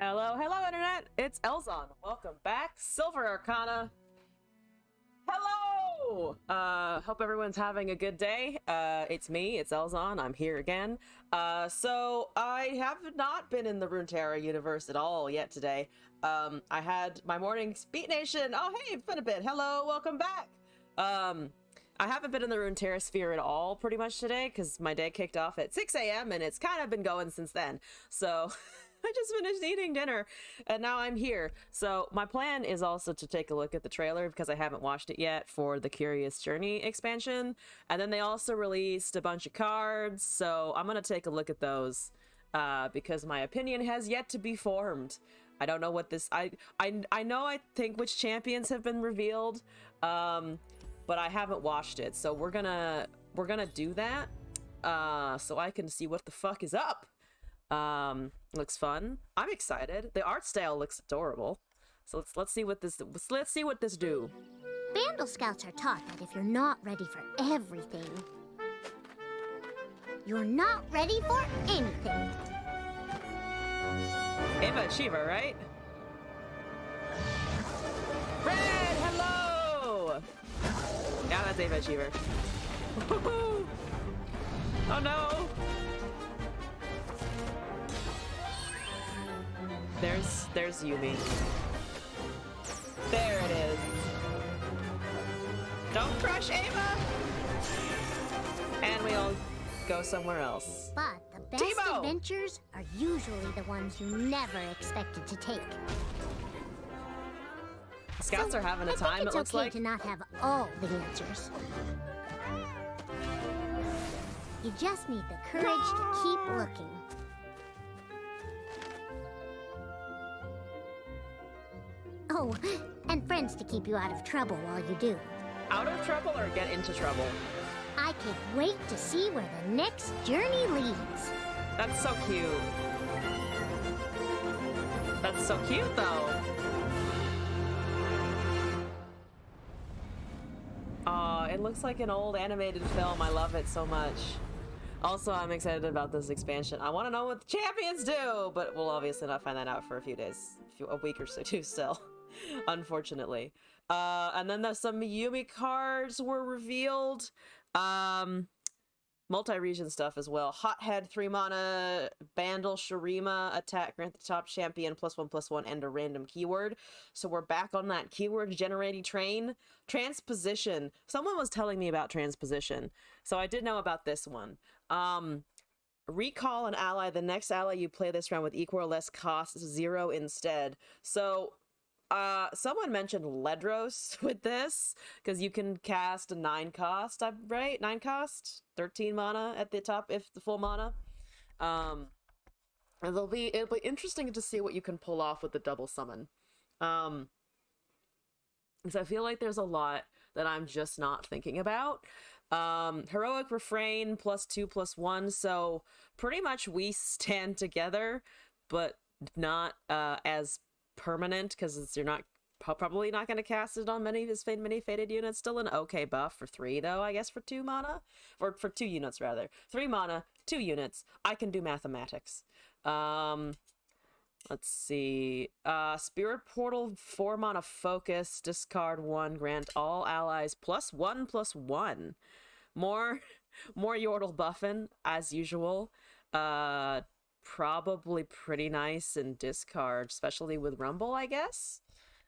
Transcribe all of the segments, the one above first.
Hello, hello, Internet! It's Elzon. Welcome back. Silver Arcana. Hello! Hope everyone's having a good day. It's me, it's Elzon. I'm here again. So I have not been in the Runeterra universe at all yet today. I had my morning Beat Nation. Oh, hey, it's been a bit. Hello, welcome back. I haven't been in the Runeterra sphere at all pretty much today because my day kicked off at 6 a.m. and it's kind of been going since then. So I just finished eating dinner and now I'm here. So my plan is also to take a look at the trailer because I haven't watched it yet for the Curious Journey expansion. And then they also released a bunch of cards. So I'm going to take a look at those because my opinion has yet to be formed. I don't know what this... I know I think which champions have been revealed. But I haven't watched it, so we're gonna do that, so I can see what the fuck is up. Looks fun. I'm excited. The art style looks adorable. So let's see what this do. Vandal Scouts are taught that if you're not ready for everything, you're not ready for anything. Ava Achiever, right? Red, hello! Yeah, that's Ava Achiever. Oh no! There's Yumi. There it is. Don't crush Ava! And we all go somewhere else. But the best Teemo! Adventures are usually the ones you never expected to take. Scouts are having a time, it looks okay like. to not have all the answers. You just need the courage to keep looking. Oh, and friends to keep you out of trouble while you do. Out of trouble or get into trouble? I can't wait to see where the next journey leads. That's so cute. That's so cute, though. It looks like an old animated film. I love it so much. Also, I'm excited about this expansion. I want to know what the champions do, but we'll obviously not find that out for a few days, a week or so too still, unfortunately. And then some Yumi cards were revealed. Multi-region stuff as well. Hothead, 3 mana, Bandle, Shurima, attack, grant the top champion +1/+1 and a random keyword. So we're back on that keyword generating train. Transposition. Someone was telling me about transposition, so I did know about this one. Recall an ally. The next ally you play this round with equal or less cost 0 instead. So someone mentioned Ledros with this, because you can cast a 9 cost, right? 9 cost, 13 mana at the top if the full mana. And it'll be interesting to see what you can pull off with the double summon. Because I feel like there's a lot that I'm just not thinking about. Heroic Refrain +2/+1, so pretty much we stand together, but not as permanent, because you're not probably not going to cast it on many faded units. Still an okay buff for 3 though, I guess, for 2 mana, or for 2 units rather. 3 mana, 2 units. I can do mathematics. Let's see. Spirit Portal, 4 mana focus, discard 1, grant all allies +1/+1. More Yordle buffing as usual. Probably pretty nice in discard, especially with Rumble, I guess.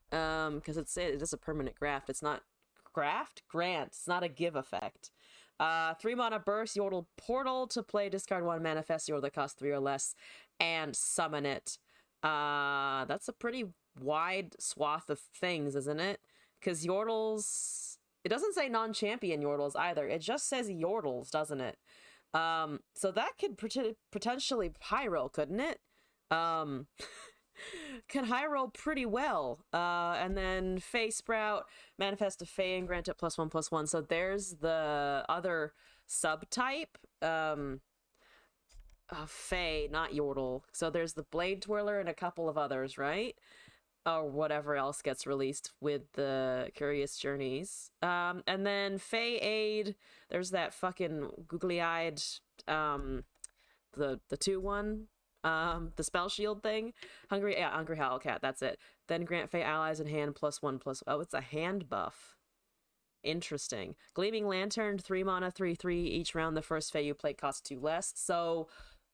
Because it is a permanent graft. It's not grant. It's not a give effect. 3 mana burst, Yordle Portal to play, discard 1, manifest Yordle that costs 3 or less, and summon it. That's a pretty wide swath of things, isn't it? Because Yordles, it doesn't say non-champion Yordles either. It just says Yordles, doesn't it? So that could potentially high roll, couldn't it? Can high roll pretty well. And then Fey Sprout, manifest a Fey and grant it +1/+1. So there's the other subtype. Fey, not Yordle. So there's the Blade Twirler and a couple of others, right? Or whatever else gets released with the Curious Journeys. And then Fey Aid, there's that fucking googly-eyed, the 2-1. The spell shield thing. Hungry Howlcat, that's it. Then grant Fey allies in hand +1/+. Oh, it's a hand buff. Interesting. Gleaming Lantern, 3 mana, 3/3. Each round the first Fey you play costs 2 less. So,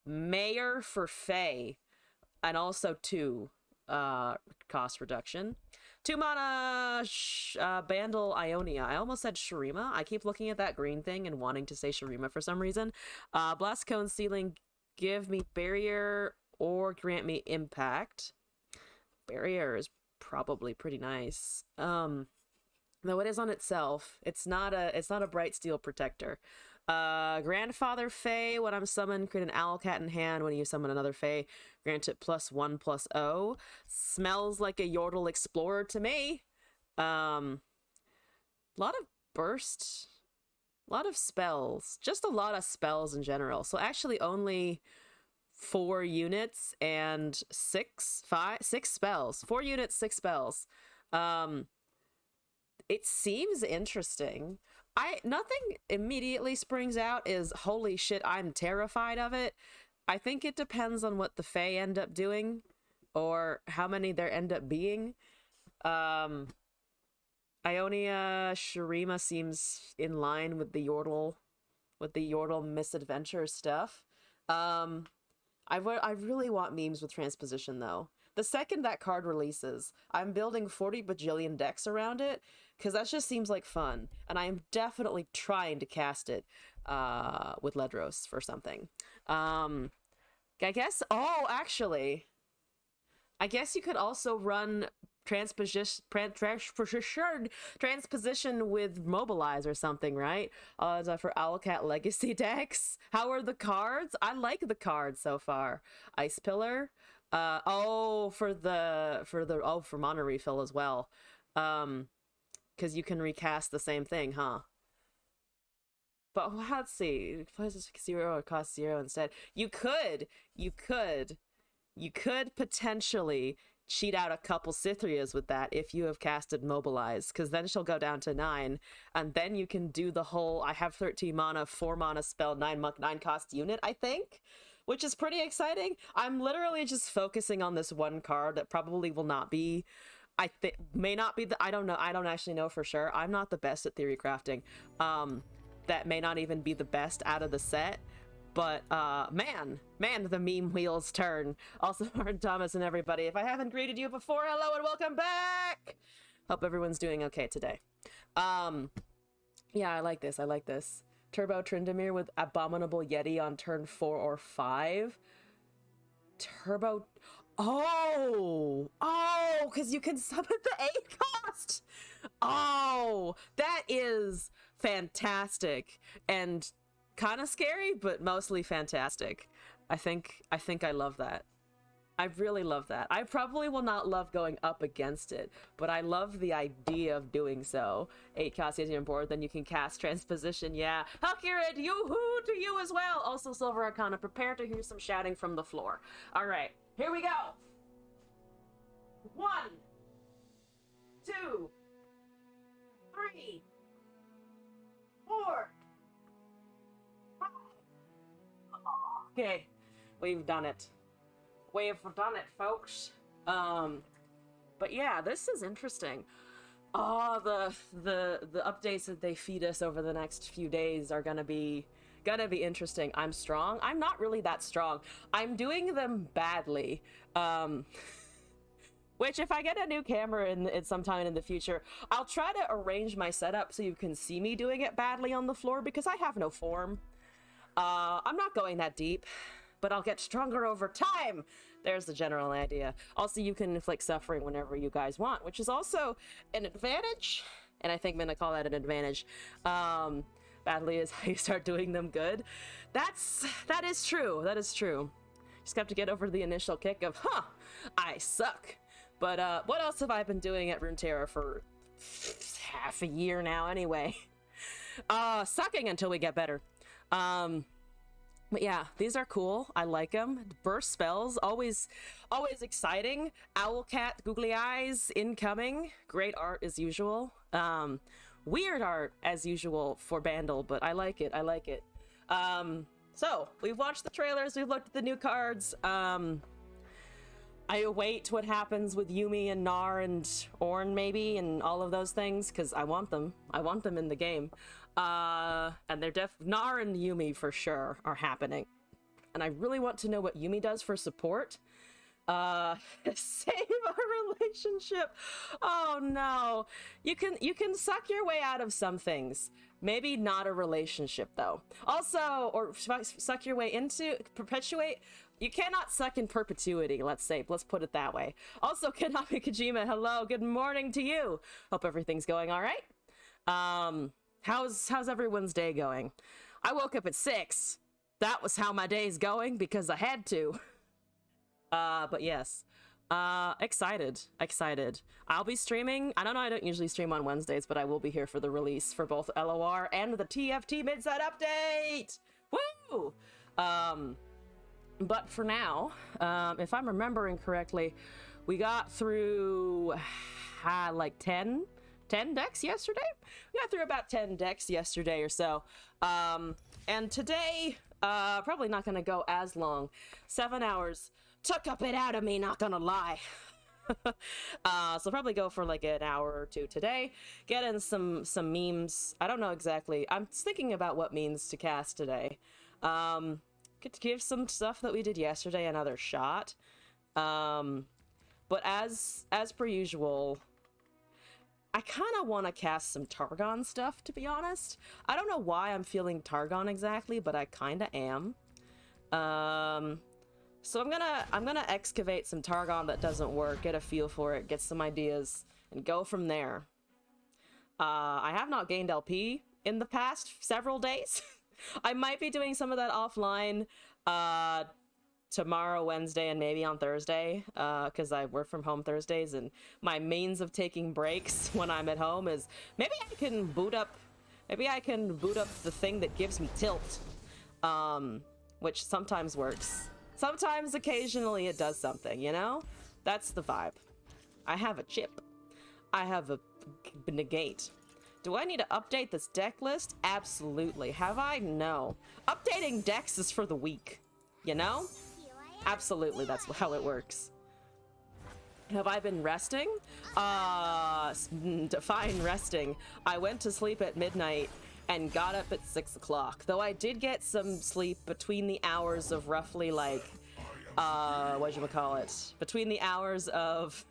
Mayor for Fey. And also 2 cost reduction. 2 mana Bandle Ionia. I almost said Shurima. I keep looking at that green thing and wanting to say Shurima for some reason. Blast Cone Ceiling, give me Barrier or grant me Impact. Barrier is probably pretty nice. Though it is on itself. It's not a Bright Steel Protector. Grandfather Fey, when I'm summoned, create an Owlcat in hand. When you summon another Fey, grant it +1/+0. Smells like a Yordle Explorer to me. Lot of burst. A lot of spells. Just a lot of spells in general. So actually only 4 units and 6 spells. 4 units, 6 spells. It seems interesting. Nothing immediately springs out is, holy shit, I'm terrified of it. I think it depends on what the Fae end up doing, or how many there end up being. Ionia, Shurima seems in line with the Yordle misadventure stuff. I really want memes with transposition, though. The second that card releases, I'm building 40 bajillion decks around it, because that just seems like fun. And I am definitely trying to cast it with Ledros for something. I guess, actually, I guess you could also run transposition with Mobilize or something, right? For Owlcat Legacy decks. How are the cards? I like the cards so far. Ice Pillar. For mana refill as well. Because you can recast the same thing, huh? But let's see. Places 0 or cost 0 instead. You could potentially cheat out a couple Cythrias with that if you have casted Mobilize, because then she'll go down to 9, and then you can do the whole I have 13 mana, 4 mana spell, 9 cost unit, I think, which is pretty exciting. I'm literally just focusing on this one card that probably will not be, I think, may not be I don't know, I don't actually know for sure. I'm not the best at theory crafting. That may not even be the best out of the set. But, man, the meme wheels turn. Also, Martin Thomas and everybody, if I haven't greeted you before, hello and welcome back! Hope everyone's doing okay today. Yeah, I like this. Turbo Tryndamere with Abominable Yeti on turn 4 or 5. Turbo... Oh, because you can summon the 8 cost! Oh, that is fantastic. And... kind of scary, but mostly fantastic. I think I love that. I really love that. I probably will not love going up against it, but I love the idea of doing so. 8 cost on board, then you can cast Transposition. Yeah. Halkirid, yoo-hoo to you as well. Also, Silver Arcana, prepare to hear some shouting from the floor. All right, here we go. 1, 2, 3, 4. Okay, we've done it. We've done it, folks. But yeah, this is interesting. Oh, the updates that they feed us over the next few days are gonna be interesting. I'm strong. I'm not really that strong. I'm doing them badly. Which, if I get a new camera in sometime in the future, I'll try to arrange my setup so you can see me doing it badly on the floor, because I have no form. I'm not going that deep, but I'll get stronger over time. There's the general idea. Also, you can inflict suffering whenever you guys want, which is also an advantage, and I think I'm gonna call that an advantage. Badly is how you start doing them good. That is true. That is true. Just have to get over the initial kick of, I suck. But what else have I been doing at Runeterra for half a year now anyway? Sucking until we get better. But yeah, these are cool. I like them. Burst spells, always exciting. Owlcat, googly eyes, incoming. Great art as usual. Weird art as usual for Bandle, but I like it. So, we've watched the trailers, we've looked at the new cards. I await what happens with Yumi and Nar and Ornn, maybe, and all of those things, because I want them. I want them in the game. And they're Nar and Yumi, for sure, are happening. And I really want to know what Yumi does for support. Save our relationship. Oh, no. You can suck your way out of some things. Maybe not a relationship, though. Also, or suck your way into, perpetuate. You cannot suck in perpetuity, let's say. Let's put it that way. Also, Konami Kojima, hello, good morning to you. Hope everything's going all right. How's everyone's day going? I woke up at 6. That was how my day's going because I had to. But yes. Excited. I'll be streaming. I don't know, I don't usually stream on Wednesdays, but I will be here for the release for both LOR and the TFT Midside Update! Woo! But for now, if I'm remembering correctly, we got through like 10 decks yesterday? We got through about 10 decks yesterday or so. And today, probably not gonna go as long. 7 hours. Took a bit out of me, not gonna lie. So probably go for like an hour or two today. Get in some memes. I don't know exactly. I'm thinking about what memes to cast today. Get to give some stuff that we did yesterday another shot. But as per usual, I kind of want to cast some Targon stuff, to be honest. I don't know why I'm feeling Targon exactly, but I kind of am. So I'm gonna excavate some Targon that doesn't work, get a feel for it, get some ideas, and go from there. I have not gained LP in the past several days. I might be doing some of that offline tomorrow, Wednesday, and maybe on Thursday, because I work from home Thursdays, and my means of taking breaks when I'm at home is maybe I can boot up the thing that gives me tilt, which sometimes works. Sometimes, occasionally, it does something, you know? That's the vibe. I have a chip. I have a negate. Do I need to update this deck list? Absolutely. Have I? No. Updating decks is for the weak, you know? Absolutely, that's how it works. Have I been resting? Define resting. I went to sleep at midnight and got up at 6 o'clock. Though I did get some sleep between the hours of roughly like, whatchamacallit? Between the hours of,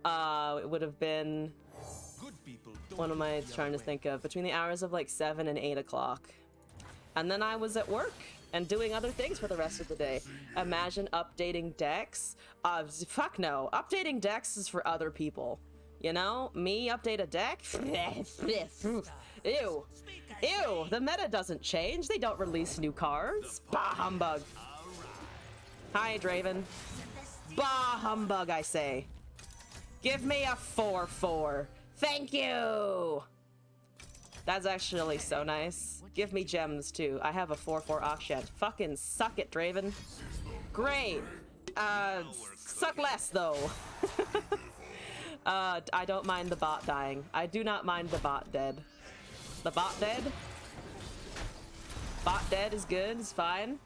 it would have been, what am I trying to think of? Between the hours of like 7 and 8 o'clock. And then I was at work and doing other things for the rest of the day. Imagine updating decks. Fuck no. Updating decks is for other people. You know? Me update a deck? Ew. Ew. The meta doesn't change. They don't release new cards. Bah humbug. Hi, Draven. Bah humbug, I say. Give me a 4/4. Thank you. That's actually so nice. Give me gems, too. I have a 4/4 Akshet. Fucking suck it, Draven. Great. Suck less, though. I don't mind the bot dying. I do not mind the bot dead. The bot dead? Bot dead is good, it's fine.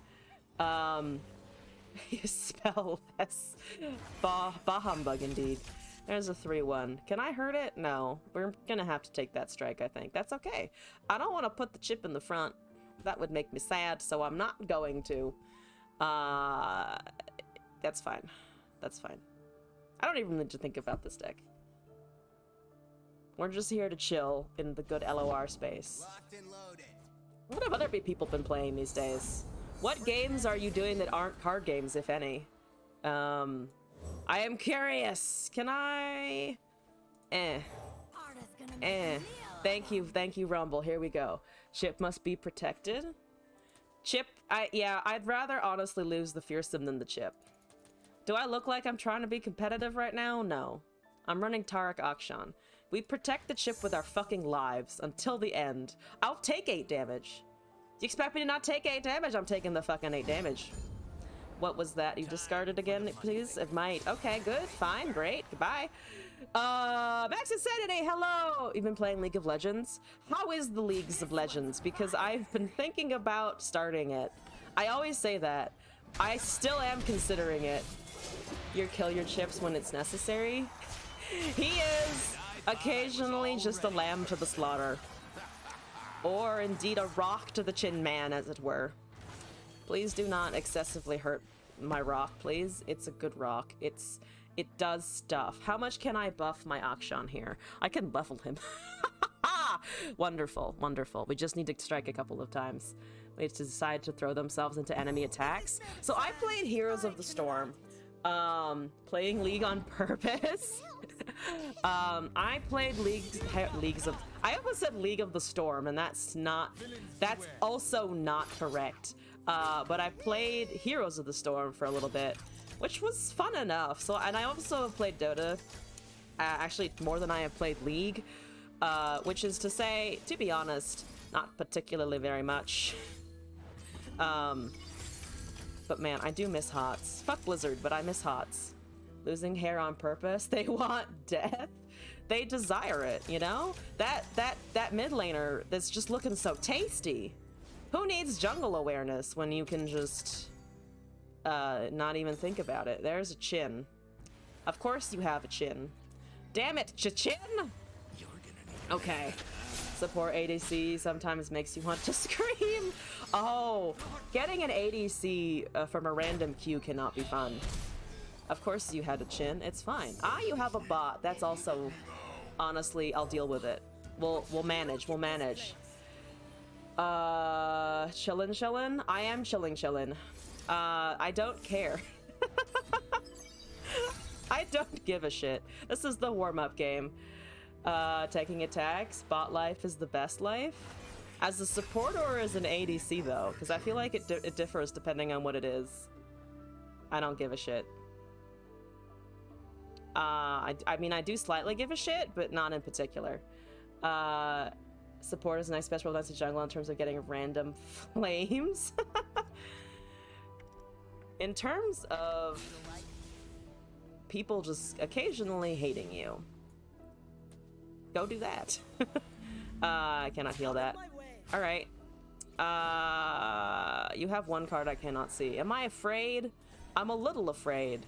You spell less. Bah humbug, indeed. There's a 3-1. Can I hurt it? No. We're gonna have to take that strike, I think. That's okay. I don't want to put the chip in the front. That would make me sad, so I'm not going to. That's fine. That's fine. I don't even need to think about this deck. We're just here to chill in the good LOR space. What have other people been playing these days? What games are you doing that aren't card games, if any? I am curious. Can I? Thank you, Rumble. Here we go. Chip must be protected. Chip, I'd rather honestly lose the fearsome than the chip. Do I look like I'm trying to be competitive right now? No. I'm running Tarek Akshan. We protect the chip with our fucking lives until the end. I'll take 8 damage. Do you expect me to not take 8 damage? I'm taking the fucking 8 damage. What was that? You discarded again, please? It might. Okay, good. Fine. Great. Goodbye. Max Insanity, hello! You've been playing League of Legends? How is the Leagues of Legends? Because I've been thinking about starting it. I always say that. I still am considering it. Kill your chips when it's necessary. He is occasionally just a lamb to the slaughter. Or indeed a rock to the chin man, as it were. Please do not excessively hurt my rock, please. It's a good rock. It does stuff. How much can I buff my Akshan here? I can level him. Wonderful, wonderful. We just need to strike a couple of times. We have to decide to throw themselves into enemy attacks. So I played Heroes of the Storm. Playing League on purpose. I played Leagues of... I almost said League of the Storm, and that's also not correct. But I played Heroes of the Storm for a little bit, which was fun enough. So, and I also have played Dota, actually more than I have played League, which is to say, to be honest, not particularly very much. But man, I do miss HOTS. Fuck Blizzard, but I miss HOTS. Losing hair on purpose. They want death. They desire it, you know? That mid laner that's just looking so tasty. Who needs jungle awareness when you can just not even think about it? There's a chin. Of course you have a chin. Damn it, chin! Okay. Support ADC sometimes makes you want to scream. Oh, getting an ADC from a random queue cannot be fun. Of course you had a chin. It's fine. Ah, you have a bot. That's also... Honestly, I'll deal with it. We'll manage. We'll manage. Chillin'? I am chillin'. I don't care. I don't give a shit. This is the warm-up game. Taking attacks. Bot life is the best life. As a support or as an ADC, though? Because I feel like it differs depending on what it is. I don't give a shit. I mean, I do slightly give a shit, but not in particular. Support is a nice special against the jungle in terms of getting random flames. In terms of people just occasionally hating you, go do that. I cannot heal that. All right. You have one card I cannot see. Am I afraid? I'm a little afraid,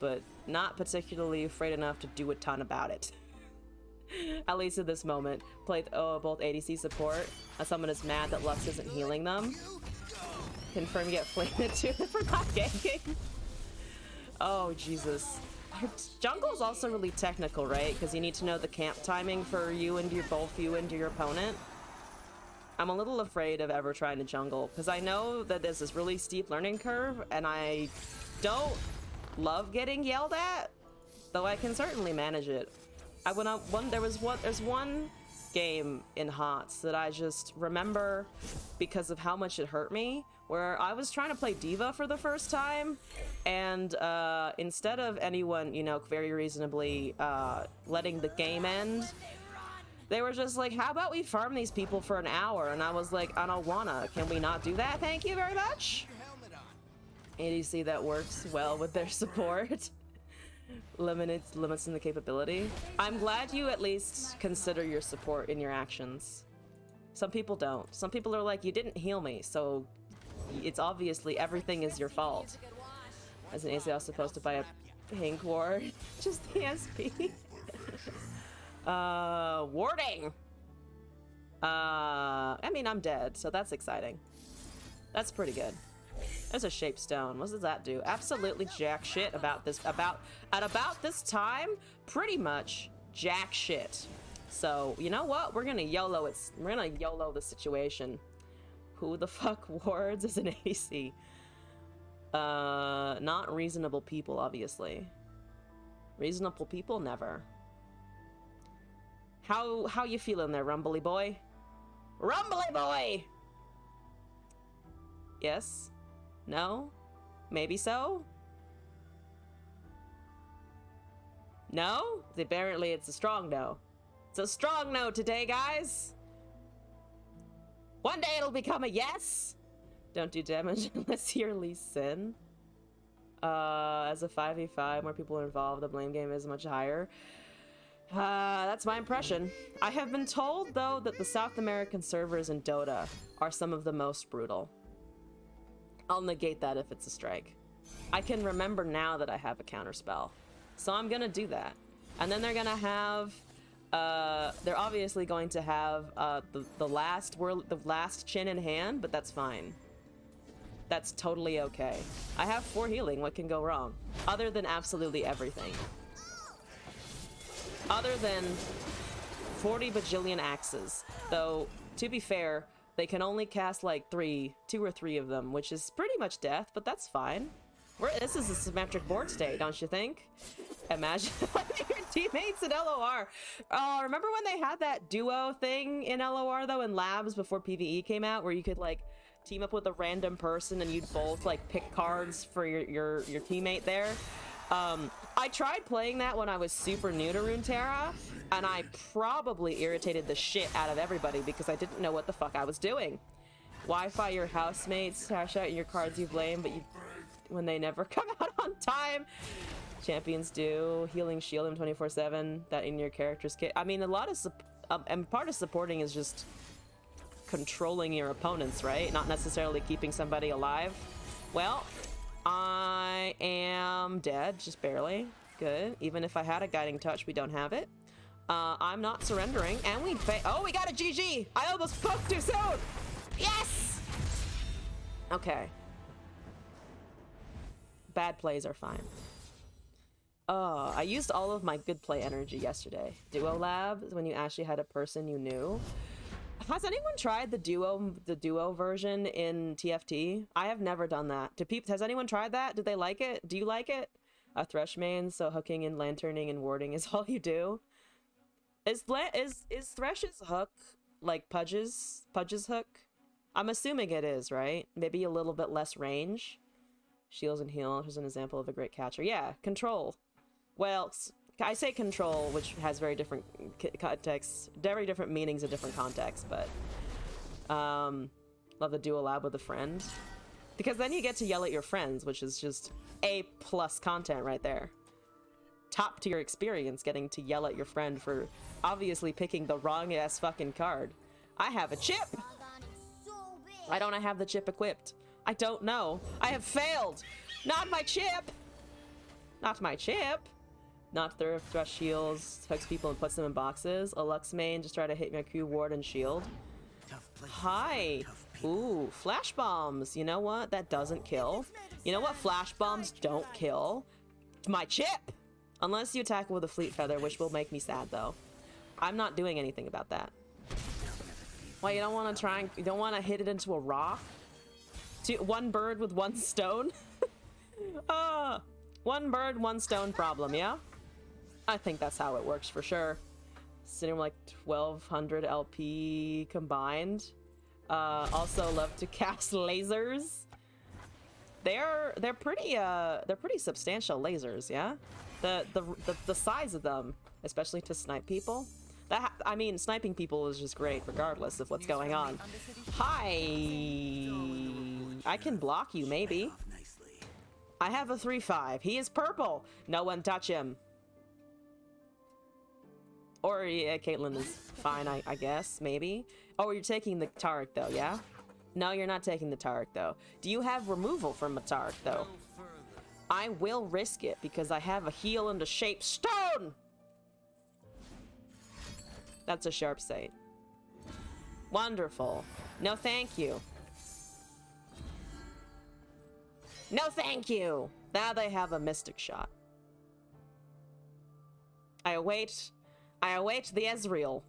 but not particularly afraid enough to do a ton about it. At least at this moment. Played both ADC support. As someone is mad that Lux isn't healing them. Confirm you get flamed too for not ganking. Oh, Jesus. Jungle is also really technical, right? Because you need to know the camp timing for both you and your opponent. I'm a little afraid of ever trying to jungle, because I know that there's this really steep learning curve, and I don't love getting yelled at, though I can certainly manage it. There's one game in HOTS that I just remember because of how much it hurt me, where I was trying to play Diva for the first time, and instead of anyone, you know, very reasonably letting the game end, they were just like, how about we farm these people for an hour? And I was like, I don't wanna. Can we not do that? Thank you very much. ADC that works well with their support. Limits in the capability. I'm glad you at least consider your support in your actions. Some people don't. Some people are like, you didn't heal me, so it's obviously everything is your fault. As an AC, I was supposed to buy a pink ward. Just the SP. Warding! I mean, I'm dead, so that's exciting. That's pretty good. There's a shape stone. What does that do? Absolutely jack shit about this. At about this time, pretty much jack shit. So, you know what? We're gonna YOLO it. We're gonna YOLO the situation. Who the fuck wards as an AC? Not reasonable people, obviously. Reasonable people, never. How you feeling there, Rumbly boy? Rumbly boy! Yes? No? Maybe so? No? Apparently it's a strong no. It's a strong no today, guys! One day it'll become a yes! Don't do damage unless you're Lee Sin. As a 5v5, more people are involved, the blame game is much higher. That's my impression. I have been told, though, that the South American servers in Dota are some of the most brutal. I'll negate that if it's a strike. I can remember now that I have a counterspell. So I'm gonna do that. And then they're gonna have... they're obviously going to have the last chin in hand, but that's fine. That's totally okay. I have 4 healing, what can go wrong? Other than absolutely everything. Other than 40 bajillion axes. Though, to be fair, they can only cast like 2 or 3 of them, which is pretty much death, but that's fine. This is a symmetric board state, don't you think? Imagine your teammates in LOR. Oh, remember when they had that duo thing in LOR though, in labs before PvE came out, where you could like team up with a random person and you'd both like pick cards for your teammate there? I tried playing that when I was super new to Runeterra, and I probably irritated the shit out of everybody because I didn't know what the fuck I was doing. Wi-Fi your housemates, hash out your cards you blame, but when they never come out on time. Champions do. Healing shield him 24/7, that in your character's kit. I mean, a lot of and part of supporting is just controlling your opponents, right? Not necessarily keeping somebody alive. Well, I am dead, just barely. Good. Even if I had a guiding touch, we don't have it. I'm not surrendering, and we got a GG! I almost spoke too soon! Yes! Okay. Bad plays are fine. I used all of my good play energy yesterday. Duo Lab is when you actually had a person you knew. Has anyone tried the duo version in TFT? I have never done that. Has anyone tried that? Did they like it? Do you like it? A Thresh main, so hooking and lanterning and warding is all you do. Is Thresh's hook like Pudge's hook? I'm assuming it is, right? Maybe a little bit less range. Shields and heals is an example of a great catcher. Yeah, control. Well, I say control, which has very different contexts, very different meanings in different contexts, but love the duo lab with a friend. Because then you get to yell at your friends, which is just A+ content right there. Top tier experience, getting to yell at your friend for obviously picking the wrong ass fucking card. I have a chip! Why don't I have the chip equipped? I don't know. I have failed! Not my chip! Not my chip! Not their Thresh shields, hooks people and puts them in boxes. A Lux main, just try to hit my Q ward and shield. Hi! Ooh, flash bombs! You know what? That doesn't kill. You know what flash bombs don't kill? My chip! Unless you attack with a fleet feather, which will make me sad though. I'm not doing anything about that. Why, you don't want to try and... You don't want to hit it into a rock? One bird with one stone? One bird, one stone problem, yeah? I think that's how it works for sure. Sitting like 1200 LP combined. Also love to cast lasers. They're pretty substantial lasers, yeah? The size of them, especially to snipe people. I mean, sniping people is just great regardless of what's going on. Hi! I can block you, maybe. I have a 3/5. He is purple! No one touch him. Or, yeah, Caitlyn is fine, I guess, maybe. Oh, you're taking the Taric, though, yeah? No, you're not taking the Taric, though. Do you have removal from a Taric, though? I will risk it, because I have a heal and a shape stone! That's a sharp sight. Wonderful. No, thank you. No, thank you! Now they have a mystic shot. I await the Ezreal.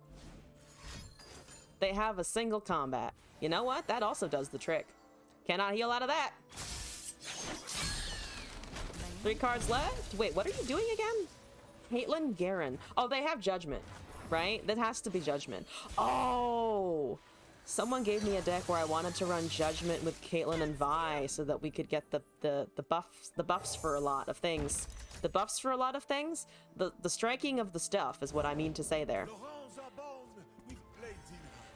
They have a single combat. You know what? That also does the trick. Cannot heal out of that. 3 cards left? Wait, what are you doing again? Caitlyn, Garen. Oh, they have Judgment, right? That has to be Judgment. Oh! Someone gave me a deck where I wanted to run Judgment with Caitlyn and Vi so that we could get the buffs for a lot of things. The buffs for a lot of things? The striking of the stuff is what I mean to say there.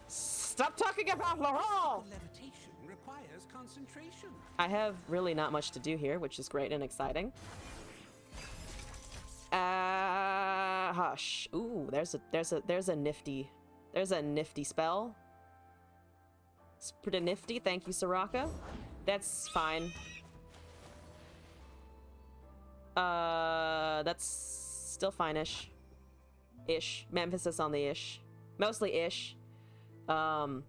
Stop talking about Laurent! Levitation requires concentration. I have really not much to do here, which is great and exciting. Hush. Ooh, there's a nifty spell. It's pretty nifty. Thank you, Soraka. That's fine. That's still fine-ish. Ish. Emphasis on the ish. Mostly ish. Why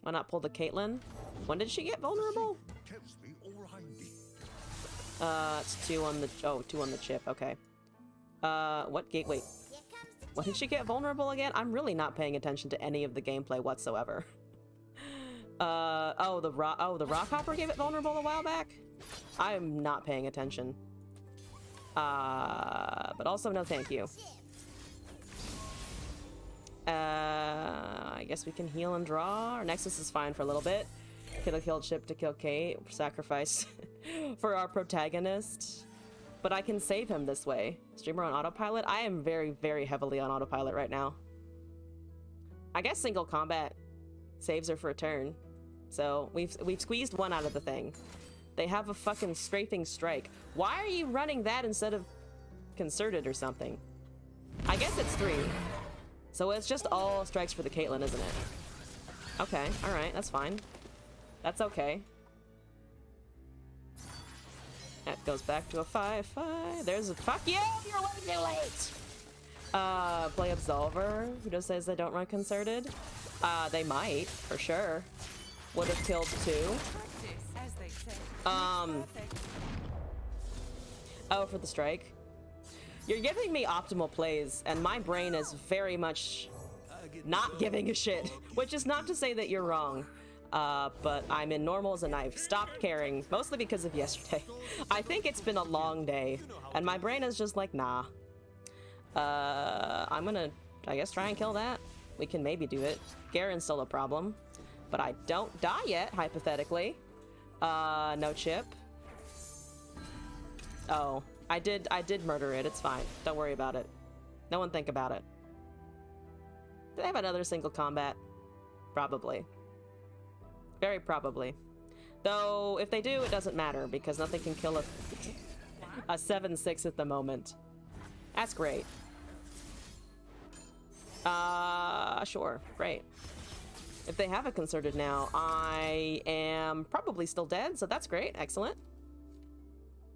not pull the Caitlyn? When did she get vulnerable? It's 2 on the... Oh, 2 on the chip. Okay. What gate? Wait. When did she get vulnerable again? I'm really not paying attention to any of the gameplay whatsoever. Oh, the Rockhopper gave it vulnerable a while back? I'm not paying attention. But also no thank you. I guess we can heal and draw. Our Nexus is fine for a little bit. Kill chip to kill Kate. Sacrifice for our protagonist. But I can save him this way. Streamer on autopilot? I am very, very heavily on autopilot right now. I guess single combat saves her for a turn. So we've squeezed one out of the thing. They have a fucking scraping strike. Why are you running that instead of concerted or something? I guess it's 3. So it's just all strikes for the Caitlyn, isn't it? Okay, alright, that's fine. That's okay. That goes back to a 5-5. There's a fuck you! You're way too late! Play Absolver. Who just says they don't run concerted? They might, for sure. Would have killed 2. Oh, for the strike. You're giving me optimal plays, and my brain is very much not giving a shit. Which is not to say that you're wrong. But I'm in normals and I've stopped caring, mostly because of yesterday. I think it's been a long day, and my brain is just like, nah. I'm gonna, I guess, try and kill that. We can maybe do it. Garen's still a problem, but I don't die yet, hypothetically. No chip. Oh, I did murder it. It's fine. Don't worry about it. No one think about it. Do they have another single combat? Probably. Very probably. Though, if they do, it doesn't matter, because nothing can kill a 7-6 at the moment. That's great. Sure. Great. If they have a concerted now, I am probably still dead, so that's great. Excellent.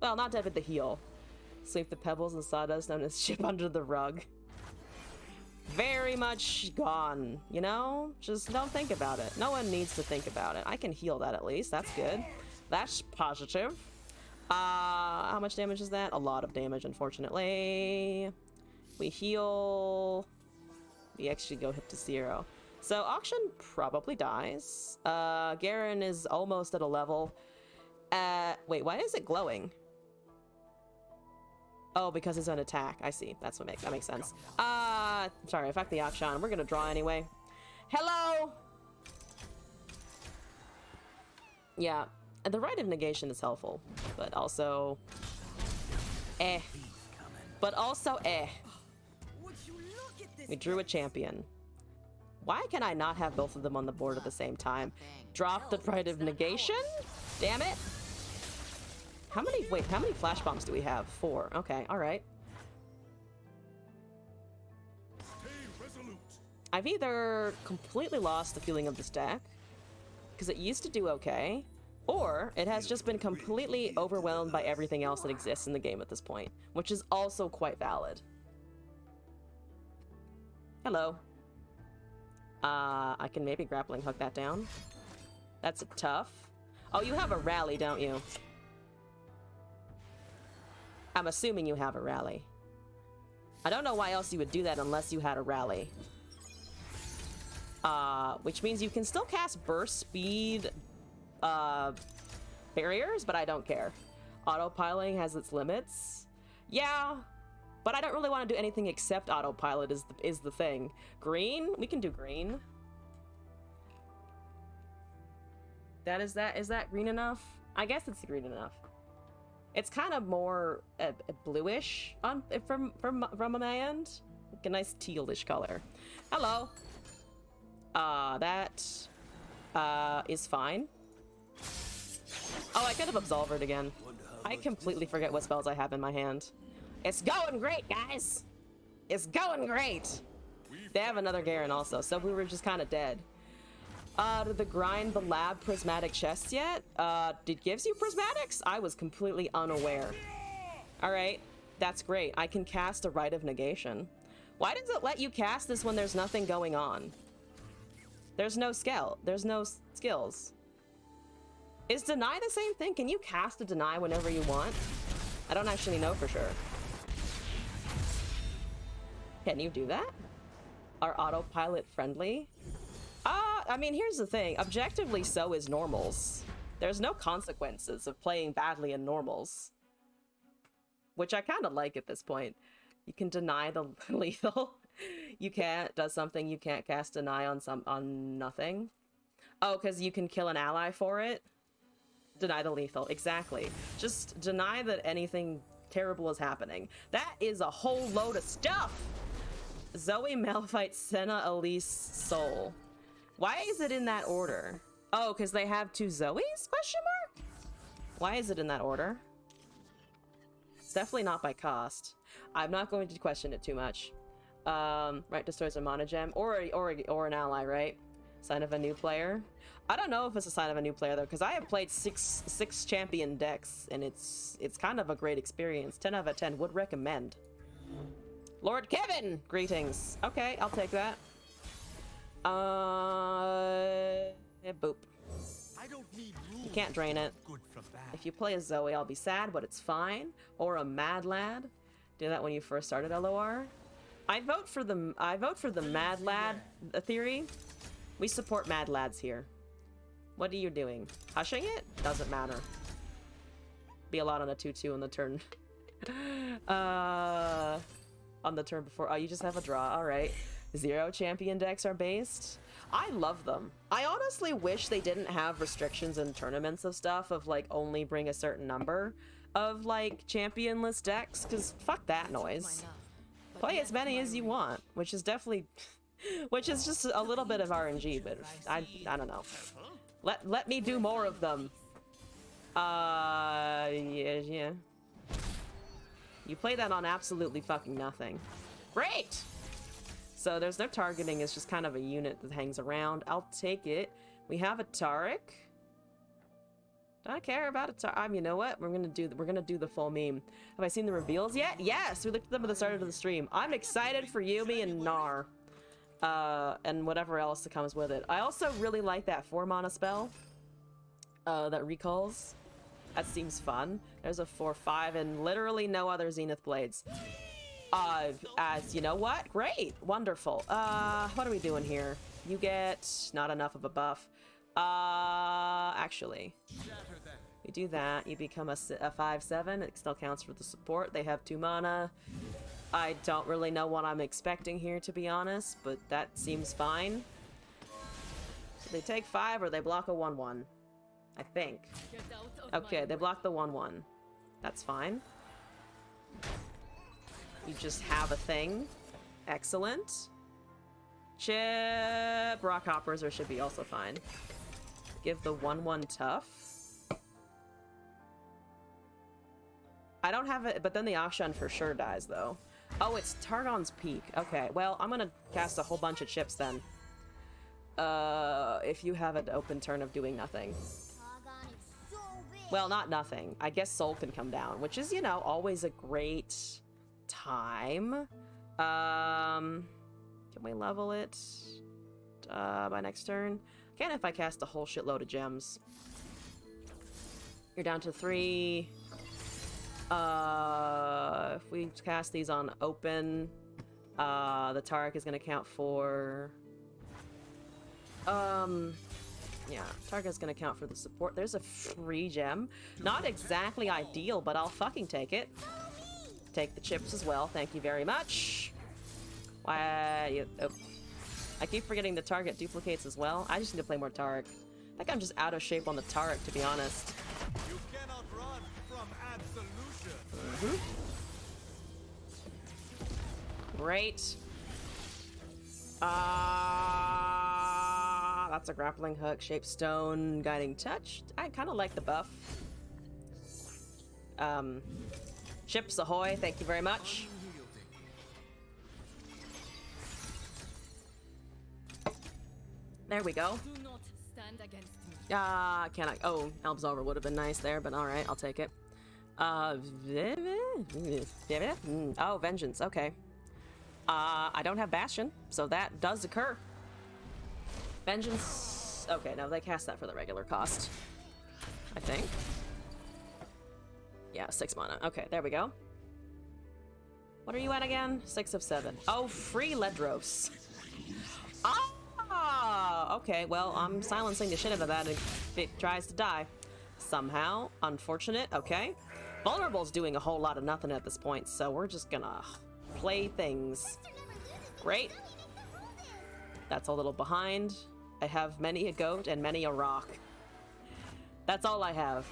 Well, not dead with the heal. Sweep the pebbles and sawdust known as chip under the rug. Very much gone, you know? Just don't think about it. No one needs to think about it. I can heal that at least. That's good. That's positive. How much damage is that? A lot of damage, unfortunately. We heal. We actually go hit to 0. So Auction probably dies. Garen is almost at a level. Wait, why is it glowing? Oh, because it's an attack. I see. That makes sense. Sorry, fuck the Akshan. We're gonna draw anyway. Hello! Yeah, the Rite of Negation is helpful, but also... But also We drew a champion. Why can I not have both of them on the board at the same time? Drop the Rite of Negation? Damn it! How many flash bombs do we have? 4. Okay, alright. I've either completely lost the feeling of this deck, because it used to do okay, or it has just been completely overwhelmed by everything else that exists in the game at this point, which is also quite valid. Hello. I can maybe grappling hook that down. That's a tough. Oh, you have a rally, don't you? I'm assuming you have a rally. I don't know why else you would do that unless you had a rally. Which means you can still cast burst speed barriers, but I don't care. Autopiloting has its limits. Yeah, but I don't really want to do anything except autopilot is the thing. Green? We can do green. Is that green enough? I guess it's green enough. It's kind of more bluish from my end. Like a nice tealish color. Hello. That is fine. Oh, I could have Absolvered again. I completely forget what spells I have in my hand. It's going great, guys! is going great. They have another Garen also, so we were just kind of dead. Did the grind the lab prismatic chests yet? It gives you prismatics? I was completely unaware. All right, that's great. I can cast a Rite of Negation. Why does it let you cast this when there's nothing going on? There's no skill. There's no skills. Is deny the same thing? Can you cast a deny whenever you want? I don't actually know for sure. Can you do that? Are autopilot friendly? I mean, here's the thing. Objectively, so is normals. There's no consequences of playing badly in normals. Which I kind of like at this point. You can deny the lethal. You can't does something you can't cast deny on nothing. Oh, because you can kill an ally for it? Deny the lethal. Exactly. Just deny that anything terrible is happening. That is a whole load of stuff! Zoe, Malphite, Senna, Elise, Soul. Why is it in that order? Oh, because they have two Zoes? Question mark? Why is it in that order? It's definitely not by cost. I'm not going to question it too much. Right, destroys a monogem or an ally, right? Sign of a new player. I don't know if it's a sign of a new player though, because I have played six champion decks, and it's kind of a great experience. 10 out of 10 would recommend. Lord Kevin, greetings. Okay, I'll take that. Boop. I don't need rules. You can't drain it. Good from bad. If you play a Zoe, I'll be sad, but it's fine. Or a Mad Lad. Do that when you first started LOR. I vote for the Mad Lad theory. We support Mad Lads here. What are you doing? Hushing it? Doesn't matter. Be a lot on a 2-2 on the turn. On the turn before. Oh, you just have a draw. All right. 0 champion decks are based. I love them. I honestly wish they didn't have restrictions in tournaments of stuff of like only bring a certain number of like champion list decks, because fuck that noise. Play as many as you want, which is definitely, which is just a little bit of RNG, but I don't know. Let me do more of them. Yeah. You play that on absolutely fucking nothing. Great! So there's no targeting, it's just kind of a unit that hangs around. I'll take it. We have a Taric. Don't care about a Taric. You know what? We're gonna do the full meme. Have I seen the reveals yet? Yes! We looked at them at the start of the stream. I'm excited for Yumi and Gnar. And whatever else that comes with it. I also really like that 4-mana spell. That recalls. That seems fun. There's a 4/5 and literally no other Zenith Blades. As you know what? Great. Wonderful. What are we doing here? You get not enough of a buff. Actually. You do that, you become a 5/7. It still counts for the support. They have 2 mana. I don't really know what I'm expecting here, to be honest, but that seems fine. So they take 5 or they block a 1/1. I think. Okay, they block the 1/1. That's fine. You just have a thing. Excellent. Chip. Rock hoppers or should be also fine. Give the 1/1 tough. I don't have it, but then the Akshan for sure dies though. Oh, it's Targon's Peak. Okay, well, I'm gonna cast a whole bunch of chips then. If you have an open turn of doing nothing. Well, not nothing. I guess Soul can come down, which is, you know, always a great time. Can we level it by next turn? Can if I cast a whole shitload of gems. You're down to 3. If we cast these on open, the Taric is gonna count for yeah, Targa is gonna count for the support. There's a free gem. Not exactly ideal, but I'll fucking take it. Take the chips as well. Thank you very much. Why? Oh. I keep forgetting the target duplicates as well. I just need to play more Taric. I think I'm just out of shape on the Taric, to be honest. You cannot run from absolution. Great. That's a grappling hook, shaped stone, guiding touch. I kind of like the buff. Chips ahoy, thank you very much. There we go. Do not stand against me. Can I? Oh, Absolver would have been nice there, but all right, I'll take it. Oh, Vengeance. Okay. I don't have Bastion, so that does occur. Vengeance. Okay, now they cast that for the regular cost, I think. Yeah, 6 mana. Okay, there we go. What are you at again? 6 of 7. Oh, free Ledros. Ah, okay. Well, I'm silencing the shit out of that if it tries to die. Somehow. Unfortunate. Okay. Vulnerable's doing a whole lot of nothing at this point, so we're just gonna play things. Great. That's a little behind. I have many a goat and many a rock. That's all I have.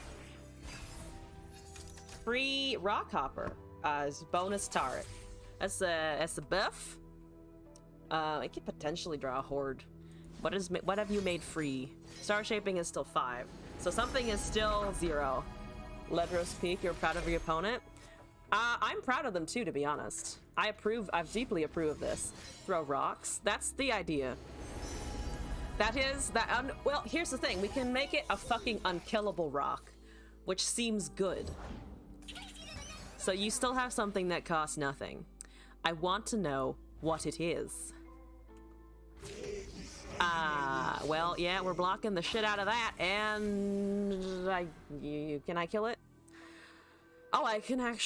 Free Rockhopper as bonus Taric. That's a buff. I could potentially draw a horde. What have you made free? Star shaping is still 5, so something is still 0. Ledros Peak, you're proud of your opponent. I'm proud of them too, to be honest. I deeply approve of this. Throw rocks. That's the idea. That is that. Well, here's the thing: we can make it a fucking unkillable rock, which seems good. So you still have something that costs nothing. I want to know what it is. Well, yeah, we're blocking the shit out of that, and can I kill it? Oh, can I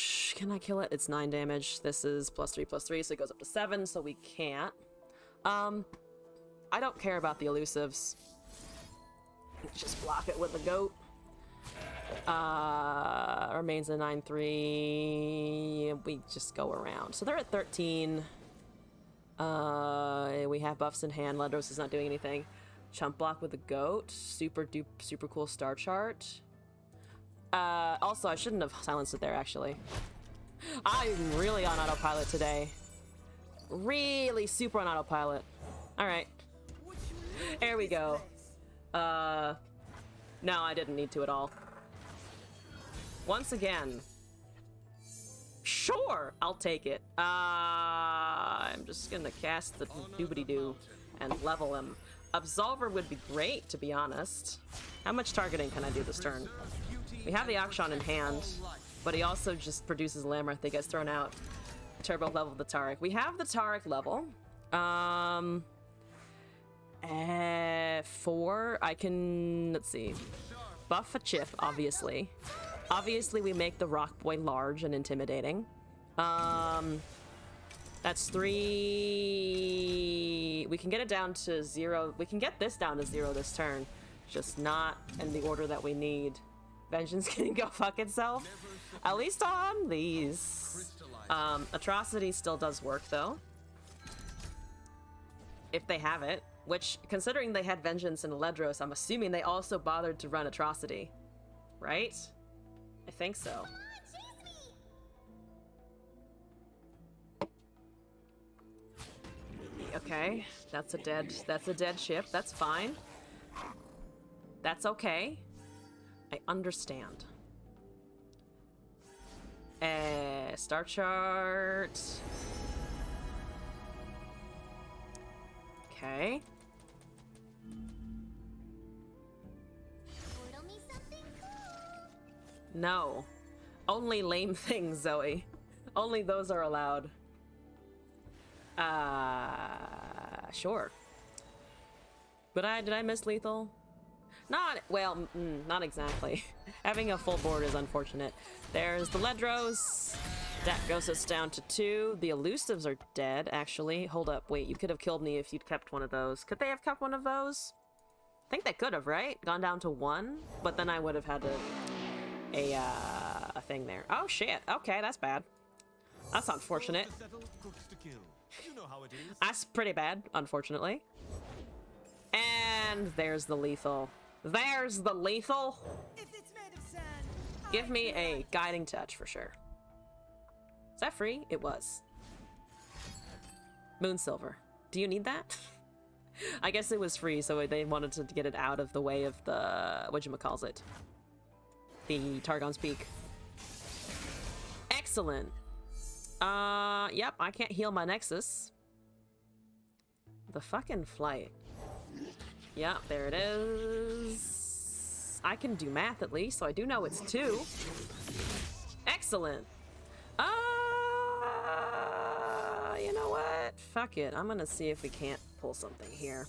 kill it? It's 9 damage. This is +3/+3, so it goes up to 7, so we can't. I don't care about the elusives. Just block it with the goat. Remains a 9/3. We just go around. So they're at 13. We have buffs in hand. Ledros is not doing anything. Chump block with the goat. Super cool star chart. Also, I shouldn't have silenced it there, actually. I'm really on autopilot today. Really super on autopilot. Alright. There we go. No, I didn't need to at all. Once again. Sure, I'll take it. I'm just gonna cast the doobity-doo and level him. Absolver would be great, to be honest. How much targeting can I do this turn? We have the Akshan in hand, but he also just produces Labyrinth that gets thrown out. Turbo level the Taric. We have the Taric level. 4. I can, let's see. Buff a chip, obviously. Obviously, we make the Rock Boy large and intimidating. That's 3. We can get it down to 0. We can get this down to 0 this turn. Just not in the order that we need. Vengeance can go fuck itself. At least on these. Atrocity still does work, though. If they have it. Which, considering they had Vengeance and Ledros, I'm assuming they also bothered to run Atrocity. Right? I think so. Okay, that's a dead ship. That's fine. That's okay. I understand. Star chart. Okay. No. Only lame things, Zoe. Only those are allowed. Sure. But did I miss lethal? Not, well, not exactly. Having a full board is unfortunate. There's the Ledros. That goes us down to 2. The elusives are dead, actually. Hold up, wait, you could have killed me if you'd kept one of those. Could they have kept one of those? I think they could have, right? Gone down to 1? But then I would have had a thing there. Oh, shit. Okay, that's bad. That's unfortunate. That's pretty bad, unfortunately. And there's the lethal. There's the lethal! Give me a guiding touch for sure. Is that free? It was. Moonsilver. Do you need that? I guess it was free, so they wanted to get it out of the way of the... whatchamacallit? The Targon's Peak. Excellent. Yep, I can't heal my Nexus. The fucking flight. Yep, there it is. I can do math at least, so I do know it's 2. Excellent. You know what? Fuck it. I'm gonna see if we can't pull something here.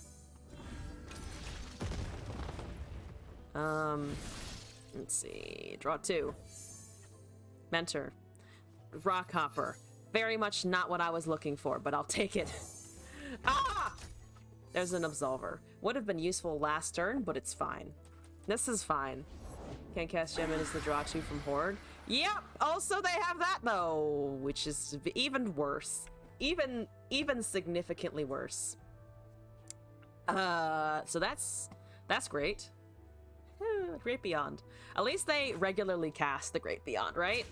Let's see. Draw 2. Mentor. Rockhopper. Very much not what I was looking for, but I'll take it. Ah! There's an Absolver. Would have been useful last turn, but it's fine. This is fine. Can't cast Gemin as the draw 2 from Horde. Yep! Also they have that though, which is even worse. Even significantly worse. So that's great. Great Beyond. At least they regularly cast the Great Beyond, right?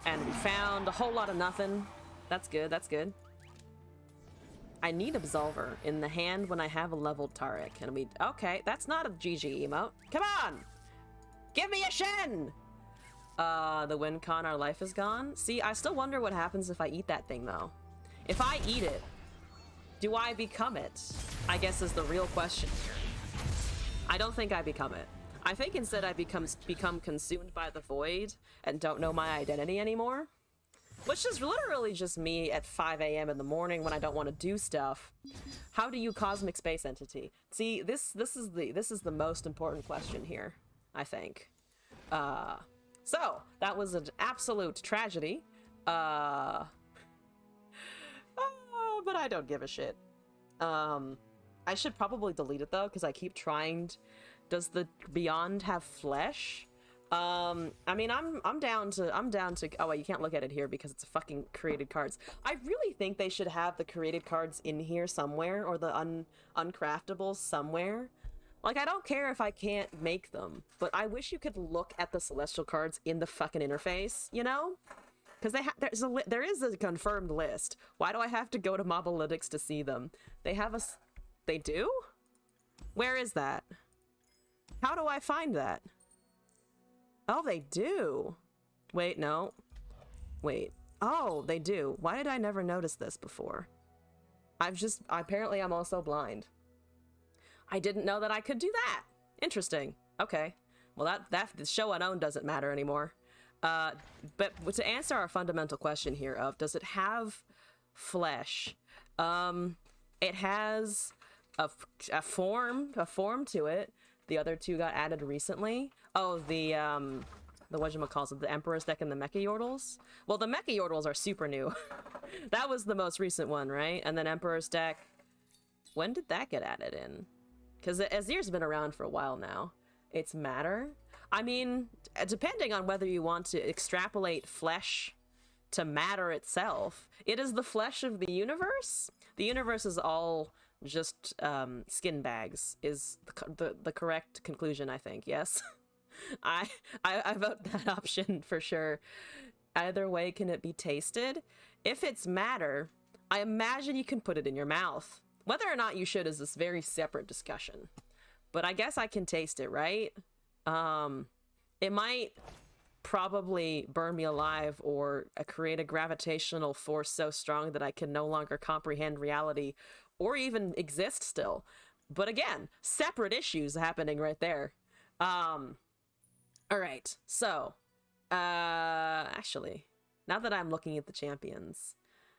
And we found a whole lot of nothing. That's good, that's good. I need Absolver in the hand when I have a leveled Taric. And we... Okay, that's not a GG emote. Come on! Give me a Shen! The win con, our life is gone. See, I still wonder what happens if I eat that thing, though. If I eat it, do I become it? I guess is the real question here. I don't think I become it. I think instead I become consumed by the void and don't know my identity anymore. Which is literally just me at 5 a.m. in the morning when I don't want to do stuff. How do you cosmic space entity? See, this is the most important question here, I think. So that was an absolute tragedy. But I don't give a shit. I should probably delete it though, because I keep trying. Does the Beyond have flesh? I mean, I'm down to. Oh wait, you can't look at it here because it's fucking created cards. I really think they should have the created cards in here somewhere, or the uncraftables somewhere. Like, I don't care if I can't make them, but I wish you could look at the celestial cards in the fucking interface, you know? Because there is a confirmed list. Why do I have to go to Mobalytics to see them? They have a... They do? Where is that? How do I find that? Oh, they do. Wait, no. Wait. Oh, they do. Why did I never notice this before? Apparently I'm also blind. I didn't know that I could do that. Interesting. Okay. Well, that the show unknown doesn't matter anymore. But to answer our fundamental question here of, does it have flesh? It has a form to it. The other two got added recently. Oh, the whatchamacallit, the Emperor's deck and the Mecha Yordles. Well, the Mecha Yordles are super new. That was the most recent one, right? And then Emperor's deck. When did that get added in? Because Azir's been around for a while now. It's matter. I mean, depending on whether you want to extrapolate flesh to matter itself, it is the flesh of the universe. The universe is all just skin bags, is the correct conclusion, I think. Yes. I vote that option for sure. Either way, can it be tasted? If it's matter, I imagine you can put it in your mouth. Whether or not you should is this very separate discussion. But I guess I can taste it, right? It might probably burn me alive or create a gravitational force so strong that I can no longer comprehend reality or even exist still. But again, separate issues happening right there. All right, so, actually, now that I'm looking at the champions,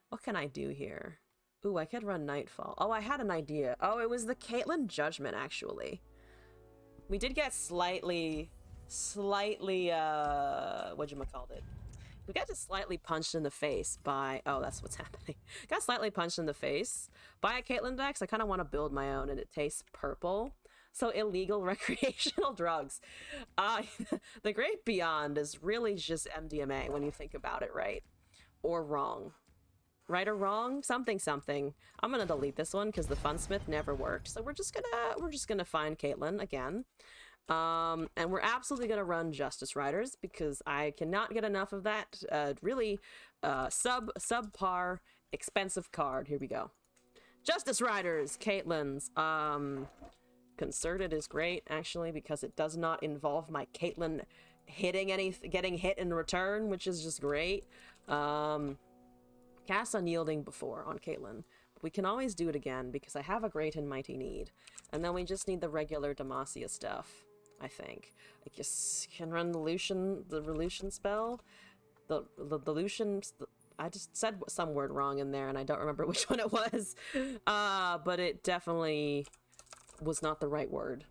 what can I do here? Ooh, I could run Nightfall. Oh, I had an idea. Oh, it was the Caitlyn Judgment, actually. We did get slightly, whatchamacallit? We got just slightly punched in the face by, oh, that's what's happening. Got slightly punched in the face by a Caitlyn dex. I kind of want to build my own, and it tastes purple. So illegal recreational drugs. The Great Beyond is really just MDMA when you think about it, right? Or wrong. Right or wrong? Something. I'm gonna delete this one because the Funsmith never worked. So we're just gonna find Caitlyn again. And we're absolutely gonna run Justice Riders because I cannot get enough of that really subpar expensive card. Here we go. Justice Riders, Caitlyn's. Concerted is great actually because it does not involve my Caitlyn getting hit in return, which is just great. Cast Unyielding before on Caitlyn, We can always do it again because I have a great and mighty need. And then we just need the regular Demacia stuff, I think. I guess can run the Relution spell. The Lucian... I just said some word wrong in there and I don't remember which one it was. But it definitely was not the right word.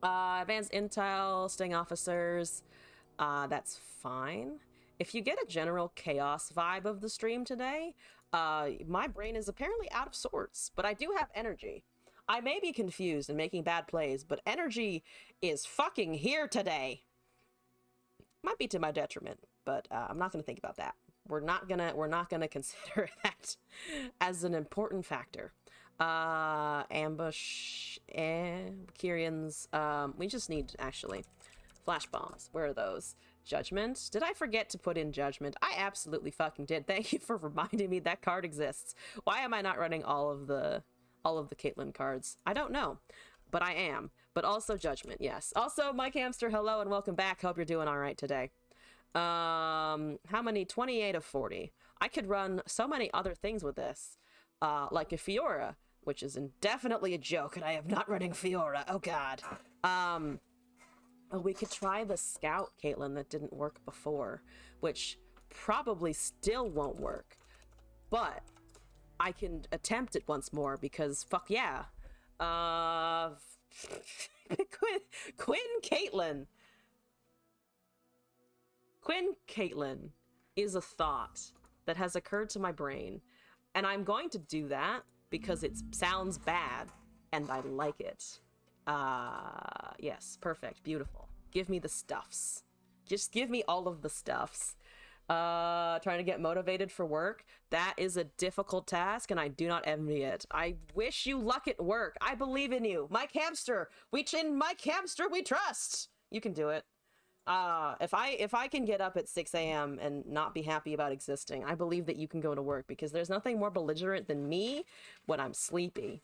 Advanced intel, sting officers. That's fine. If you get a general chaos vibe of the stream today, my brain is apparently out of sorts, but I do have energy. I may be confused and making bad plays, but energy is fucking here today. Might be to my detriment, but I'm not gonna think about that. We're not gonna consider that as an important factor. Ambush and Kyrians. We just need actually flash bombs. Where are those? Judgment. Did I forget to put in Judgment? I absolutely fucking did. Thank you for reminding me that card exists. Why am I not running all of the Caitlyn cards? I don't know, but I am. But also Judgment, yes. Also, Mike Hamster, hello and welcome back. Hope you're doing all right today. How many? 28 of 40. I could run so many other things with this, like a Fiora, which is definitely a joke, and I am not running Fiora. Oh god. Oh, we could try the Scout, Caitlyn, that didn't work before, which probably still won't work, but I can attempt it once more because fuck yeah. Quinn Caitlyn. Quinn Caitlyn is a thought that has occurred to my brain, and I'm going to do that because it sounds bad and I like it. Yes, perfect, beautiful. Give me the stuffs. Just give me all of the stuffs. Trying to get motivated for work. That is a difficult task and I do not envy it. I wish you luck at work. I believe in you. Mike Hamster, we trust. You can do it. If I can get up at 6 a.m. and not be happy about existing, I believe that you can go to work because there's nothing more belligerent than me when I'm sleepy.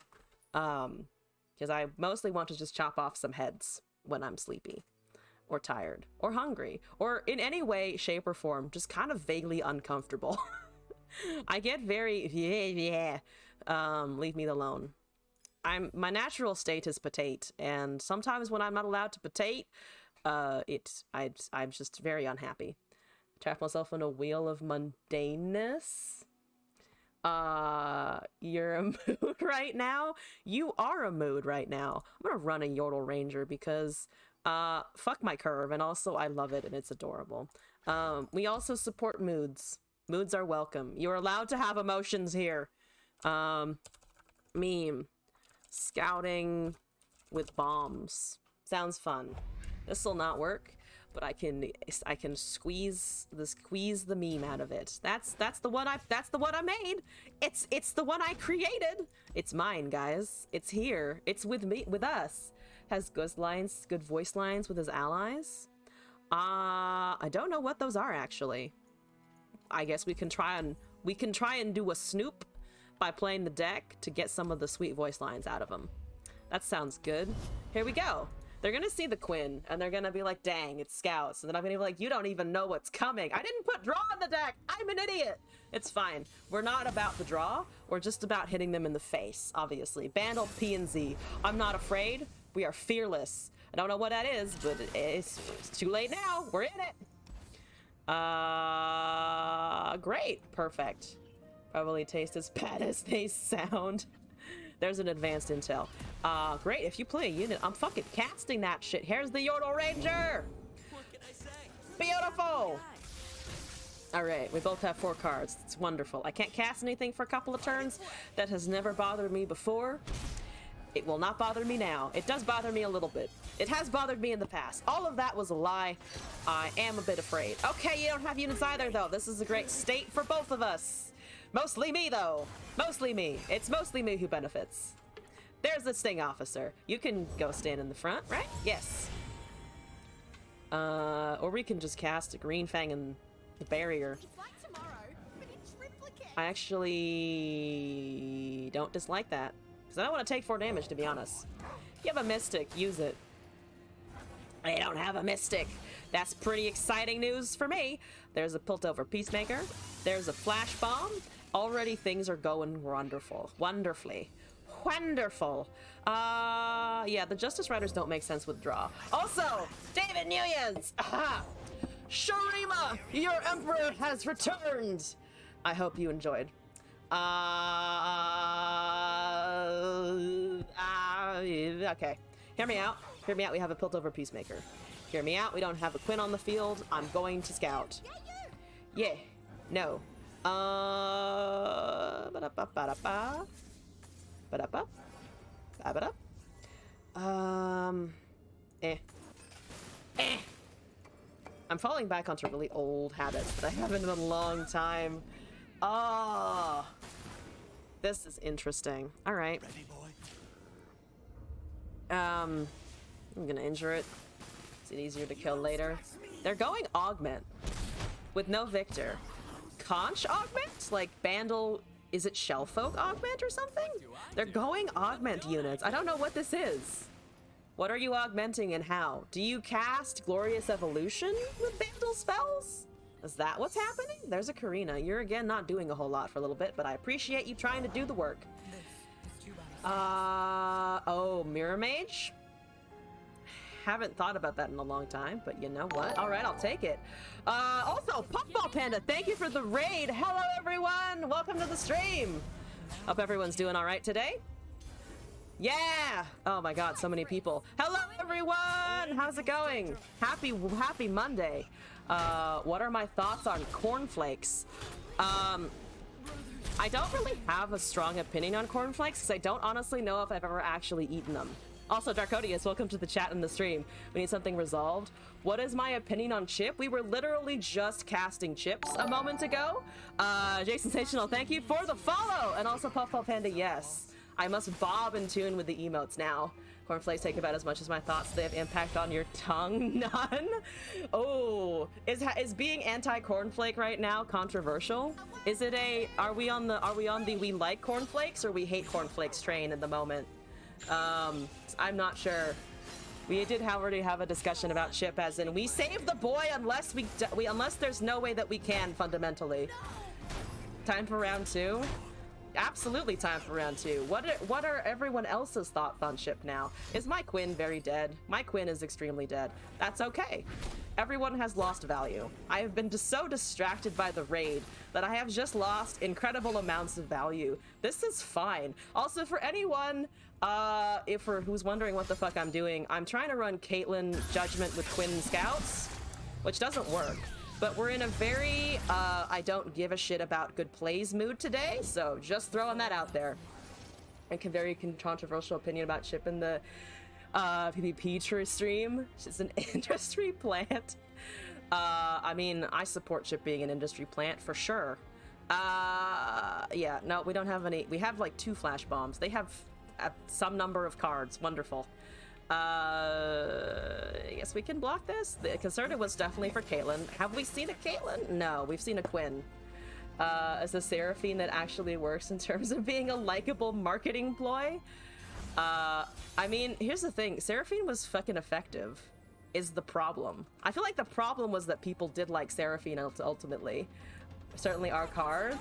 Because I mostly want to just chop off some heads when I'm sleepy or tired or hungry or in any way, shape, or form, just kind of vaguely uncomfortable. I get very, leave me alone. My natural state is potate, and sometimes when I'm not allowed to potate, I'm just very unhappy. Trap myself in a wheel of mundaneness. You're a mood right now? You are a mood right now. I'm gonna run a Yordle Ranger because, fuck my curve, and also I love it and it's adorable. We also support moods. Moods are welcome. You're allowed to have emotions here. Meme. Scouting with bombs. Sounds fun. This will not work, but I can squeeze the meme out of it. That's the one I made. It's the one I created. It's mine, guys. It's here. It's with us. Has good voice lines with his allies. I don't know what those are actually. I guess we can try and do a snoop by playing the deck to get some of the sweet voice lines out of them. That sounds good. Here we go. They're gonna see the Quinn, and they're gonna be like, dang, it's Scouts. And then I'm gonna be like, you don't even know what's coming. I didn't put draw on the deck. I'm an idiot. It's fine. We're not about the draw. We're just about hitting them in the face, obviously. Bandle P and Z. I'm not afraid. We are fearless. I don't know what that is, but it's too late now. We're in it. Great. Perfect. Probably taste as bad as they sound. There's an advanced intel. Great, if you play a unit, I'm fucking casting that shit. Here's the Yordle Ranger! What can I say? Beautiful! Alright, we both have 4 cards. It's wonderful. I can't cast anything for a couple of turns. That has never bothered me before. It will not bother me now. It does bother me a little bit. It has bothered me in the past. All of that was a lie. I am a bit afraid. Okay, you don't have units either, though. This is a great state for both of us. Mostly me, though. Mostly me. It's mostly me who benefits. There's the Sting Officer. You can go stand in the front, right? Yes. Or we can just cast a Green Fang and the barrier. It's like tomorrow, but in triplicate. I actually don't dislike that. Because I don't want to take 4 damage, to be honest. If you have a Mystic, use it. I don't have a Mystic. That's pretty exciting news for me. There's a Piltover Peacemaker. There's a Flash Bomb. Already things are going wonderfully. Wonderful. Yeah, the Justice Riders don't make sense with draw. Also, David Nunez! Aha! Sharima, your emperor has returned! I hope you enjoyed. Okay. Hear me out. Hear me out. We have a Piltover Peacemaker. Hear me out. We don't have a Quinn on the field. I'm going to scout. Yeah. No. Ba-da-ba-ba-da-ba. Ba-da-ba. Ba-ba-da. I'm falling back onto really old habits that I haven't in a long time. Oh. This is interesting. All right. Ready, boy? I'm gonna injure it. Is it easier to kill later? They're going augment with no Victor. Conch augment? Like Bandle, is it Shellfolk augment or something? They're going augment units. I don't know what this is. What are you augmenting and how? Do you cast Glorious Evolution with Bandle spells? Is that what's happening? There's a Karina. You're again not doing a whole lot for a little bit, but I appreciate you trying to do the work. Oh, Mirror Mage? Haven't thought about that in a long time, but you know what? All right, I'll take it. Also, Puffball Panda, thank you for the raid. Hello, everyone. Welcome to the stream. Hope everyone's doing all right today. Yeah. Oh my God, so many people. Hello, everyone. How's it going? Happy Monday. What are my thoughts on cornflakes? I don't really have a strong opinion on cornflakes because I don't honestly know if I've ever actually eaten them. Also, Darkodius, welcome to the chat and the stream. We need something resolved. What is my opinion on Chip? We were literally just casting chips a moment ago. Jason Sensational, thank you for the follow. And also Puffball Panda, yes. I must bob and tune with the emotes now. Cornflakes take about as much as my thoughts. They have impact on your tongue. None. Oh, is being anti-cornflake right now controversial? Is it are we on the we like cornflakes or we hate cornflakes train at the moment? I'm not sure. We did already have a discussion about Chip, as in we save the boy unless unless there's no way that we can fundamentally. Time for round 2. Absolutely time for round 2. What are everyone else's thoughts on Chip now? Is my Quinn very dead? My Quinn is extremely dead. That's okay. Everyone has lost value. I have been so distracted by the raid that I have just lost incredible amounts of value. This is fine. Also, for anyone who's wondering what the fuck I'm doing, I'm trying to run Caitlyn Judgment with Quinn Scouts, which doesn't work. But we're in a very, I don't give a shit about good plays mood today, so just throwing that out there. And a very controversial opinion about Chip in the PvP stream. It's an industry plant. I mean, I support Chip being an industry plant for sure. Yeah, no, we don't have any. We have like 2 flash bombs. They have some number of cards. Wonderful. Yes, we can block this. The concerted was definitely for Caitlyn. Have we seen a Caitlyn? No, we've seen a Quinn. As a Seraphine that actually works in terms of being a likable marketing ploy. I mean, here's the thing. Seraphine was fucking effective, is the problem. I feel like the problem was that people did like Seraphine ultimately. Certainly our cards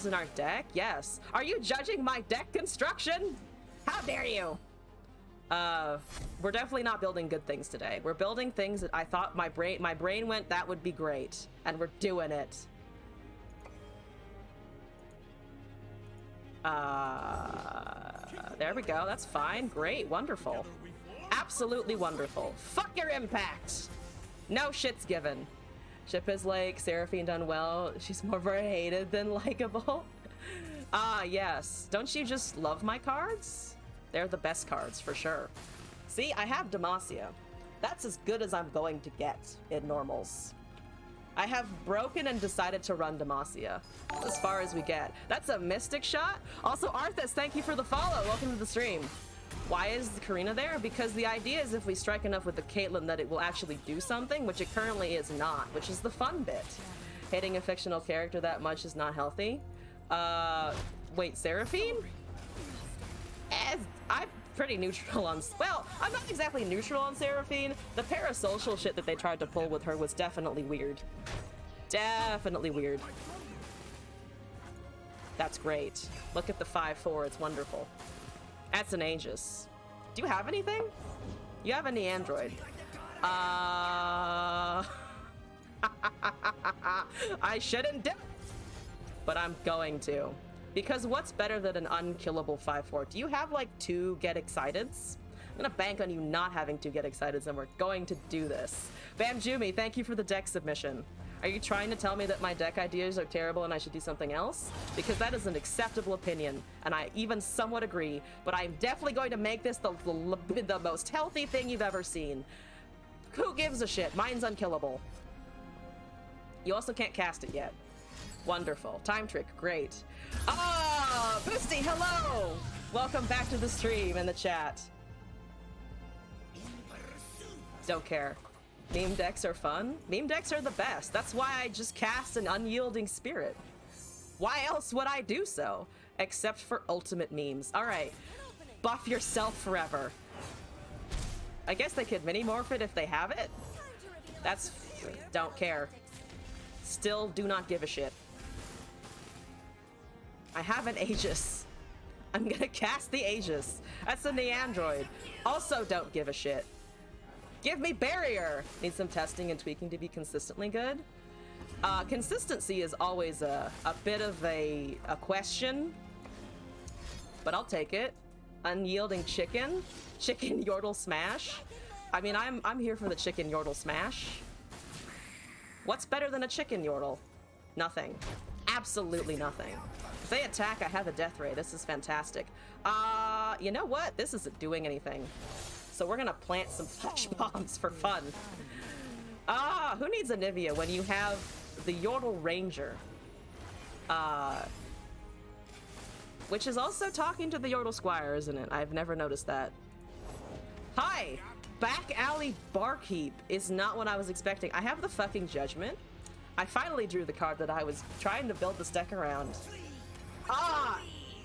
in our deck, yes. Are you judging my deck construction? How dare you? We're definitely not building good things today. We're building things that I thought my brain went, that would be great. And we're doing it. There we go. That's fine. Great. Wonderful. Absolutely wonderful. Fuck your impact. No shit's given. Chip is like Seraphine done well. She's more hated than likable. Yes. Don't you just love my cards? They're the best cards for sure. See, I have Demacia. That's as good as I'm going to get in normals. I have broken and decided to run Demacia. As far as we get. That's a mystic shot. Also, Arthas, thank you for the follow. Welcome to the stream. Why is Karina there? Because the idea is if we strike enough with the Caitlyn that it will actually do something, which it currently is not, which is the fun bit. Hating a fictional character that much is not healthy. Wait, Seraphine? I'm pretty neutral on... Well, I'm not exactly neutral on Seraphine. The parasocial shit that they tried to pull with her was definitely weird. Definitely weird. That's great. Look at the 5-4, it's wonderful. That's an Aegis. Do you have anything? You have any android? I shouldn't do it, but I'm going to. Because what's better than an unkillable 5-4? Do you have like 2 get exciteds? I'm gonna bank on you not having 2 get exciteds, and we're going to do this. Bam Jumi, thank you for the deck submission. Are you trying to tell me that my deck ideas are terrible and I should do something else? Because that is an acceptable opinion, and I even somewhat agree, but I'm definitely going to make this the most healthy thing you've ever seen. Who gives a shit? Mine's unkillable. You also can't cast it yet. Wonderful. Time trick, great. Ah, Boosty, hello! Welcome back to the stream and the chat. Don't care. Meme decks are fun. Meme decks are the best. That's why I just cast an unyielding spirit. Why else would I do so? Except for ultimate memes. Alright. Buff yourself forever. I guess they could mini-morph it if they have it. That's... don't care. Still do not give a shit. I have an Aegis. I'm gonna cast the Aegis. That's a Neandroid. Also don't give a shit. Give me barrier! Need some testing and tweaking to be consistently good. Consistency is always a bit of a question, but I'll take it. Unyielding chicken? Chicken Yordle smash? I mean, I'm here for the chicken Yordle smash. What's better than a chicken Yordle? Nothing. Absolutely nothing. If they attack, I have a death ray. This is fantastic. You know what? This isn't doing anything. So we're gonna plant some flash bombs for fun. Who needs a Nivea when you have the Yordle Ranger? Which is also talking to the Yordle Squire, isn't it? I've never noticed that. Hi! Back alley barkeep is not what I was expecting. I have the fucking Judgment. I finally drew the card that I was trying to build this deck around.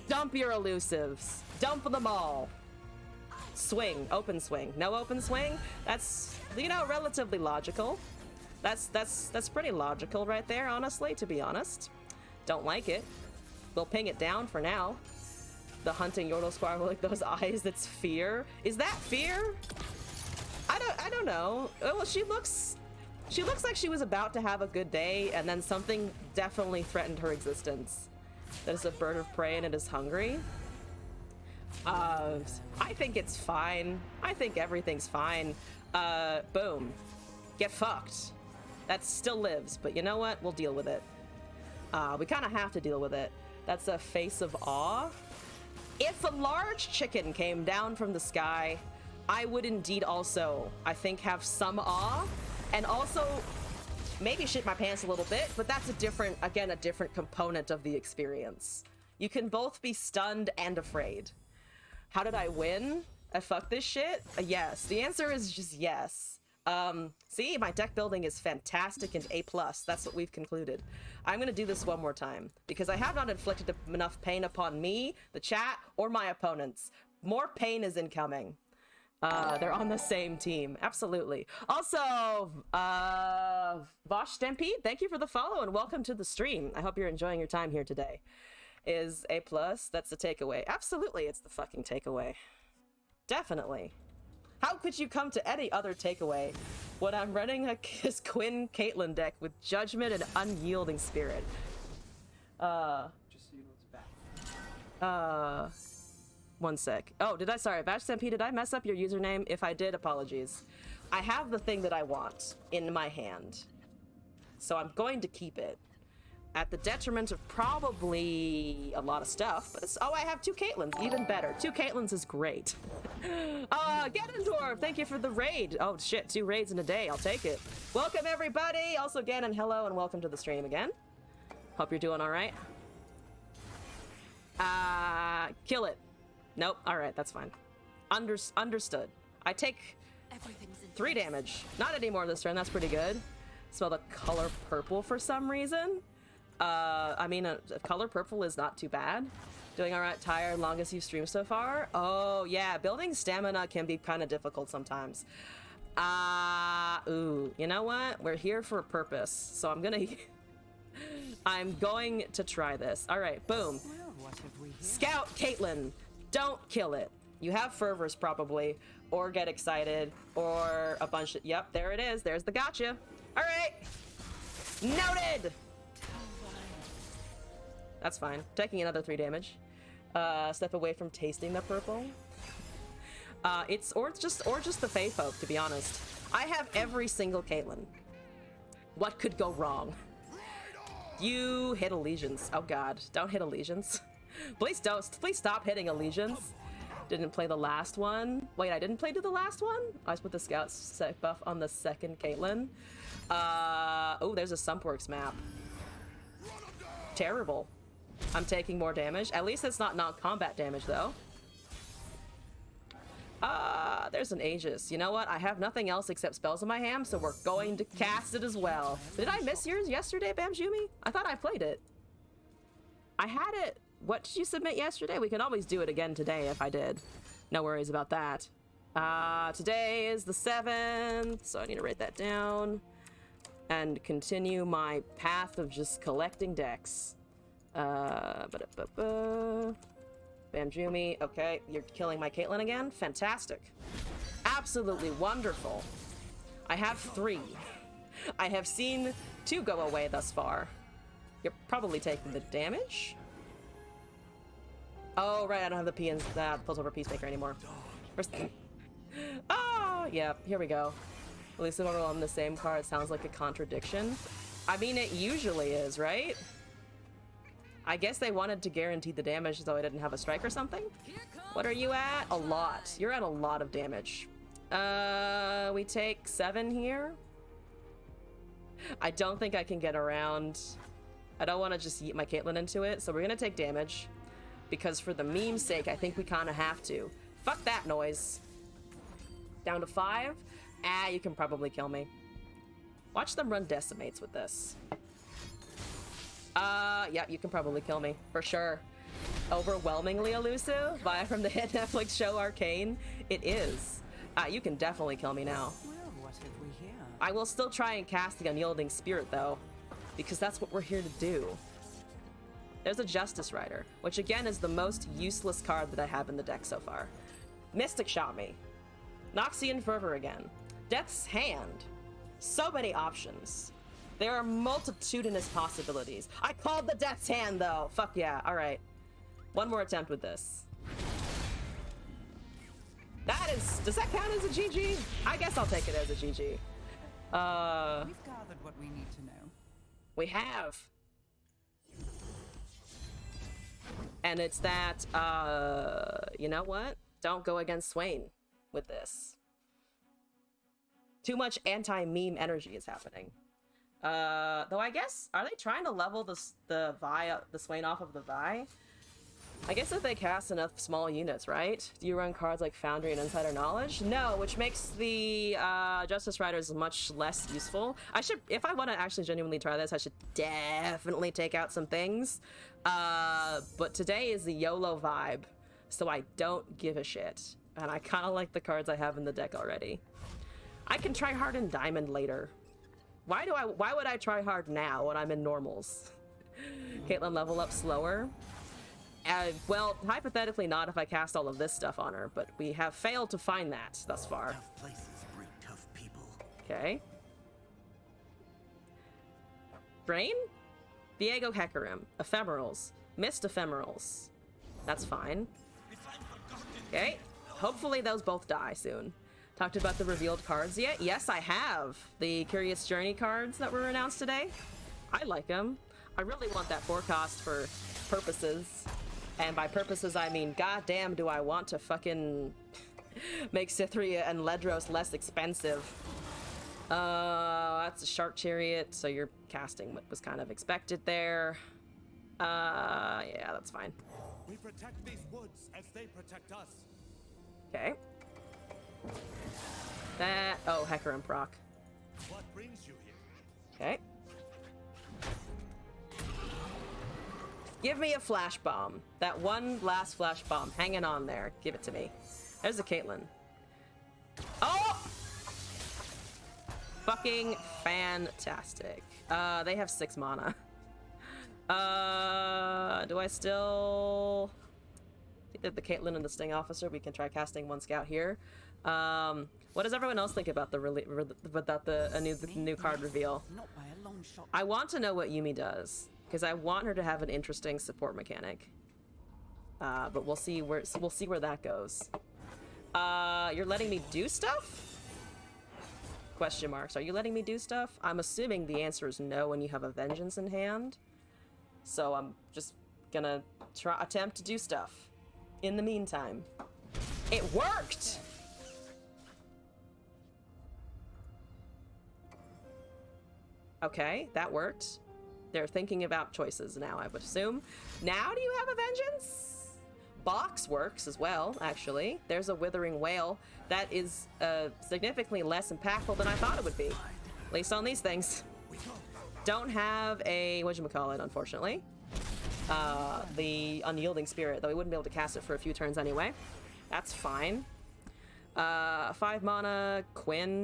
Dump your elusives. Dump them all. Swing, open swing. No open swing? That's, you know, relatively logical. That's pretty logical right there, honestly, to be honest. Don't like it. We'll ping it down for now. The hunting Yordle Squire with like those eyes, that's fear. Is that fear? I don't know. Oh, well, she looks like she was about to have a good day, and then something definitely threatened her existence. That is a bird of prey and it is hungry. I think it's fine. I think everything's fine. Boom. Get fucked. That still lives, but you know what? We'll deal with it. We kind of have to deal with it. That's a face of awe. If a large chicken came down from the sky, I would indeed also, I think, have some awe, and also maybe shit my pants a little bit, but that's a different component of the experience. You can both be stunned and afraid. How did I win? I fucked this shit? Yes. The answer is just yes. See, my deck building is fantastic and A+. That's what we've concluded. I'm gonna do this one more time, because I have not inflicted enough pain upon me, the chat, or my opponents. More pain is incoming. They're on the same team. Absolutely. Also, Vosh Stampede, thank you for the follow and welcome to the stream. I hope you're enjoying your time here today. Is A+, that's the takeaway. Absolutely, it's the fucking takeaway. Definitely. How could you come to any other takeaway when I'm running a Quinn Caitlyn deck with Judgment and Unyielding Spirit? Just so you know it's back. One sec. Oh, sorry, Vash Stampede, did I mess up your username? If I did, apologies. I have the thing that I want in my hand, so I'm going to keep it. At the detriment of probably a lot of stuff, but it's, oh, I have 2 Caitlyns, even better. 2 Caitlyns is great. Ganondorf, thank you for the raid. Oh shit, 2 raids in a day, I'll take it. Welcome everybody, also Ganon, hello, and welcome to the stream again. Hope you're doing all right. Kill it. Nope, all right, that's fine. Understood. I take 3 damage. Not anymore this turn, that's pretty good. Smell the color purple for some reason. I mean, color purple is not too bad. Doing all right, tired, longest you've streamed so far? Oh, yeah, building stamina can be kind of difficult sometimes. Ooh, you know what? We're here for a purpose, so I'm gonna... I'm going to try this. All right, boom. Well, what have we here? Scout Caitlyn, don't kill it. You have fervors probably, or get excited, or a bunch of, yep, there it is. There's the gotcha. All right, noted. That's fine. Taking another 3 damage. Step away from tasting the purple. It's just the Fae folk, to be honest. I have every single Caitlyn. What could go wrong? You hit allegiance. Oh god, don't hit allegiance. Please don't. Please stop hitting allegiance. Didn't play the last one. Wait, I didn't play to the last one? I just put the scout set buff on the second Caitlyn. Oh, there's a Sumpworks map. Terrible. I'm taking more damage. At least it's not non-combat damage, though. There's an Aegis. You know what? I have nothing else except spells in my hand, so we're going to cast it as well. Did I miss yours yesterday, Bamjumi? I thought I played it. I had it. What did you submit yesterday? We can always do it again today if I did. No worries about that. Today is the 7th, so I need to write that down and continue my path of just collecting decks. Bamjumi, okay, you're killing my Caitlyn again? Fantastic. Absolutely wonderful. I have 3. I have seen 2 go away thus far. You're probably taking the damage? Oh, right, I don't have the Piltover Peacemaker anymore. Oh, yeah, here we go. At least if we're on the same card, it sounds like a contradiction. I mean, it usually is, right? I guess they wanted to guarantee the damage so I didn't have a strike or something. What are you at? A lot. You're at a lot of damage. We take 7 here. I don't think I can get around. I don't want to just yeet my Caitlyn into it, so we're gonna take damage. Because for the meme's sake, I think we kind of have to. Fuck that noise. Down to 5? Ah, you can probably kill me. Watch them run decimates with this. Yeah, you can probably kill me, for sure. Overwhelmingly elusive, via from the hit Netflix show Arcane. It is. You can definitely kill me now. Well, what have we here? I will still try and cast the Unyielding Spirit, though, because that's what we're here to do. There's a Justice Rider, which again is the most useless card that I have in the deck so far. Mystic shot me. Noxian Fervor again. Death's Hand. So many options. There are multitudinous possibilities. I called the Death's Hand, though. Fuck yeah. All right. One more attempt with this. That is... Does that count as a GG? I guess I'll take it as a GG. We've gathered what we need to know. We have. And it's that, you know what? Don't go against Swain with this. Too much anti-meme energy is happening. Though I guess, are they trying to level the Swain off of the Vi? I guess if they cast enough small units, right? Do you run cards like Foundry and Insider Knowledge? No, which makes the Justice Riders much less useful. I should, if I want to actually genuinely try this, I should definitely take out some things. But today is the YOLO vibe, so I don't give a shit. And I kind of like the cards I have in the deck already. I can try hard in Diamond later. Why would I try hard now when I'm in normals? Caitlyn level up slower. Well, hypothetically not if I cast all of this stuff on her, but we have failed to find that thus far. Tough places breed tough people. Okay. Drain? Viego Hecarim. Ephemerals. Mist Ephemerals. That's fine. Okay. Hopefully those both die soon. Talked about the revealed cards yet? Yes, I have. The Curious Journey cards that were announced today. I like them. I really want that forecast for purposes. And by purposes, I mean, goddamn, do I want to fucking make Cythria and Ledros less expensive. That's a Shark Chariot, so your casting was kind of expected there. Yeah, that's fine. We protect these woods as they protect us. Okay. That, oh, Hecarim proc. What brings you here? Okay. Give me a flash bomb. That one last flash bomb hanging on there. Give it to me. There's a Caitlyn. Oh! Fucking fantastic. They have 6 mana. Do I still... the Caitlyn and the Sting officer? We can try casting one scout here. What does everyone else think about the new card reveal? Not by a long shot. I want to know what Yumi does, because I want her to have an interesting support mechanic. But we'll see where that goes. You're letting me do stuff? Question marks. Are you letting me do stuff? I'm assuming the answer is no when you have a vengeance in hand. So I'm just gonna attempt to do stuff. In the meantime. It worked! Okay, that worked. They're thinking about choices now, I would assume. Now do you have a vengeance? Box works as well, actually. There's a withering whale that is significantly less impactful than I thought it would be. At least on these things. Don't have a whatchamacallit, unfortunately. The unyielding spirit, though we wouldn't be able to cast it for a few turns anyway. That's fine. 5 mana, Quinn.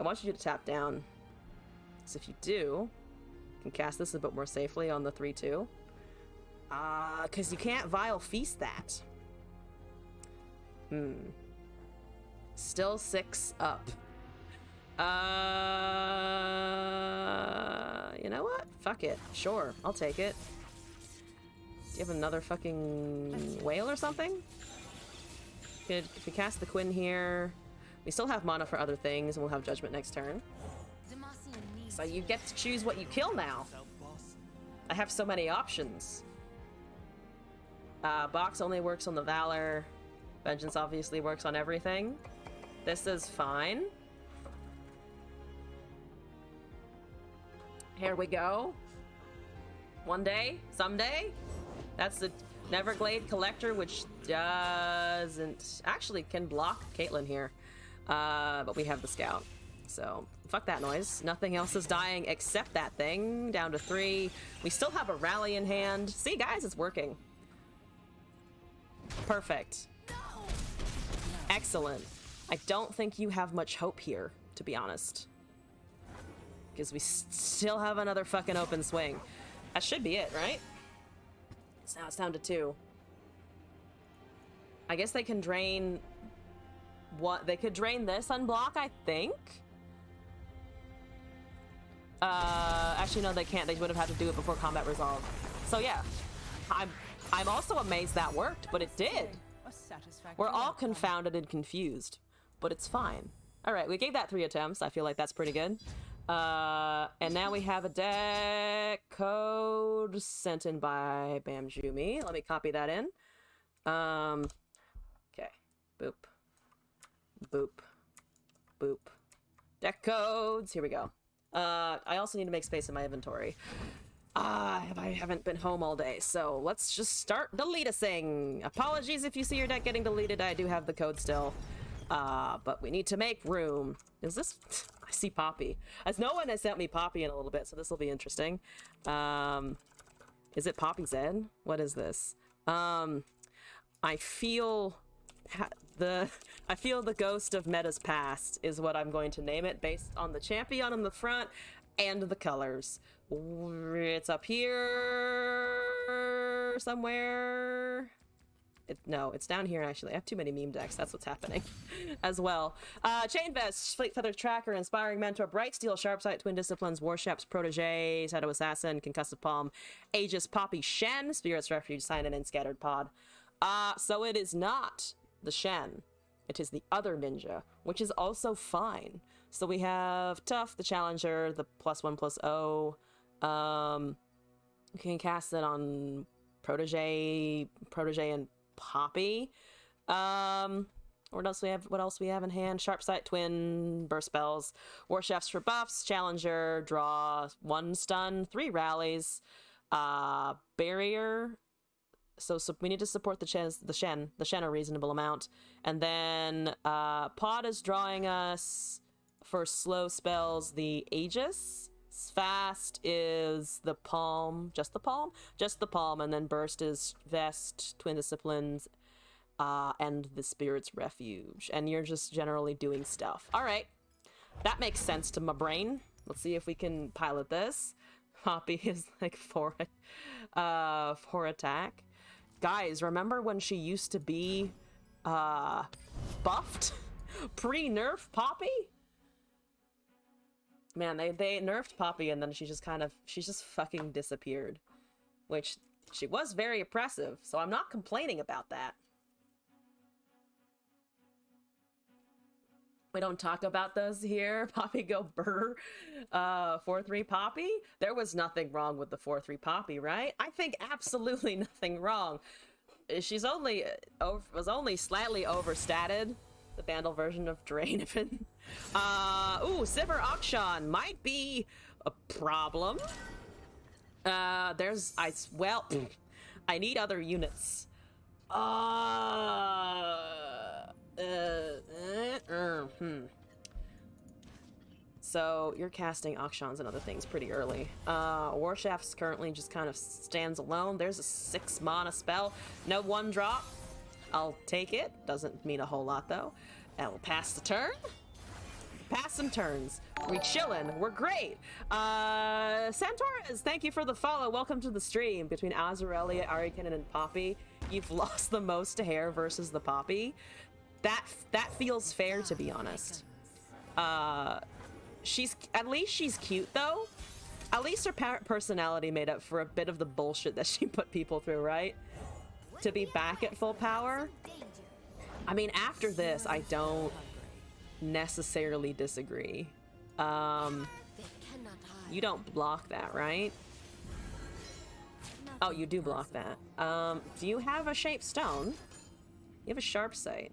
I want you to tap down. So if you do, you can cast this a bit more safely on the 3/2. Because you can't Vile Feast that. Still 6 up. You know what? Fuck it. Sure, I'll take it. Do you have another fucking whale or something? If we cast the Quinn here, we still have mana for other things, and we'll have Judgment next turn. So you get to choose what you kill now. I have so many options. Box only works on the Valor. Vengeance obviously works on everything. This is fine. Here we go. One day, someday. That's the Neverglade Collector, which doesn't... actually can block Caitlyn here. But we have the Scout. So, fuck that noise. Nothing else is dying except that thing. Down to 3. We still have a rally in hand. See, guys, it's working. Perfect. Excellent. I don't think you have much hope here, to be honest. Because we still have another fucking open swing. That should be it, right? So now it's down to 2. I guess they can drain... what? They could drain this unblock, I think? Actually, no, they can't. They would have had to do it before combat resolved. So yeah, I'm also amazed that worked, but it did. We're all confounded and confused, but it's fine. All right, we gave that 3 attempts. I feel like that's pretty good. And now we have a deck code sent in by Bamjumi. Let me copy that in. Okay, boop, boop, boop. Deck codes. Here we go. I also need to make space in my inventory. I haven't been home all day, so let's just start deleting. Apologies if you see your deck getting deleted. I do have the code still. But we need to make room. Is this... I see Poppy. As no one has sent me Poppy in a little bit, so this will be interesting. Is it Poppy Zen? What is this? I feel... I feel the ghost of Meta's past is what I'm going to name it, based on the champion on the front and the colors. It's up here somewhere. No, it's down here actually. I have too many meme decks. That's what's happening as well. Chain Vest, Fleet Feather Tracker, Inspiring Mentor, Bright Steel, Sharpsight, Twin Disciplines, Warships, Protege, Shadow Assassin, Concussive Palm, Aegis, Poppy, Shen, Spirit's Refuge, Sign-In, and Scattered Pod. So it is not the Shen. It is the other ninja, which is also fine. So we have Tough, the Challenger, the +1/+0. We can cast it on Protege, and Poppy. What else we have in hand? Sharpsight, Twin, Burst Spells, War Chefs for buffs, Challenger, draw 1 stun, 3 rallies, Barrier. So we need to support the Shen a reasonable amount. And then Pod is drawing us for slow spells the Aegis. Fast is the Palm, just the Palm, and then Burst is Vest, Twin Disciplines, and the Spirit's Refuge. And you're just generally doing stuff. All right, that makes sense to my brain. Let's see if we can pilot this. Poppy is like for attack. Guys, remember when she used to be buffed? Pre-nerf Poppy? Man, they nerfed Poppy and then she just fucking disappeared. Which, she was very oppressive, so I'm not complaining about that. We don't talk about those here. Poppy go brr. 4-3 Poppy? There was nothing wrong with the 4-3 Poppy, right? I think absolutely nothing wrong. She's only was only slightly overstated. The Vandal version of Draenevin. Ooh, Sivir Akshan might be a problem. I need other units. So you're casting Akshans and other things pretty early. Warshaft's currently just kind of stands alone. There's a 6 mana spell. No 1 drop. I'll take it. Doesn't mean a whole lot though. And we'll pass the turn. Pass some turns. We chillin'. We're great. Santoras, thank you for the follow. Welcome to the stream. Between Azarelia, Arikinen, and Poppy, you've lost the most hair versus the Poppy. That feels fair, to be honest. At least she's cute though. At least her personality made up for a bit of the bullshit that she put people through, right? To be back at full power. I mean, after this, I don't necessarily disagree. You don't block that, right? Oh, you do block that. Do you have a shaped stone? You have a sharp sight.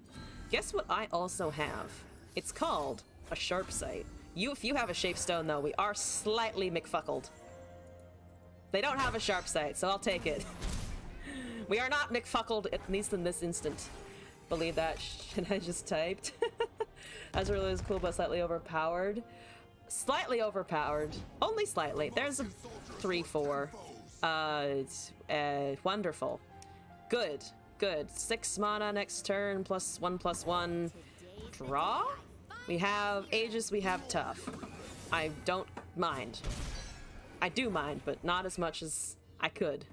Guess what I also have? It's called a sharp sight. If you have a shaped stone, though, we are slightly McFuckled. They don't have a sharp sight, so I'll take it. We are not McFuckled, at least in this instant. Believe that shit I just typed. Azrael is cool, but slightly overpowered. Slightly overpowered. Only slightly. There's a 3-4. It's wonderful. Good. Good. 6 mana next turn, +1/+1. Draw? We have Aegis, we have Tough. I don't mind. I do mind, but not as much as I could.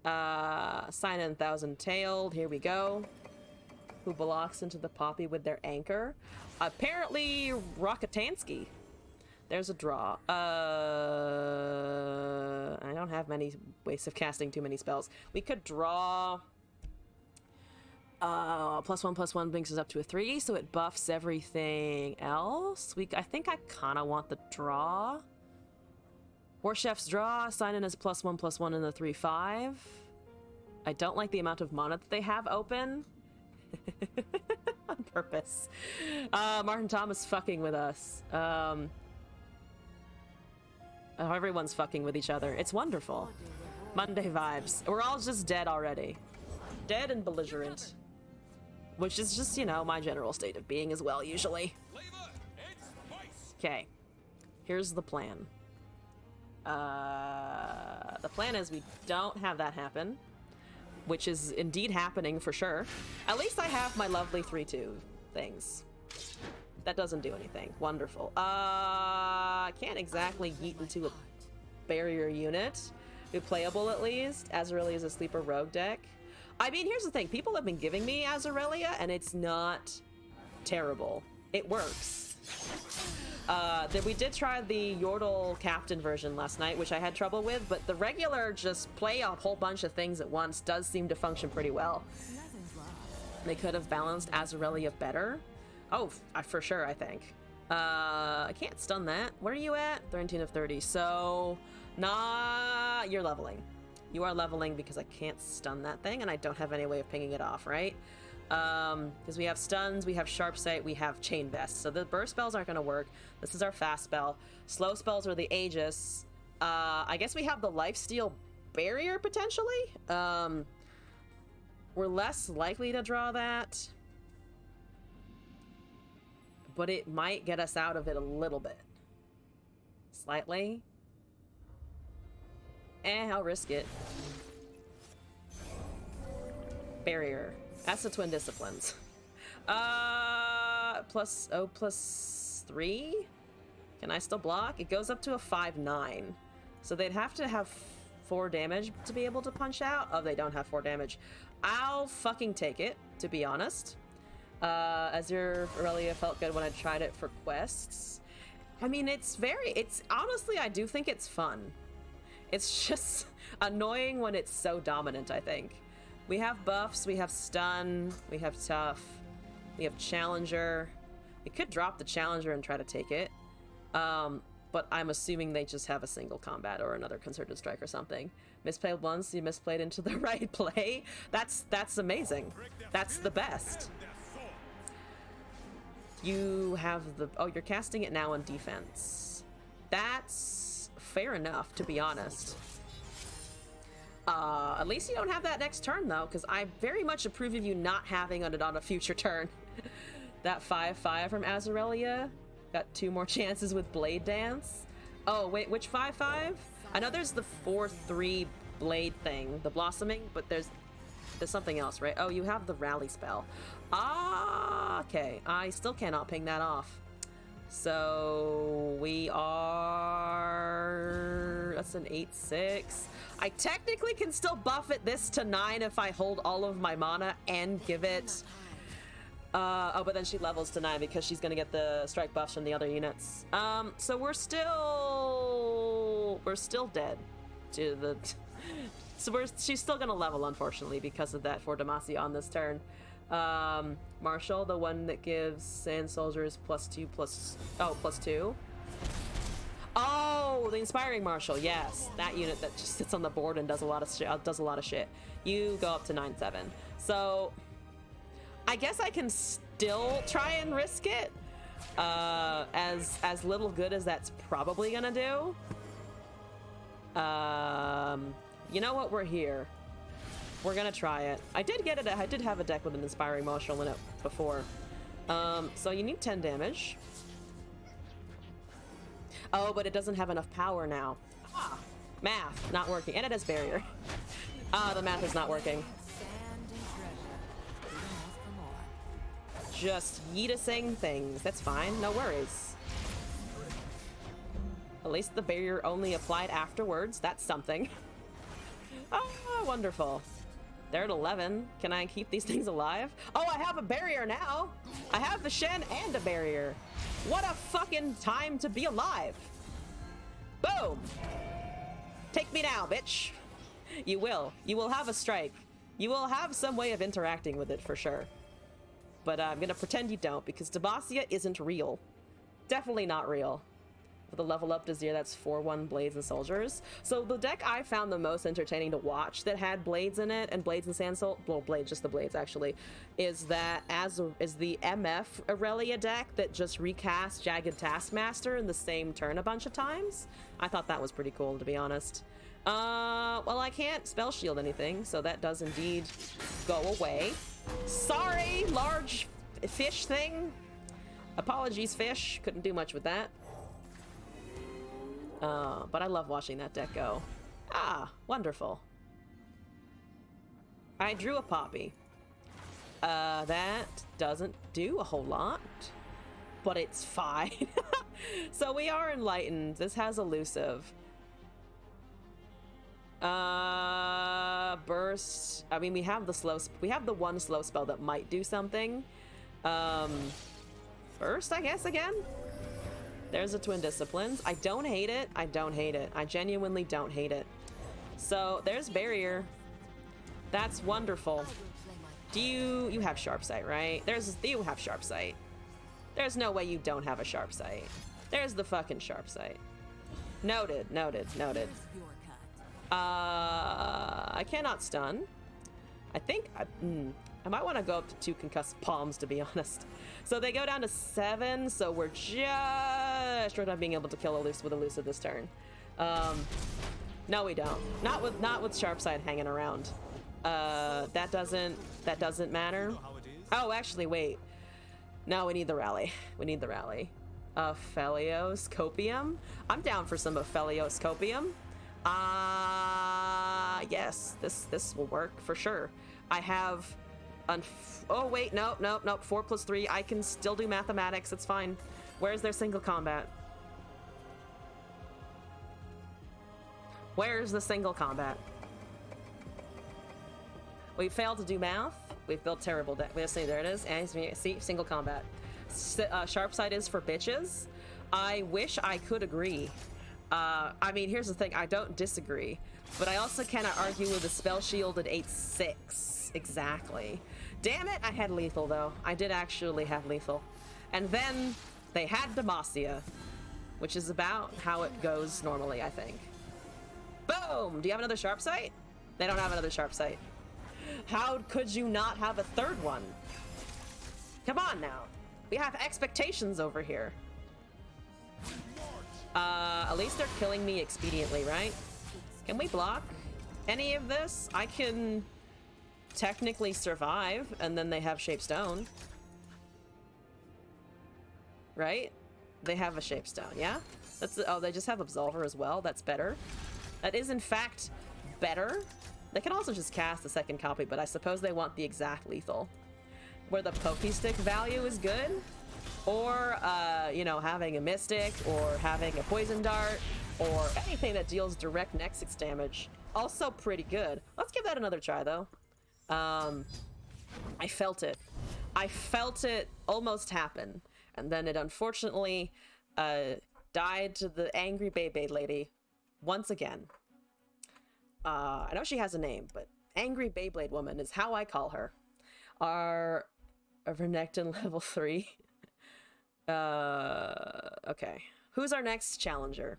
Sign and Thousand Tailed, here we go. Who blocks into the Poppy with their anchor? Apparently, Rockatansky. There's a draw. I don't have many ways of casting too many spells. We could draw... +1/+1 brings us up to a 3, so it buffs everything else. I think I kind of want the draw. Warchef's draw, sign in as +1/+1 in the 3/5. I don't like the amount of mana that they have open. On purpose. Martin Thomas fucking with us. Everyone's fucking with each other. It's wonderful. Monday vibes. We're all just dead already. Dead and belligerent. Which is just, you know, my general state of being as well, usually. Okay. Here's the plan. The plan is we don't have that happen. Which is indeed happening for sure. At least I have my lovely 3-2 things. That doesn't do anything. Wonderful. Can't exactly yeet into a barrier unit. Be playable at least. Azarelia is a sleeper rogue deck. I mean, here's the thing. People have been giving me Azarelia, and it's not terrible. It works. We did try the Yordle Captain version last night, which I had trouble with, but the regular just play a whole bunch of things at once does seem to function pretty well. They could have balanced Azarelia better. Oh, for sure, I think. I can't stun that. Where are you at? 13 of 30. So, nah, you're leveling. You are leveling because I can't stun that thing, and I don't have any way of pinging it off, right? Because we have stuns, we have sharp sight, we have chain vest. So the burst spells aren't going to work. This is our fast spell. Slow spells are the Aegis. I guess we have the lifesteal barrier potentially. We're less likely to draw that, but it might get us out of it a little bit. Slightly. I'll risk it. Barrier. That's the Twin Disciplines. +3? Can I still block? It goes up to a 5/9. So they'd have to have 4 damage to be able to punch out. Oh, they don't have 4 damage. I'll fucking take it, to be honest. Azure Aurelia felt good when I tried it for quests. I mean, it's honestly, I do think it's fun. It's just annoying when it's so dominant, I think. We have buffs, we have stun, we have tough, we have challenger. We could drop the challenger and try to take it. But I'm assuming they just have a single combat or another concerted strike or something. Misplayed once, you misplayed into the right play. That's amazing. That's the best. You have the... Oh, you're casting it now on defense. That's fair enough, to be honest. At least you don't have that next turn, though, because I very much approve of you not having it on a future turn. That 5/5 from Azarelia. Got 2 more chances with Blade Dance. Oh, wait, which 5/5? I know there's the 4/3 blade thing, the blossoming, but there's something else, right? Oh, you have the rally spell. Ah, okay. I still cannot ping that off. So we are... That's an 8/6. I technically can still buff it this to 9 if I hold all of my mana and give it... oh, but then she levels to 9 because she's gonna get the strike buffs from the other units. So we're still dead to the... So she's still gonna level, unfortunately, because of that for Demacia on this turn. Marshall, the one that gives Sand Soldiers +2 +2. Oh, the Inspiring Marshal, yes. That unit that just sits on the board and does a lot of shit. You go up to 9/7. So I guess I can still try and risk it. As little good as that's probably gonna do. You know what? We're here. We're gonna try it. I did get it. I did have a deck with an Inspiring Marshal in it before. So you need 10 damage. Oh, but it doesn't have enough power now. Ah, math not working, and it has barrier. The math is not working. Just yeetusing things. That's fine. No worries. At least the barrier only applied afterwards. That's something. Oh, wonderful. They're at 11. Can I keep these things alive? Oh, I have a barrier now. I have the Shen and a barrier. What a fucking time to be alive. Boom. Take me now, bitch. You will. You will have a strike. You will have some way of interacting with it for sure. But I'm gonna pretend you don't, because Demacia isn't real. Definitely not real. With a level up to 0, that's 4/1 Blades and Soldiers. So the deck I found the most entertaining to watch that had Blades in it, and Blades and Sand Soul, well, Blades, just the Blades actually, is the MF Aurelia deck that just recast Jagged Taskmaster in the same turn a bunch of times. I thought that was pretty cool, to be honest. Well, I can't spell shield anything, so that does indeed go away. Sorry, large fish thing. Apologies, fish. Couldn't do much with that. But I love watching that deck go. Ah, wonderful. I drew a Poppy. That doesn't do a whole lot, but it's fine. So we are enlightened. This has elusive. Burst. I mean, we have the one slow spell that might do something. Burst, I guess, again? There's a Twin Disciplines. I don't hate it. I don't hate it. I genuinely don't hate it. So there's barrier. That's wonderful. You have sharp sight, right? You have sharp sight. There's no way you don't have a sharp sight. There's the fucking sharp sight. Noted, noted, noted. I cannot stun. I think I might want to go up to 2 concussed palms, to be honest. So they go down to 7, so we're just short of being able to kill with elusive this turn. No, we don't. Not with Sharpside hanging around. That doesn't matter. Oh, actually, wait. No, we need the rally. We need the rally. Aphelios Copium. I'm down for some Aphelios Copium. Yes, this will work for sure. I have oh wait, nope. 4 + 3. I can still do mathematics. It's fine. Where's their single combat? Where's the single combat? We failed to do math. We've built terrible deck. Let's see, there it is. And see, single combat. Sharp side is for bitches. I wish I could agree. I mean, here's the thing. I don't disagree. But I also cannot argue with a spell shield at 8/6. Exactly. Damn it, I had lethal, though. I did actually have lethal. And then they had Demacia, which is about how it goes normally, I think. Boom! Do you have another sharp sight? They don't have another sharp sight. How could you not have a third one? Come on now. We have expectations over here. At least they're killing me expediently, right? Can we block any of this? I can technically survive, and then they have Shape Stone. Right? They have a Shape Stone, yeah? That's oh, they just have Absolver as well. That's better. That is, in fact, better. They can also just cast a second copy, but I suppose they want the exact lethal. Where the Pokey Stick value is good, or, you know, having a Mystic, or having a Poison Dart, or anything that deals direct next 6 damage. Also pretty good. Let's give that another try, though. I felt it. I felt it almost happen. And then it unfortunately died to the angry Beyblade lady once again. I know she has a name, but Angry Beyblade Woman is how I call her. Our Vernectin level 3. Okay. Who's our next challenger?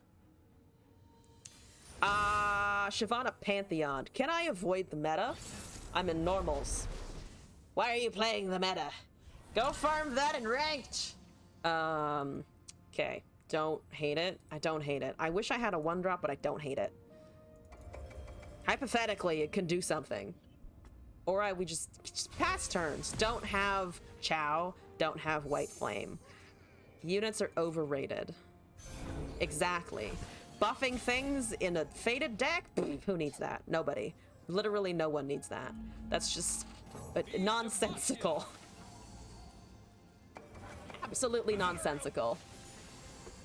Shyvana Pantheon. Can I avoid the meta? I'm in normals. Why are you playing the meta? Go farm that in ranked! Okay. Don't hate it. I don't hate it. I wish I had a 1-drop, but I don't hate it. Hypothetically, it can do something. Or we just pass turns. Don't have Chow. Don't have White Flame. Units are overrated. Exactly. Buffing things in a Fated deck? Who needs that? Nobody. Literally no one needs that. That's just nonsensical. Absolutely nonsensical.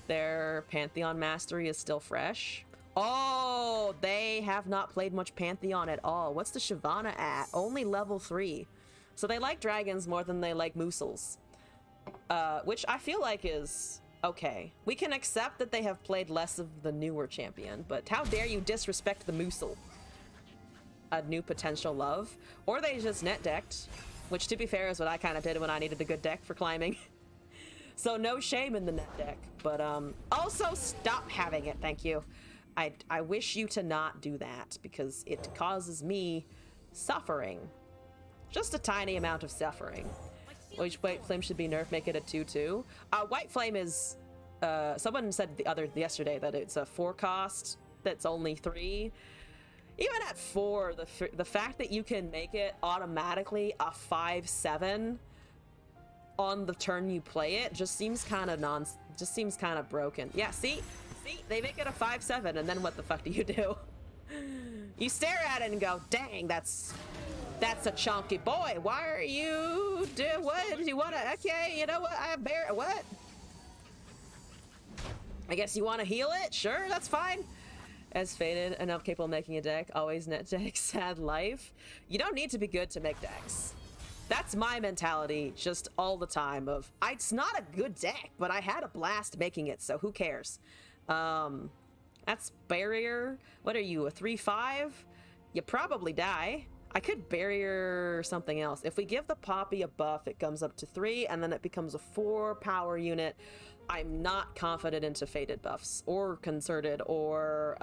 Their Pantheon Mastery is still fresh. Oh, they have not played much Pantheon at all. What's the Shyvana at? Only level 3. So they like dragons more than they like Moosels. Which I feel like is okay. We can accept that they have played less of the newer champion, but how dare you disrespect the Moosel? A new potential love. Or they just net decked, which to be fair is what I kind of did when I needed a good deck for climbing. So no shame in the net deck, but also stop having it, thank you. I wish you to not do that because it causes me suffering. Just a tiny amount of suffering. Which White Flame should be nerfed, make it a 2/2. White Flame is, someone said yesterday that it's a 4 cost that's only 3. Even at 4, the fact that you can make it automatically a 5/7 on the turn you play it just seems kind of broken. Yeah, see, they make it a 5/7, and then what the fuck do you do? You stare at it and go, dang, that's a chunky boy. Why are you what? Do you wanna, okay, you know what, what? I guess you wanna heal it? Sure, that's fine. As Fated, enough capable of making a deck, always net deck, sad life. You don't need to be good to make decks. That's my mentality just all the time of, it's not a good deck, but I had a blast making it, so who cares? That's barrier. What are you, a 3/5? You probably die. I could barrier something else. If we give the Poppy a buff, it comes up to 3, and then it becomes a 4 power unit. I'm not confident into Fated buffs, or Concerted, or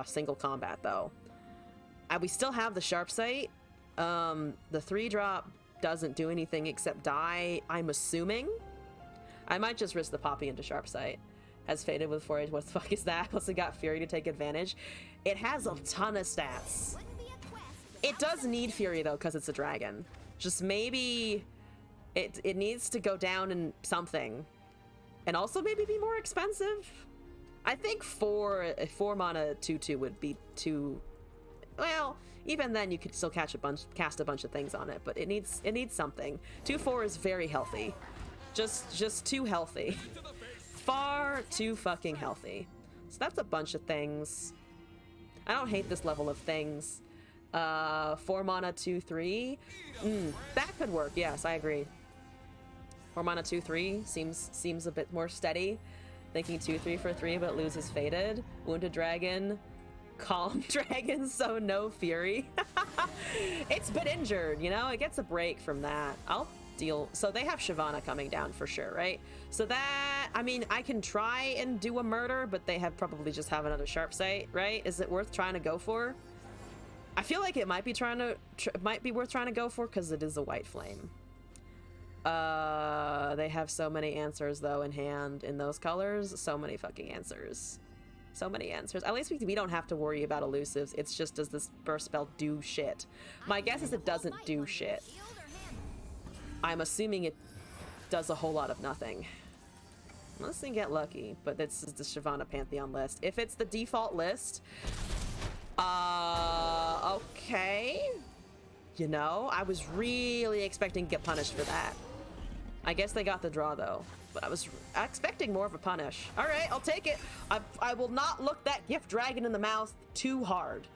single combat, though. We still have the Sharp Sight. The 3-drop doesn't do anything except die, I'm assuming. I might just risk the Poppy into Sharp Sight. Has Fated with 4H, what the fuck is that? Plus it got Fury to take advantage. It has a ton of stats. It does need Fury though, because it's a dragon. Just maybe it needs to go down in something. And also maybe be more expensive. I think 4 mana 2/2 would be too, well, even then you could still cast a bunch of things on it, but it needs something. 2/4 is very healthy. Just too healthy. Far too fucking healthy. So that's a bunch of things. I don't hate this level of things. 4 mana 2/3. That could work. Yes, I agree. 4 mana 2/3 seems a bit more steady. Thinking 2/3 for 3, but loses Fated. Wounded Dragon. Calm Dragon, so no Fury. It's been injured, you know? It gets a break from that. I'll deal. So they have Shyvana coming down for sure, right? So that, I mean, I can try and do a murder, but they have probably just have another sharp sight, right? Is it worth trying to go for? I feel like it might be worth trying to go for because it is a white flame. They have so many answers though in hand in those colors. So many fucking answers. So many answers. At least we don't have to worry about elusives. It's just, does this burst spell do shit? My guess is it doesn't do shit. I'm assuming it does a whole lot of nothing. Unless they get lucky, but this is the Shyvana Pantheon list. If it's the default list, okay. You know, I was really expecting to get punished for that. I guess they got the draw though, but I was expecting more of a punish. All right, I'll take it. I will not look that gift dragon in the mouth too hard.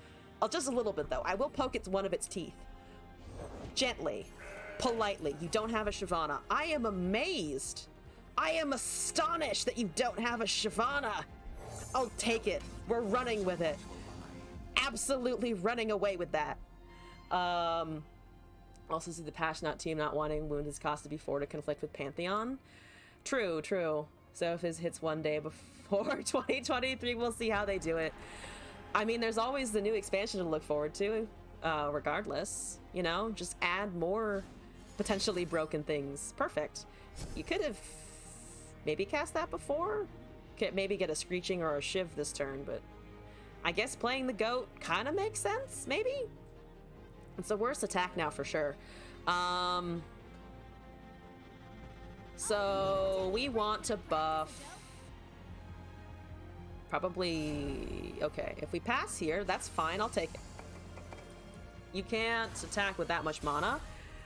Just a little bit though. I will poke one of its teeth. Gently, politely. You don't have a Shyvana. I am amazed. I am astonished that you don't have a Shyvana. I'll take it. We're running with it. Absolutely running away with that. Also see the Passionate team not wanting wound his cost to be 4 to conflict with Pantheon. True. So if his hits one day before 2023, we'll see how they do it. I mean, there's always the new expansion to look forward to, regardless. You know, just add more potentially broken things. Perfect. You could have maybe cast that before. Could maybe get a Screeching or a Shiv this turn, but I guess playing the goat kind of makes sense, maybe? It's the worst attack now for sure. So we want to buff. Probably, okay, if we pass here, that's fine, I'll take it. You can't attack with that much mana.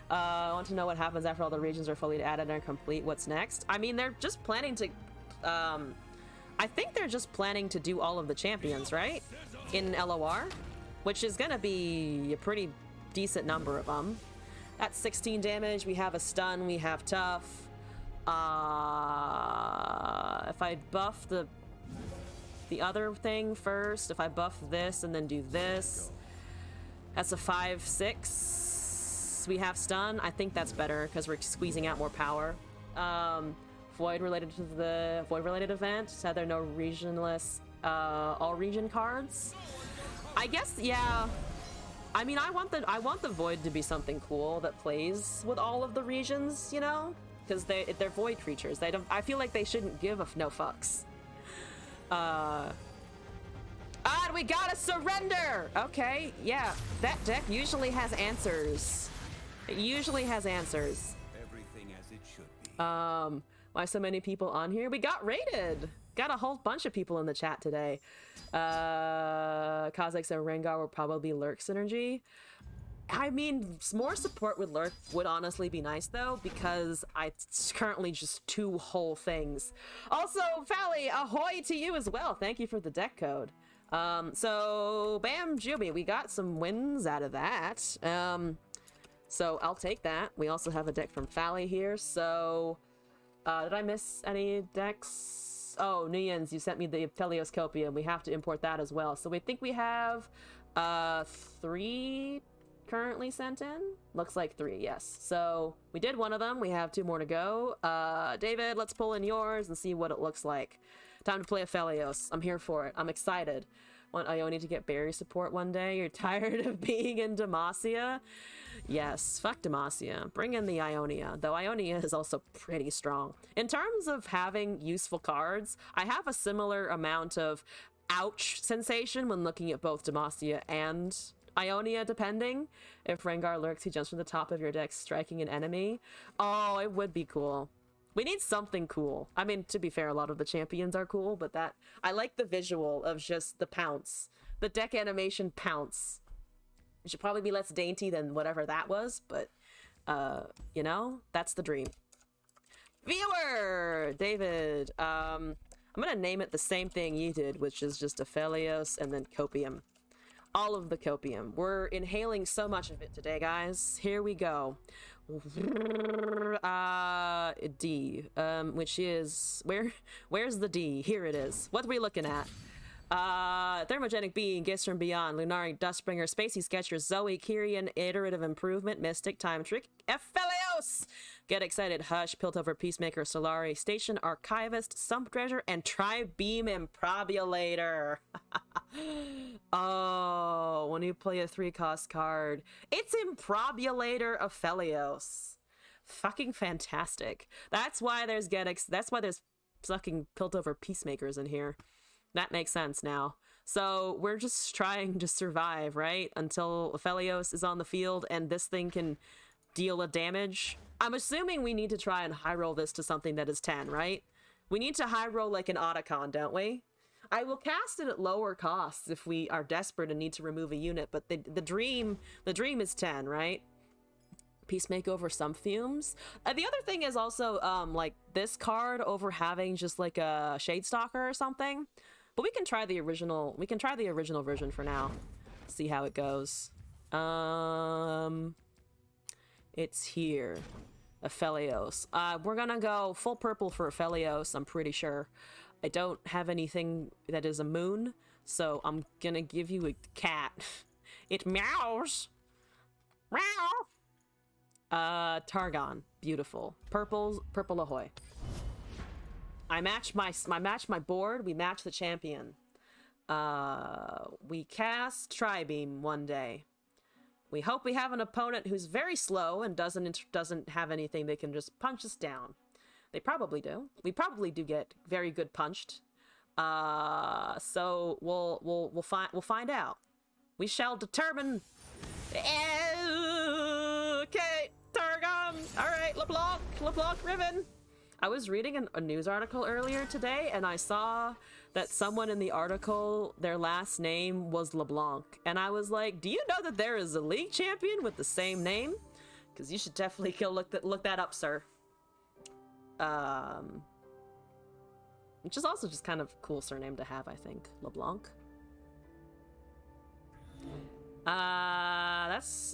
I want to know what happens after all the regions are fully added and complete. What's next? I mean, they're just planning to, I think they're just planning to do all of the champions, right? In LOR, which is gonna be a pretty decent number of them. That's 16 damage. We have a stun. We have tough. If I buff the other thing first, if I buff this and then do this, that's a 5/6. We have stun. I think that's better because we're squeezing out more power. Void related to the void related event. So there are no regionless all region cards. I guess, yeah. I mean, I want the void to be something cool that plays with all of the regions, you know, because they're void creatures. They don't. I feel like they shouldn't give no fucks. We gotta surrender. Okay, yeah, that deck usually has answers. It usually has answers. Everything as it should be. Why so many people on here? We got raided. Got a whole bunch of people in the chat today. Kha'Zix and Rengar will probably Lurk synergy. I mean, more support with Lurk would honestly be nice though, because it's currently just 2 whole things. Also, Fally, ahoy to you as well. Thank you for the deck code. So bam, Juby, we got some wins out of that. So I'll take that. We also have a deck from Fally here. So, did I miss any decks? Oh, Nuyans, you sent me the Phelioscopium. We have to import that as well. So we think we have 3 currently sent in. Looks like 3, yes. So we did one of them. We have 2 more to go. David, let's pull in yours and see what it looks like. Time to play a Phelios. I'm here for it. I'm excited. Want Ione to get berry support one day? You're tired of being in Demacia? Yes, fuck Demacia. Bring in the Ionia, though Ionia is also pretty strong. In terms of having useful cards, I have a similar amount of ouch sensation when looking at both Demacia and Ionia, depending. If Rengar lurks, he jumps from the top of your deck, striking an enemy. Oh, it would be cool. We need something cool. I mean, to be fair, a lot of the champions are cool, but that I like the visual of just the pounce. The deck animation pounce. It should probably be less dainty than whatever that was, but, you know, that's the dream. Viewer! David, I'm gonna name it the same thing you did, which is just Aphelios and then Copium. All of the copium. We're inhaling so much of it today, guys. Here we go. D, which is where's the D? Here it is. What are we looking at? Thermogenic Being, Gifts from Beyond, Lunari, Dustbringer, Spacey Sketcher, Zoe, Kyrian, Iterative Improvement, Mystic, Time Trick, Ephelios! Get Excited, Hush, Piltover, Peacemaker, Solari, Station, Archivist, Sump Treasure, and Tri-Beam Improbulator. Oh, when you play a 3-cost card, it's Improbulator Ephelios. Fucking fantastic. That's why there's that's why there's fucking Piltover Peacemakers in here. That makes sense now. So we're just trying to survive, right? Until Ephelios is on the field and this thing can deal a damage. I'm assuming we need to try and high roll this to something that is 10, right? We need to high roll like an Otacon, don't we? I will cast it at lower costs if we are desperate and need to remove a unit, but the dream is 10, right? Peacemaker over some fumes. The other thing is also like this card over having just like a Shadestalker or something. But we can try the original. We can try the original version for now. See how it goes. It's here. Ephelios. We're gonna go full purple for Ephelios, I'm pretty sure. I don't have anything that is a moon, so I'm gonna give you a cat. It meows. Meow. Targon. Beautiful. Purple ahoy. I match my board. We match the champion. We cast Tri-Beam one day. We hope we have an opponent who's very slow and doesn't have anything they can just punch us down. They probably do. We probably do get very good punched. So we'll find out. We shall determine. Okay, Targon. All right, LeBlanc, Riven. I was reading a news article earlier today, and I saw that someone in the article, their last name was LeBlanc. And I was like, do you know that there is a league champion with the same name? Because you should definitely look that up, sir. Which is also just kind of a cool surname to have, I think. LeBlanc. That's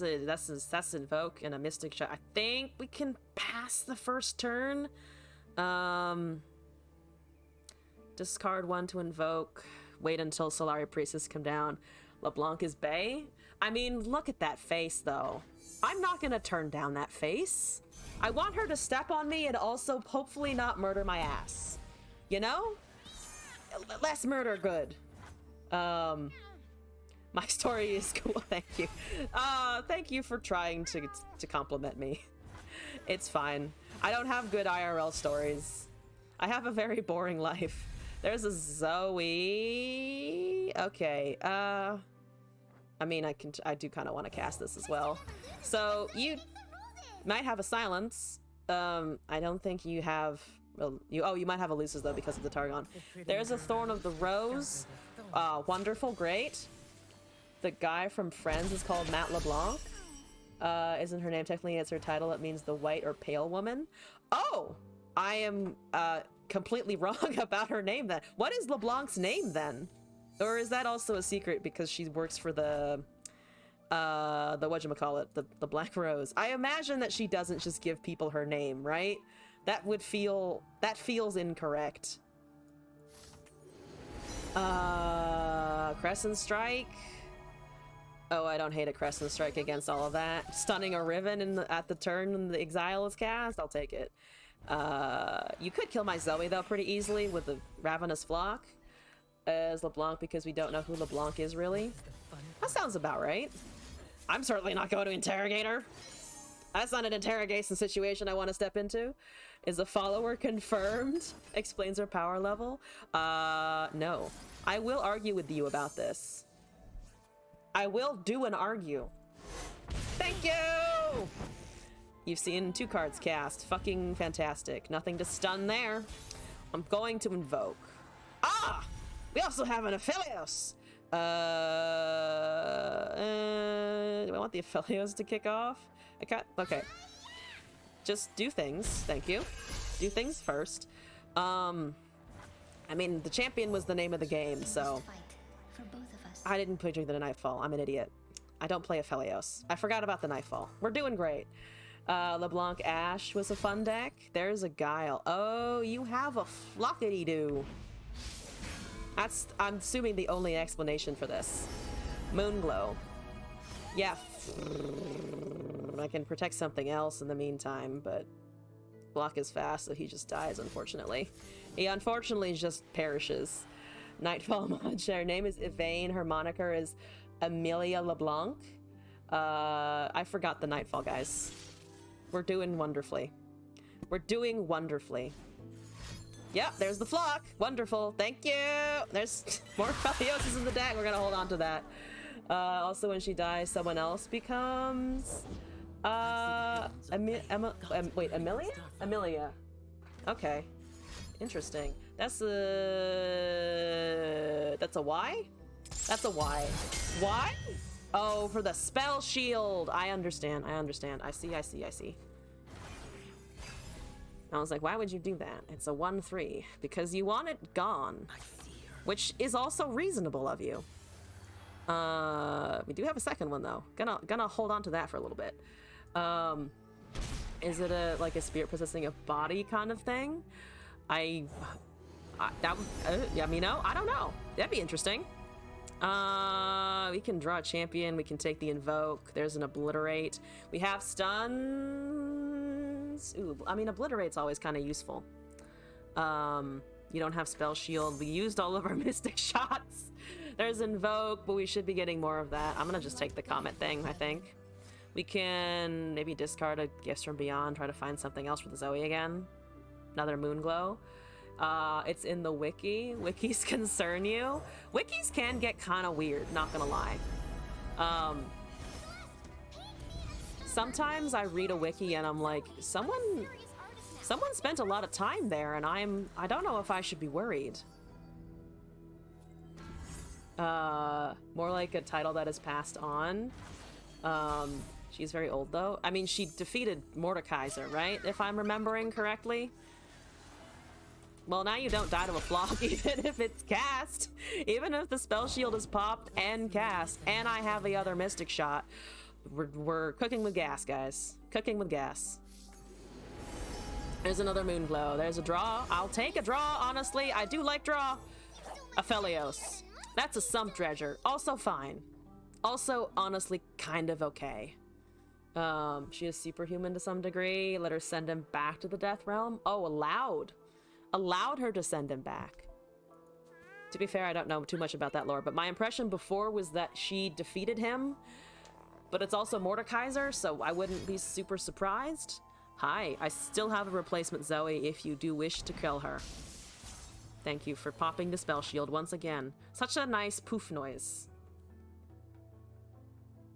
Invoke and a Mystic Shot. I think we can pass the first turn. Discard 1 to invoke. Wait until Solari Priestess come down. LeBlanc is Bay. I mean, look at that face, though. I'm not gonna turn down that face. I want her to step on me and also hopefully not murder my ass. You know? Less murder good. My story is cool, thank you. Thank you for trying to compliment me. It's fine. I don't have good IRL stories. I have a very boring life. There's a Zoe. Okay, I mean, I do kind of want to cast this as well. So, you might have a silence. I don't think you have... you might have elusives, though, because of the Targon. There's a Thorn of the Rose. Wonderful, great. The guy from Friends is called Matt LeBlanc. Isn't her name technically, it's her title, it means the white or pale woman. Oh! I am completely wrong about her name then. What is LeBlanc's name then? Or is that also a secret because she works for the whatchamacallit, the Black Rose? I imagine that she doesn't just give people her name, right? That feels incorrect. Crescent Strike. Oh, I don't hate a Crescent Strike against all of that. Stunning a Riven at the turn when the Exile is cast, I'll take it. You could kill my Zoe, though, pretty easily with the Ravenous Flock as LeBlanc, because we don't know who LeBlanc is, really. That sounds about right. I'm certainly not going to interrogate her. That's not an interrogation situation I want to step into. Is a follower confirmed? Explains her power level. No. I will argue with you about this. I will do an argue. Thank you! You've seen 2 cards cast. Fucking fantastic. Nothing to stun there. I'm going to invoke. Ah! We also have an Ephelios! Do I want the Ephelios to kick off? I can't. Okay. Just do things. Thank you. Do things first. I mean, the champion was the name of the game, so... For both of us. I didn't play during the Nightfall. I'm an idiot. I don't play Aphelios. I forgot about the Nightfall. We're doing great. LeBlanc Ash was a fun deck. There's a Guile. Oh, you have a Flockety-Doo. That's, I'm assuming, the only explanation for this. Moonglow. Yeah. I can protect something else in the meantime, but block is fast, so he just dies, unfortunately. He unfortunately just perishes. Nightfall Moncha. Her name is Yvain. Her moniker is Amelia LeBlanc. I forgot the Nightfall, guys. We're doing wonderfully. We're doing wonderfully. Yep, there's the flock. Wonderful. Thank you. There's more Aphelios in the deck. We're gonna hold on to that. Also, when she dies, someone else becomes... wait, Amelia? Amelia. Okay. Interesting. That's a Y? That's a Y. Why? Oh, for the spell shield. I understand. I understand. I see. I was like, why would you do that? It's a 1/3 because you want it gone, which is also reasonable of you. We do have a second one though. Gonna hold on to that for a little bit. Is it like a spirit possessing a body kind of thing? I mean, no, I don't know. That'd be interesting. We can draw a champion. We can take the invoke. There's an obliterate. We have stuns. Ooh, I mean, obliterate's always kind of useful. You don't have spell shield. We used all of our mystic shots. There's invoke, but we should be getting more of that. I'm gonna just take the comet thing, I think. We can maybe discard a Gifts from Beyond, try to find something else for the Zoe again. Another Moonglow. It's in the wiki. Wikis concern you. Wikis can get kind of weird, not gonna lie. Sometimes I read a wiki and I'm like, someone spent a lot of time there, and I don't know if I should be worried. More like a title that is passed on. She's very old though. I mean, she defeated Mordekaiser, right? If I'm remembering correctly. Well, now you don't die to a flock, even if it's cast. Even if the spell shield is popped and cast, and I have the other mystic shot. We're cooking with gas, guys. Cooking with gas. There's another Moonglow. There's a draw. I'll take a draw, honestly. I do like draw. Aphelios. That's a Sump Dredger. Also fine. Also, honestly, kind of okay. She is superhuman to some degree. Let her send him back to the Death Realm. Oh, allowed her to send him back. To be fair, I don't know too much about that lore, but my impression before was that she defeated him, but it's also Mordekaiser, so I wouldn't be super surprised. Hi, I still have a replacement Zoe if you do wish to kill her. Thank you for popping the spell shield once again. Such a nice poof noise.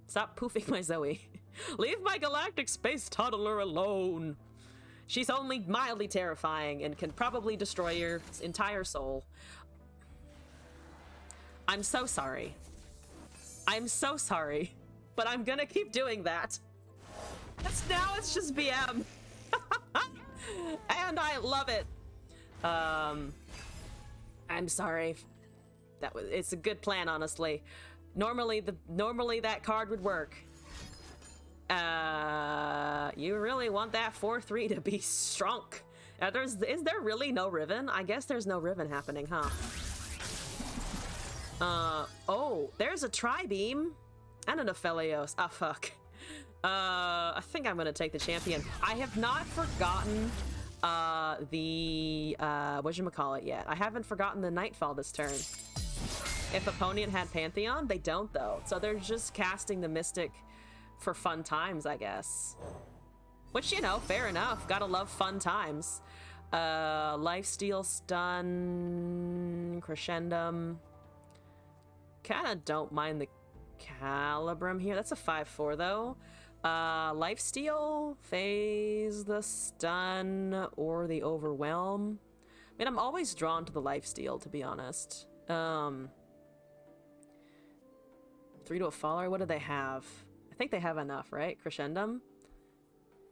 Stop poofing my Zoe. Leave my galactic space toddler alone. She's only mildly terrifying and can probably destroy your entire soul. I'm so sorry. I'm so sorry. But I'm gonna keep doing that. Now it's just BM. And I love it. I'm sorry. It's a good plan, honestly. Normally that card would work. You really want that 4/3 to be strong. Is there really no Riven? I guess there's no Riven happening, huh? Oh, there's a Tri-Beam and an Aphelios. Ah, fuck. I think I'm gonna take the champion. I have not forgotten the whatchamacallit yet. I haven't forgotten the Nightfall this turn. If opponent had Pantheon, they don't though. So they're just casting the Mystic for fun times, I guess. Which, you know, fair enough. Gotta love fun times. Lifesteal, Stun, Crescendum. Kinda don't mind the Calibrum here. That's a 5/4 though. Lifesteal, Phase, the Stun, or the Overwhelm. I mean, I'm always drawn to the Lifesteal, to be honest. 3 to a follower, what do they have? I think they have enough, right? Crescendum?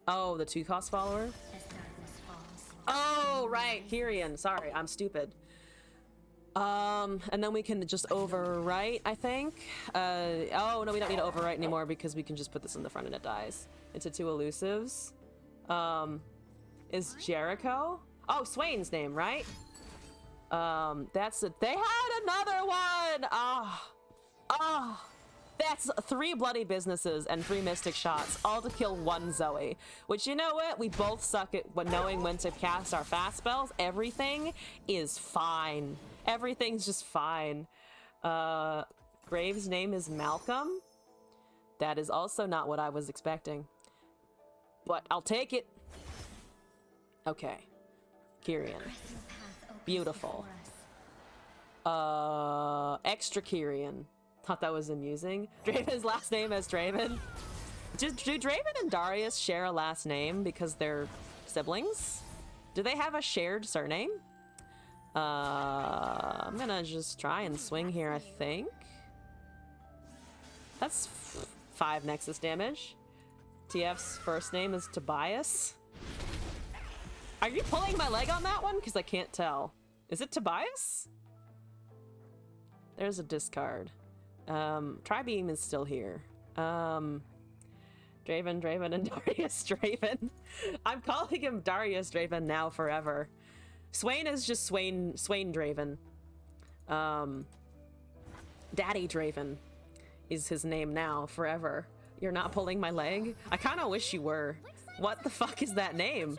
Oh, the 2-cost follower? Oh, right, Kyrian. Sorry, I'm stupid. And then we can just overwrite, I think. Oh, no, we don't need to overwrite anymore because we can just put this in the front and it dies. Into 2 elusives. Is Jericho? Oh, Swain's name, right? That's it. They had another one! That's 3 bloody businesses and 3 mystic shots, all to kill 1 Zoe. Which, you know what? We both suck at knowing when to cast our fast spells. Everything is fine. Everything's just fine. Graves' name is Malcolm. That is also not what I was expecting. But I'll take it. Okay. Kyrian. Beautiful. Extra Kyrian. Thought that was amusing. Draven's last name is Draven. Do Draven and Darius share a last name because they're siblings? Do they have a shared surname? I'm gonna just try and swing here, I think. That's 5 Nexus damage. TF's first name is Tobias. Are you pulling my leg on that one? Because I can't tell. Is it Tobias? There's a discard. Tri-beam is still here. Draven, and Darius Draven. I'm calling him Darius Draven now forever. Swain is just Swain Draven. Daddy Draven is his name now forever. You're not pulling my leg? I kind of wish you were. What the fuck is that name?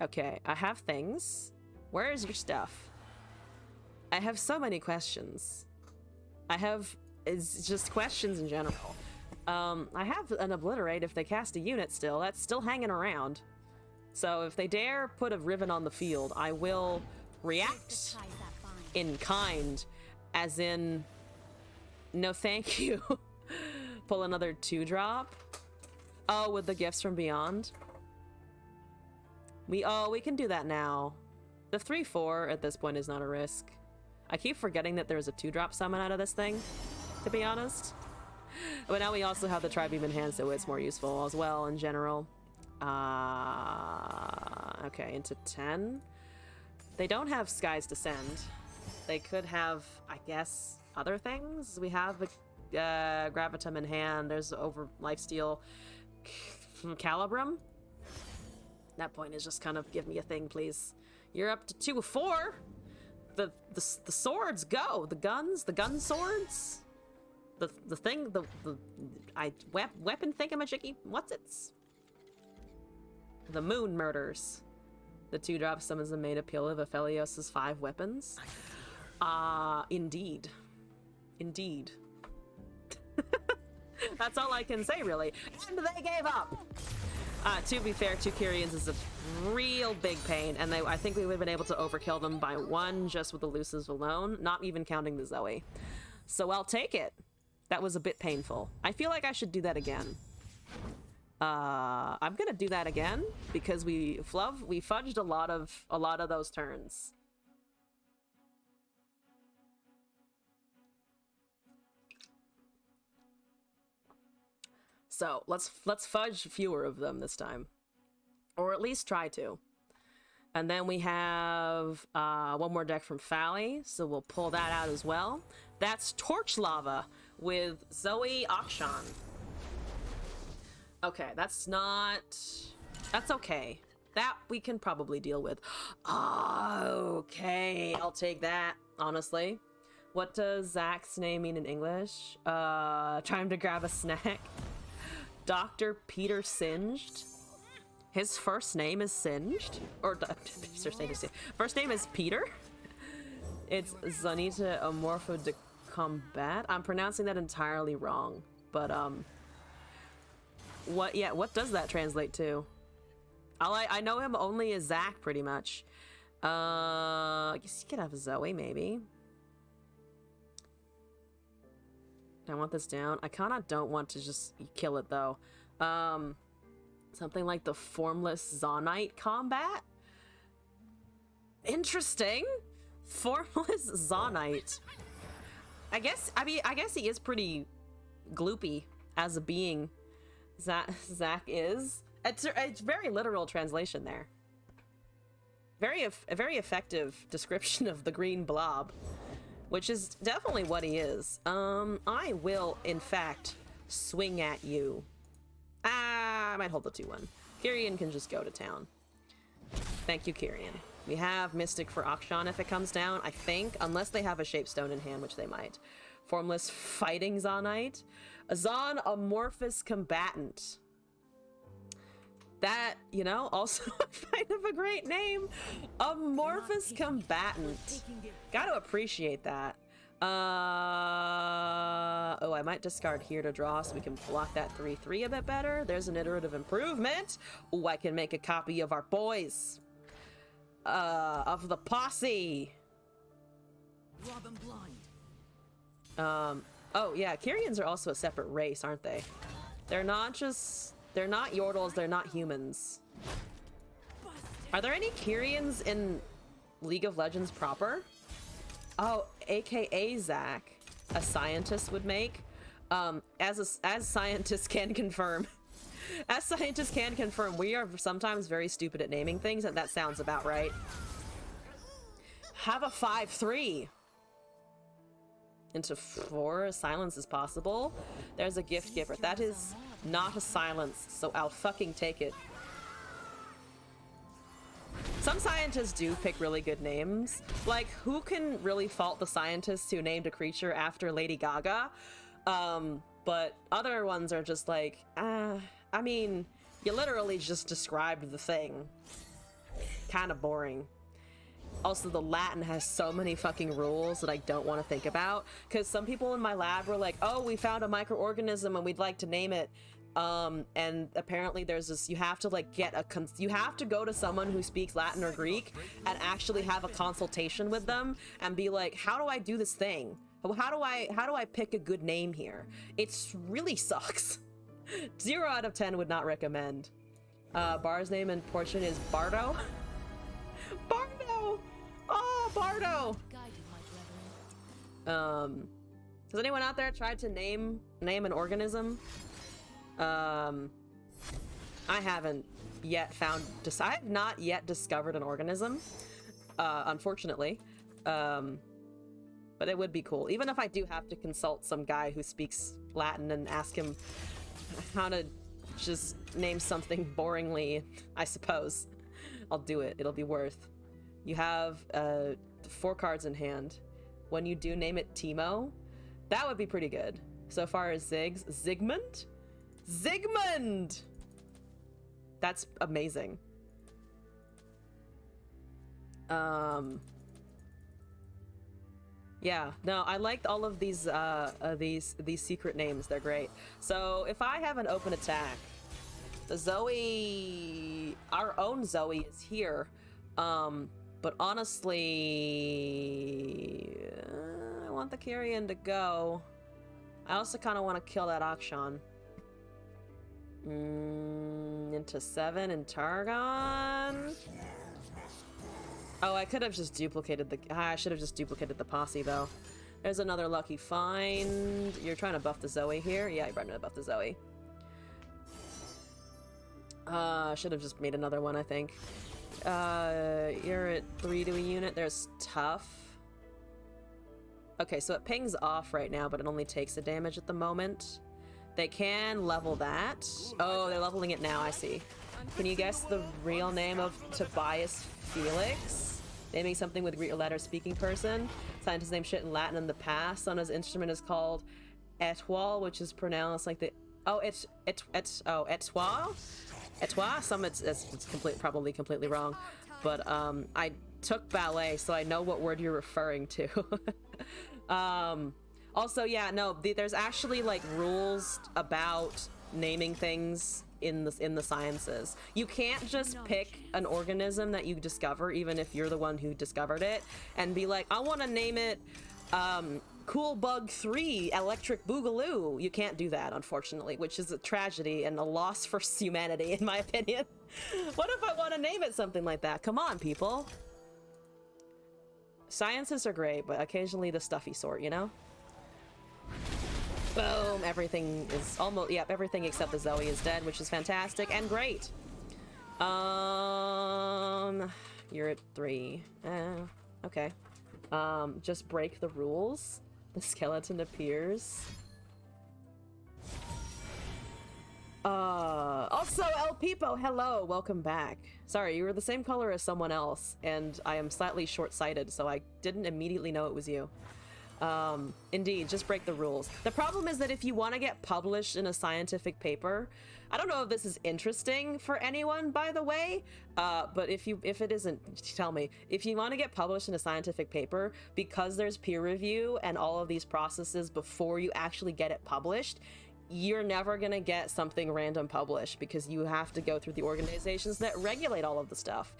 Okay, I have things. Where is your stuff? I have so many questions. It's just questions in general. I have an obliterate if they cast a unit still. That's still hanging around. So if they dare put a Riven on the field, I will react in kind. As in, no thank you. Pull another 2-drop. Oh, with the gifts from beyond. We can do that now. The 3/4 at this point is not a risk. I keep forgetting that there's a 2-drop summon out of this thing, to be honest. But now we also have the Tri-beam in hand, so it's more useful as well in general. Okay, into 10. They don't have Sky's Descend. They could have, I guess, other things. We have the Gravitum in hand. There's over Lifesteal Calibrum. That point is just kind of give me a thing, please. You're up to 2/4. The swords go. The gun swords. The thing, weapon thingamajiggy. What's it? The moon murders. The 2-drop summons the main appeal of Aphelios' 5 weapons. Indeed. Indeed. That's all I can say, really. And they gave up! To be fair, 2 Kyrians is a real big pain, and I think we would have been able to overkill them by 1 just with the Luces alone, not even counting the Zoe. So I'll take it. That was a bit painful. I feel like I should do that again. I'm gonna do that again because we fudged a lot of those turns. So let's fudge fewer of them this time, or at least try to. And then we have 1 more deck from Fally, so we'll pull that out as well. That's Torch Lava with Zoe Akshan. Okay, that's okay. That we can probably deal with. Okay, I'll take that, honestly. What does Zach's name mean in English? Trying to grab a snack. Dr. Peter Singed. His first name is Singed? Or, first name is Peter? It's Zanita Amorpho de Combat. I'm pronouncing that entirely wrong, but, what does that translate to? I know him only as Zach, pretty much. I guess you could have Zoe, maybe. I want this down. I kind of don't want to just kill it, though. Something like the Formless Zonite combat? Interesting. Formless Zonite. I guess he is pretty gloopy as a being. Zach is. It's very literal translation there. a very effective description of the green blob, which is definitely what he is. I will, in fact, swing at you. I might hold the 2-1. Kyrian can just go to town. Thank you, Kyrian. We have Mystic for Akshan if it comes down, I think, unless they have a Shapestone in hand, which they might. Formless Fighting Zonite. A Zon Amorphous Combatant. That, you know, also kind of a great name. Amorphous Combatant. Gotta appreciate that. Oh, I might discard here to draw so we can block that 3/3 a bit better. There's an iterative improvement. Oh, I can make a copy of our boys. Of the posse. Rob them blind. Oh yeah, Kyrians are also a separate race, aren't they? They're not Yordles, they're not humans. Are there any Kyrians in League of Legends proper? Oh, aka Zach, a scientist would make. As scientists can confirm. As scientists can confirm, we are sometimes very stupid at naming things, and that sounds about right. Have a 5/3. Into 4, silence is possible. There's a gift giver. That is not a silence, so I'll fucking take it. Some scientists do pick really good names. Like, who can really fault the scientists who named a creature after Lady Gaga? But other ones are just like, I mean, you literally just described the thing. Kind of boring. Also, the Latin has so many fucking rules that I don't want to think about. Because some people in my lab were like, oh, we found a microorganism and we'd like to name it. And apparently there's this, you have to like you have to go to someone who speaks Latin or Greek and actually have a consultation with them and be like, how do I do this thing? How do I pick a good name here? It's really sucks. 0 out of 10 would not recommend. Bar's name in Portuguese is Bardo. Bardo! Oh, Bardo! Has anyone out there tried to name an organism? I haven't yet I have not yet discovered an organism, unfortunately. But it would be cool. Even if I do have to consult some guy who speaks Latin and ask him how to just name something boringly, I suppose. I'll do it. It'll be worth. You have 4 cards in hand. When you do name it Timo, that would be pretty good. So far as Zigmund? Zigmund! That's amazing. Yeah, no, I liked all of these secret names. They're great. So if I have an open attack, the Zoe, our own Zoe is here. But honestly, I want the Kyrian to go. I also kind of want to kill that Akshan. Into 7 and Targon. Oh, I could have just duplicated the... I should have just duplicated the posse, though. There's another lucky find. You're trying to buff the Zoe here? Yeah, you're trying to buff the Zoe. Should have just made another one, I think. You're at 3 to a unit. There's Tough. Okay, so it pings off right now, but it only takes a damage at the moment. They can level that. Oh, they're leveling it now, I see. Can you guess the real name of Tobias Felix? Naming something with Greek letter speaking person. Scientist named shit in Latin in the past. On his instrument is called Etoile, which is pronounced like the... Oh, Etoile? Etoile? It's probably completely wrong. But, I took ballet, so I know what word you're referring to. Also, yeah, no, there's actually, like, rules about naming things in the sciences. You can't just pick an organism that you discover, even if you're the one who discovered it, and be like, I want to name it, Cool Bug 3 Electric Boogaloo. You can't do that, unfortunately, which is a tragedy and a loss for humanity, in my opinion. What if I want to name it something like that? Come on, people. Sciences are great, but occasionally the stuffy sort, you know? Boom! Everything is almost... Yep, everything except the Zoe is dead, which is fantastic and great. You're at 3. Okay. Just break the rules. The skeleton appears. Also, El Peepo, hello, welcome back. Sorry, you were the same color as someone else, and I am slightly short-sighted, so I didn't immediately know it was you. Indeed, just break the rules. The problem is that if you want to get published in a scientific paper, I don't know if this is interesting for anyone, by the way, but if it isn't, tell me. If you want to get published in a scientific paper, because there's peer review and all of these processes before you actually get it published, you're never gonna get something random published because you have to go through the organizations that regulate all of the stuff.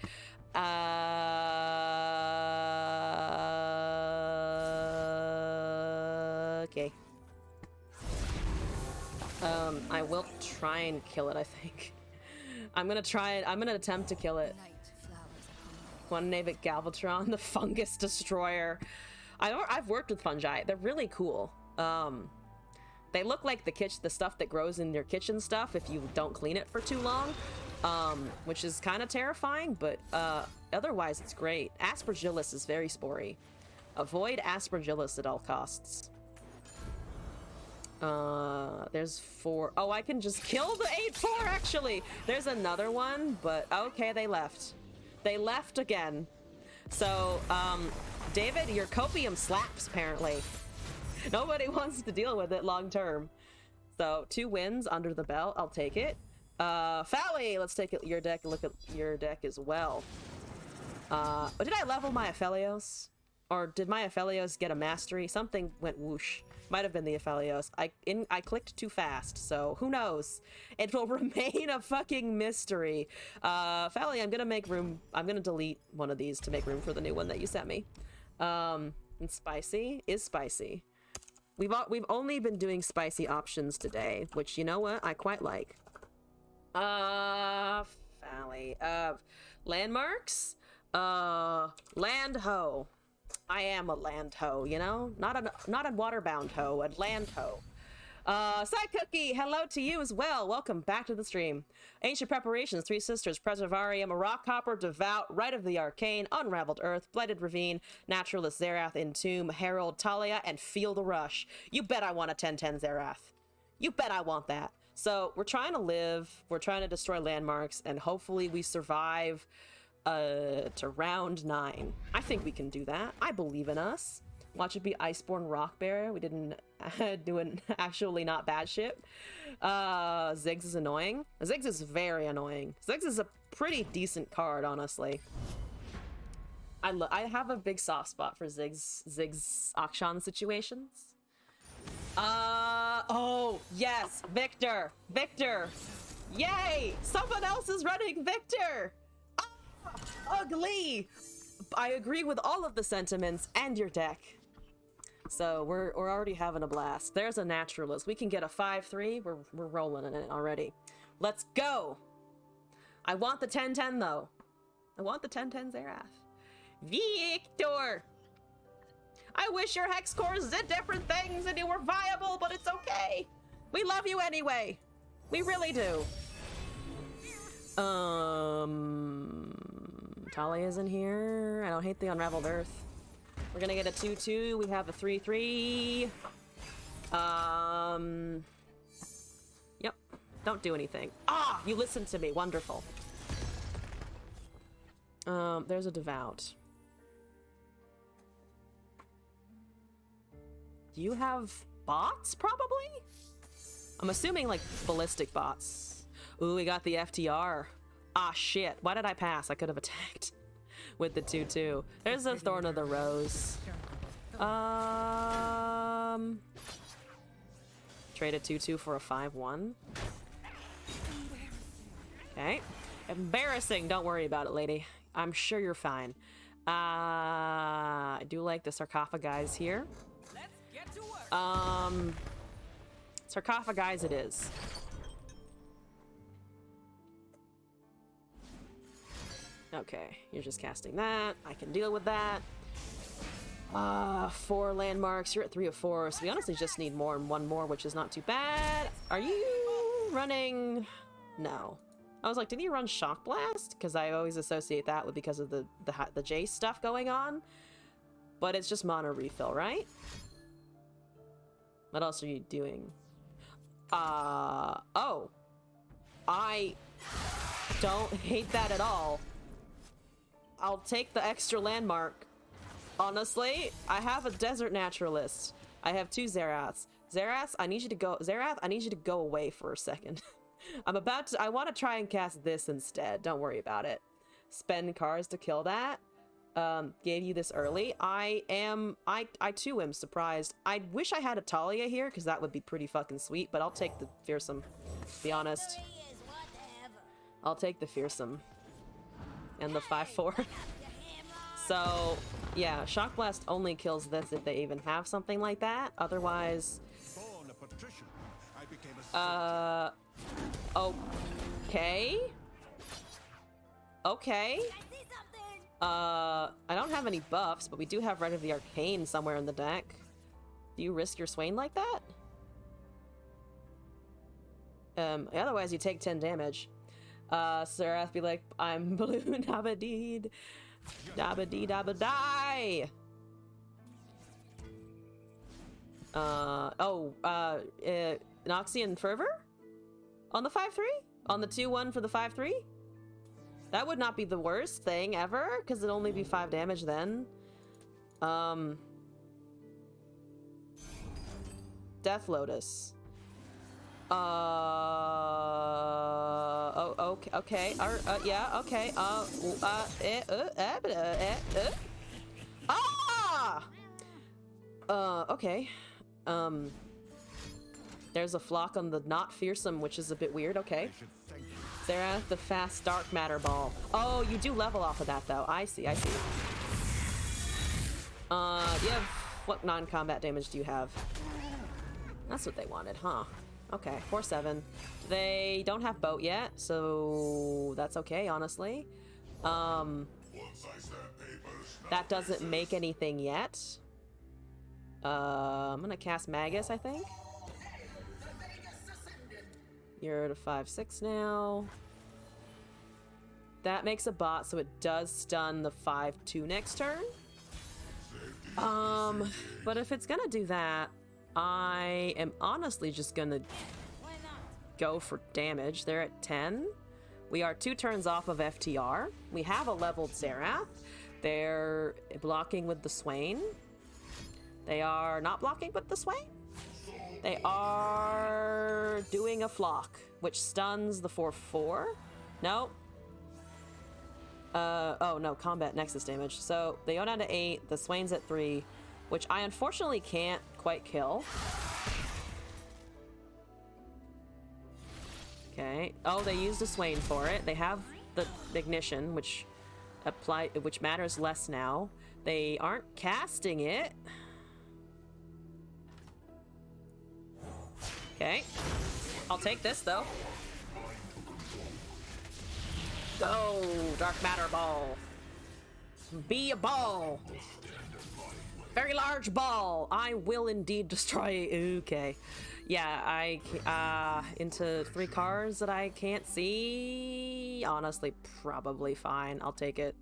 Okay. I will try and kill it, I think. I'm gonna attempt to kill it. Want to name it Galvatron, the fungus destroyer. I've worked with fungi. They're really cool. They look like the stuff that grows in your kitchen stuff if you don't clean it for too long, which is kind of terrifying, but otherwise it's great. Aspergillus is very spory. Avoid Aspergillus at all costs. There's 4. Oh, I can just kill the 8-4 actually. There's another one, but okay, they left. They left again. So, David, your copium slaps apparently. Nobody wants to deal with it long term. So 2 wins under the belt. I'll take it. Fally, let's take your deck and look at your deck as well. Did I level my Aphelios? Or did my Aphelios get a mastery? Something went whoosh. Might have been the Aphelios. I clicked too fast, so who knows? It will remain a fucking mystery. Fally, I'm gonna make room. I'm gonna delete one of these to make room for the new one that you sent me. And spicy is spicy. We've only been doing spicy options today, which, you know what, I quite like. Fally. Landmarks? Land hoe. I am a land hoe, you know? Not a waterbound hoe, a land hoe. Side Cookie, hello to you as well. Welcome back to the stream. Ancient Preparations, 3 Sisters, Preservarium, Rock Hopper, Devout, Rite of the Arcane, Unraveled Earth, Blighted Ravine, Naturalist Zerath, Entomb, Herald, Talia, and Feel the Rush. You bet I want a 10-10 Zerath. You bet I want that. So we're trying to live, we're trying to destroy landmarks, and hopefully we survive to round 9. I think we can do that. I believe in us. Watch it be Iceborne Rock Bearer. We didn't do an actually not bad ship. Ziggs is annoying. Ziggs is very annoying. Ziggs is a pretty decent card, honestly. I have a big soft spot for Ziggs Akshan situations. Oh, yes, Victor. Victor. Yay! Someone else is running Victor! Ugly! I agree with all of the sentiments and your deck. So we're already having a blast. There's a naturalist. We can get a 5-3. We're rolling in it already. Let's go! I want the 10-10 though. I want the 10-10 Zerath. Victor! I wish your hex cores did different things and you were viable, but it's okay. We love you anyway. We really do. Talia's in here. I don't hate the Unraveled Earth. We're gonna get a 2-2. We have a 3-3. Yep. Don't do anything. Ah! You listened to me. Wonderful. There's a Devout. Do you have bots, probably? I'm assuming, like, ballistic bots. Ooh, we got the FTR. Ah, shit. Why did I pass? I could have attacked with the 2-2. There's a Thorn of the Rose. Trade a 2-2 for a 5-1. Okay. Embarrassing. Don't worry about it, lady. I'm sure you're fine. I do like the sarcophagi here. Sarcophagi it is. Okay, you're just casting that. I can deal with that. 4 landmarks. You're at 3 of 4, so we honestly just need more and 1 more, which is not too bad. Are you running? No. I was like, did he run Shock Blast? Because I always associate that with because of the Jace stuff going on. But it's just mana refill, right? What else are you doing? Oh. I don't hate that at all. I'll take the extra landmark. Honestly, I have a Desert Naturalist. I have 2 Zeraths. Zerath, I need you to go away for a second. I want to try and cast this instead. Don't worry about it. Spend cards to kill that. Gave you this early. I too am surprised. I wish I had a Talia here, because that would be pretty fucking sweet, but I'll take the Fearsome, to be honest. I'll take the Fearsome. And the 5/4. So, yeah, Shock Blast only kills this if they even have something like that. Otherwise... Okay. Okay. I don't have any buffs, but we do have Rite of the Arcane somewhere in the deck. Do you risk your Swain like that? Otherwise you take 10 damage. Serath be like, I'm blue, dabadeed. Dabadee dabadie! Noxian Fervor? On the 5/3? On the 2/1 for the 5/3? That would not be the worst thing ever, because it'd only be 5 damage then. Death Lotus. Okay. Yeah, okay. Okay. There's a flock on the not fearsome, which is a bit weird. Okay. Zerath, the fast dark matter ball. Oh, you do level off of that, though. I see. You have... What non-combat damage do you have? That's what they wanted, huh? Okay, 4/7. They don't have boat yet, so that's okay, honestly. That doesn't make anything yet. I'm gonna cast Magus, I think. You're at a 5/6 now. That makes a bot, so it does stun the 5/2 next turn. But if it's gonna do that, I am honestly just gonna go for damage. They're at 10. We are 2 turns off of FTR. We have a leveled Zerath. They're blocking with the Swain. They are not blocking with the Swain. They are doing a flock, which stuns the 4/4. No. Oh no, combat nexus damage. So they go down to 8, the Swain's at 3, which I unfortunately can't quite kill. Okay. Oh, they used a Swain for it. They have the ignition, which matters less now. They aren't casting it. Okay. I'll take this though. Go, dark matter ball. Be a ball. Very large ball. I will indeed destroy. Okay. Yeah, into 3 cards that I can't see. Honestly, probably fine. I'll take it.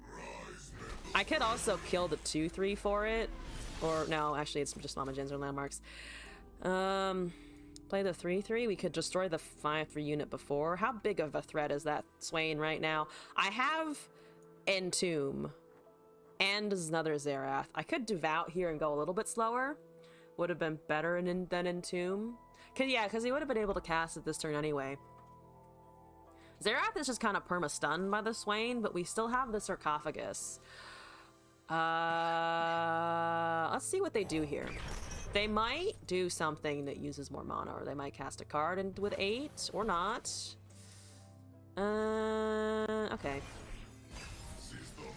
I could also kill the 2/3 for it. Or no, actually it's just Mama Gens or landmarks. Play the 3/3. We could destroy the 5/3 unit before. How big of a threat is that Swain right now? I have Entomb. And another Zerath. I could Devout here and go a little bit slower. Would have been better than Entomb. Because he would have been able to cast it this turn anyway. Zerath is just kind of perma-stunned by the Swain, but we still have the Sarcophagus. Let's see what they do here. They might do something that uses more mana, or they might cast a card with 8, or not. Okay.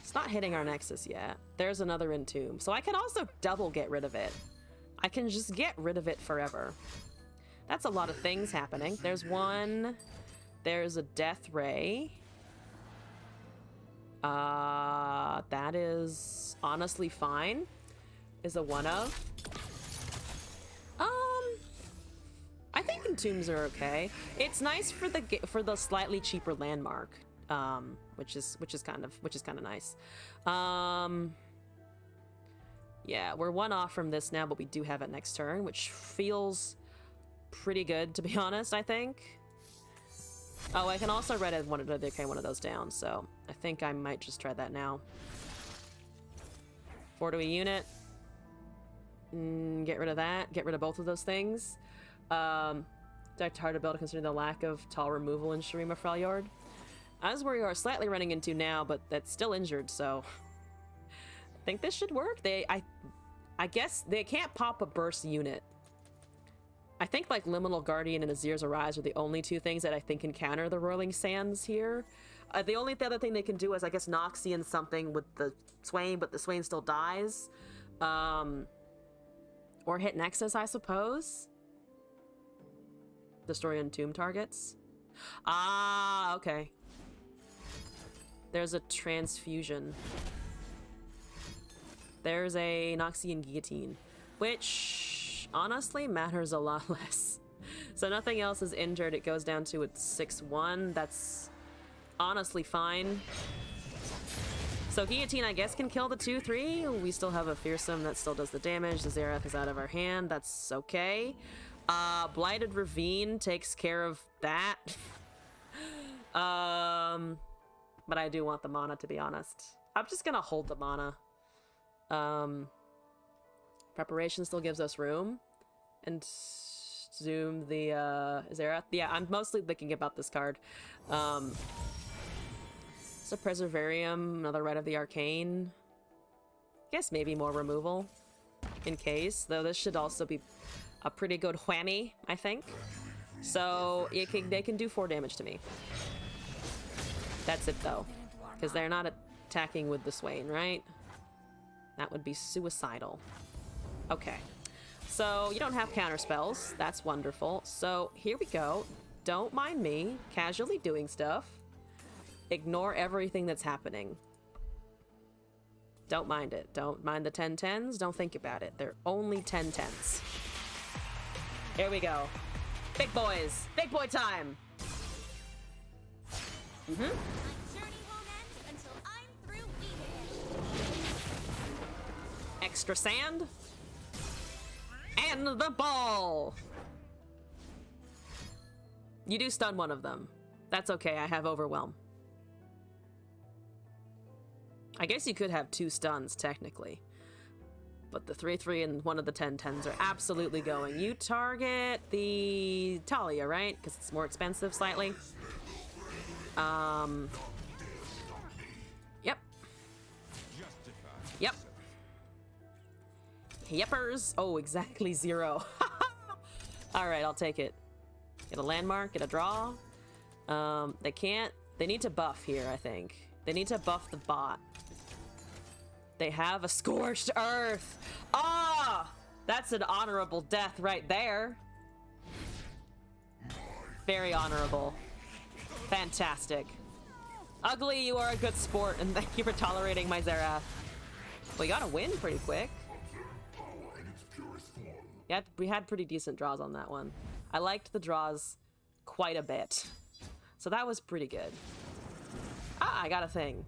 It's not hitting our Nexus yet. There's another Entomb. So I can also double get rid of it. I can just get rid of it forever. That's a lot of things happening. There's one. There's a Death Ray. That is honestly fine. Is a 1-of. I think tombs are okay. It's nice for the slightly cheaper landmark, which is kind of nice. Yeah, we're one off from this now, but we do have it next turn, which feels pretty good, to be honest, I think. Oh, I can also read one of those down, so I think I might just try that now. 4 to a unit. Get rid of that. Get rid of both of those things. Decked hard to build considering the lack of tall removal in Shurima Freljord. As we are slightly running into now, but that's still injured, so I think this should work. I guess they can't pop a burst unit. I think like Liminal Guardian and Azir's Arise are the only two things that I think can counter the Roiling Sands here. The other thing they can do is, I guess, Noxian something with the Swain, but the Swain still dies. Or hit Nexus, I suppose. Destroy Entomb targets. Ah, okay. There's a Transfusion. There's a Noxian Guillotine, which honestly matters a lot less. So nothing else is injured. It goes down to its 6-1. That's honestly fine. So Guillotine, I guess, can kill the 2-3. We still have a Fearsome that still does the damage. The Zerath is out of our hand. That's okay. Blighted Ravine takes care of that. But I do want the mana, to be honest. I'm just gonna hold the mana. Preparation still gives us room. And zoom the Zerath. Yeah, I'm mostly thinking about this card. It's a Preservarium, another Rite of the Arcane. Guess maybe more removal in case, though this should also be a pretty good whammy, I think. So they can do 4 damage to me. That's it though, because they're not attacking with the Swain, right? That would be suicidal. Okay, so you don't have counter spells. That's wonderful. So here we go. Don't mind me casually doing stuff. Ignore everything that's happening. Don't mind it. Don't mind the 10-10s. Don't think about it. They're only 10-10s. Here we go. Big boys. Big boy time. My journey won't end until I'm through eating. Extra sand. And the ball. You do stun one of them. That's okay. I have Overwhelm. I guess you could have 2 stuns, technically. But the 3-3 and one of the 10-10s are absolutely going. You target the Talia, right? Because it's more expensive slightly. Yep. Yep. Yepers. Oh, exactly 0. Alright, I'll take it. Get a landmark, get a draw. They need to buff here, I think. They need to buff the bot. They have a Scorched Earth. Ah! That's an honorable death right there. Very honorable. Fantastic. Ugly, you are a good sport, and thank you for tolerating my Zerath. We got a win pretty quick. Yeah, we had pretty decent draws on that one. I liked the draws quite a bit. So that was pretty good. Ah, I got a thing.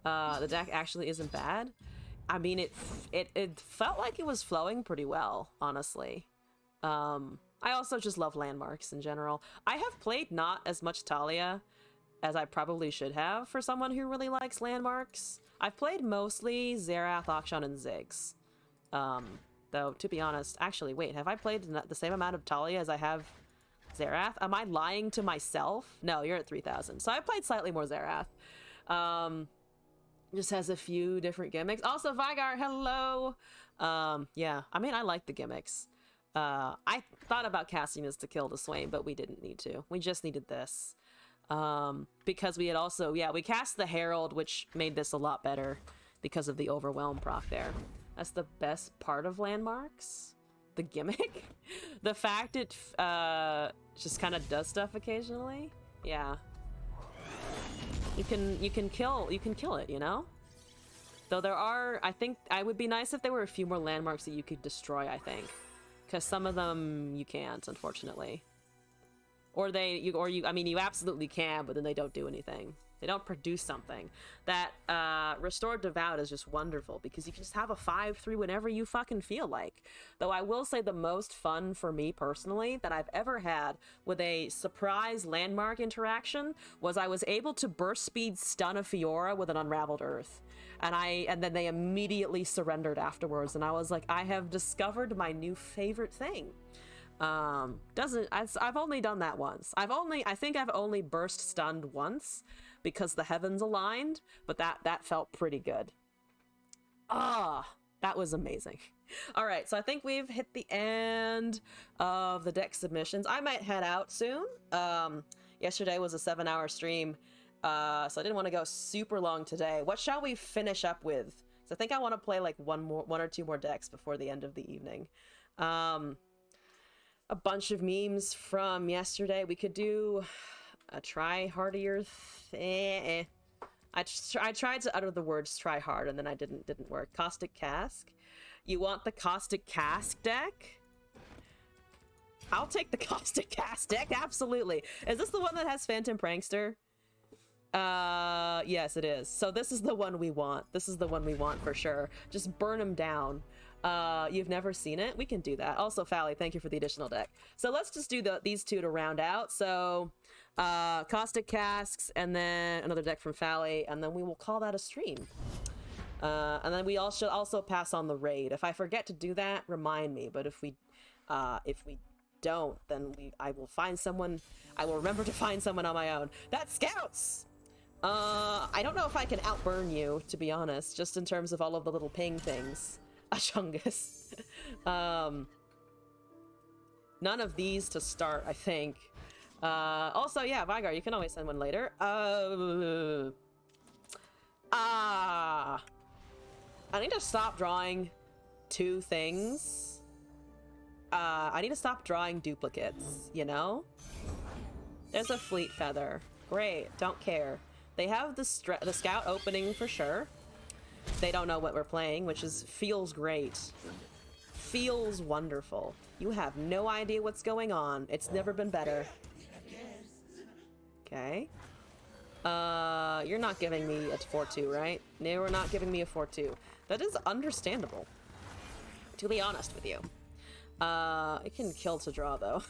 The deck actually isn't bad. I mean, it felt like it was flowing pretty well, honestly. I also just love landmarks in general. I have played not as much Talia as I probably should have for someone who really likes landmarks. I've played mostly Zerath, Akshan, and Ziggs. Though, to be honest, actually, wait, have I played the same amount of Talia as I have Zerath? Am I lying to myself? No, you're at 3,000. So I played slightly more Zerath. Just has a few different gimmicks. Also, Vygar, hello! Yeah, I mean, I like the gimmicks. I thought about casting this to kill the Swain, but we didn't need to. We just needed this. Because we had also, yeah, we cast the Herald, which made this a lot better because of the Overwhelm proc there. That's the best part of landmarks. The gimmick. The fact it just kind of does stuff occasionally. Yeah. You can kill it, you know? Though there are, I think, I would be nice if there were a few more landmarks that you could destroy, I think. Because some of them you can't, unfortunately. Or I mean, you absolutely can, but then they don't do anything. They don't produce something. That Restored Devout is just wonderful because you can just have a 5/3 whenever you fucking feel like. Though I will say the most fun for me personally that I've ever had with a surprise landmark interaction was I was able to burst speed stun a Fiora with an Unraveled Earth. And then they immediately surrendered afterwards, and I was like, I have discovered my new favorite thing. I've only done that once. I think I've only burst stunned once because the heavens aligned, but that felt pretty good. That was amazing. All right, so I think we've hit the end of the deck submissions. I might head out soon. Yesterday was a 7-hour stream, so I didn't want to go super long today. What shall we finish up with? So I think I want to play like one or two more decks before the end of the evening. A bunch of memes from yesterday. We could do a try hardier thing. I tried to utter the words try hard and then I didn't work. Caustic Cask. You want the Caustic Cask deck? I'll take the Caustic Cask deck, absolutely. Is this the one that has Phantom Prankster? Yes, it is. So this is the one we want. This is the one we want for sure. Just burn them down. You've never seen it? We can do that. Also, Fally, thank you for the additional deck. So let's just do these two to round out. So, Caustic Casks, and then another deck from Fally, and then we will call that a stream. And then we all should also pass on the raid. If I forget to do that, remind me. But if we don't, then I will find someone. I will remember to find someone on my own. That's Scouts! I don't know if I can outburn you, to be honest, just in terms of all of the little ping things. A Chungus. None of these to start, I think. Also, yeah, Vygar, you can always send one later. I need to stop drawing two things. I need to stop drawing duplicates, you know? There's a Fleet Feather. Great, don't care. They have the Scout opening for sure. They don't know what we're playing, which feels great. Feels wonderful. You have no idea what's going on. It's never been better. Okay. You're not giving me a 4-2, right? No, you're not giving me a 4-2. That is understandable, to be honest with you. It can kill to draw, though,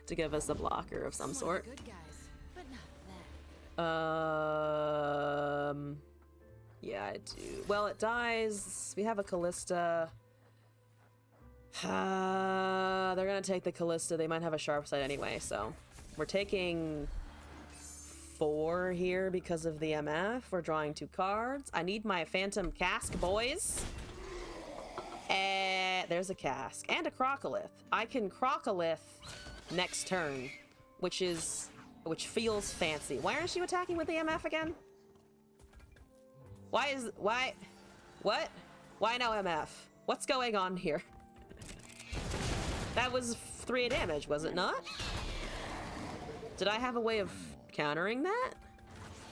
to give us a blocker of some sort. Good guys, but not that. Yeah, I do. Well, it dies. We have a Callista. They're gonna take the Callista. They might have a sharp side anyway, so we're taking 4 here because of the MF. We're drawing 2 cards. I need my Phantom Cask, boys. There's a Cask and a Crocolith. I can Crocolith next turn, which feels fancy. Why aren't you attacking with the MF again? Why? What? Why no MF? What's going on here? That was 3 damage, was it not? Did I have a way of countering that?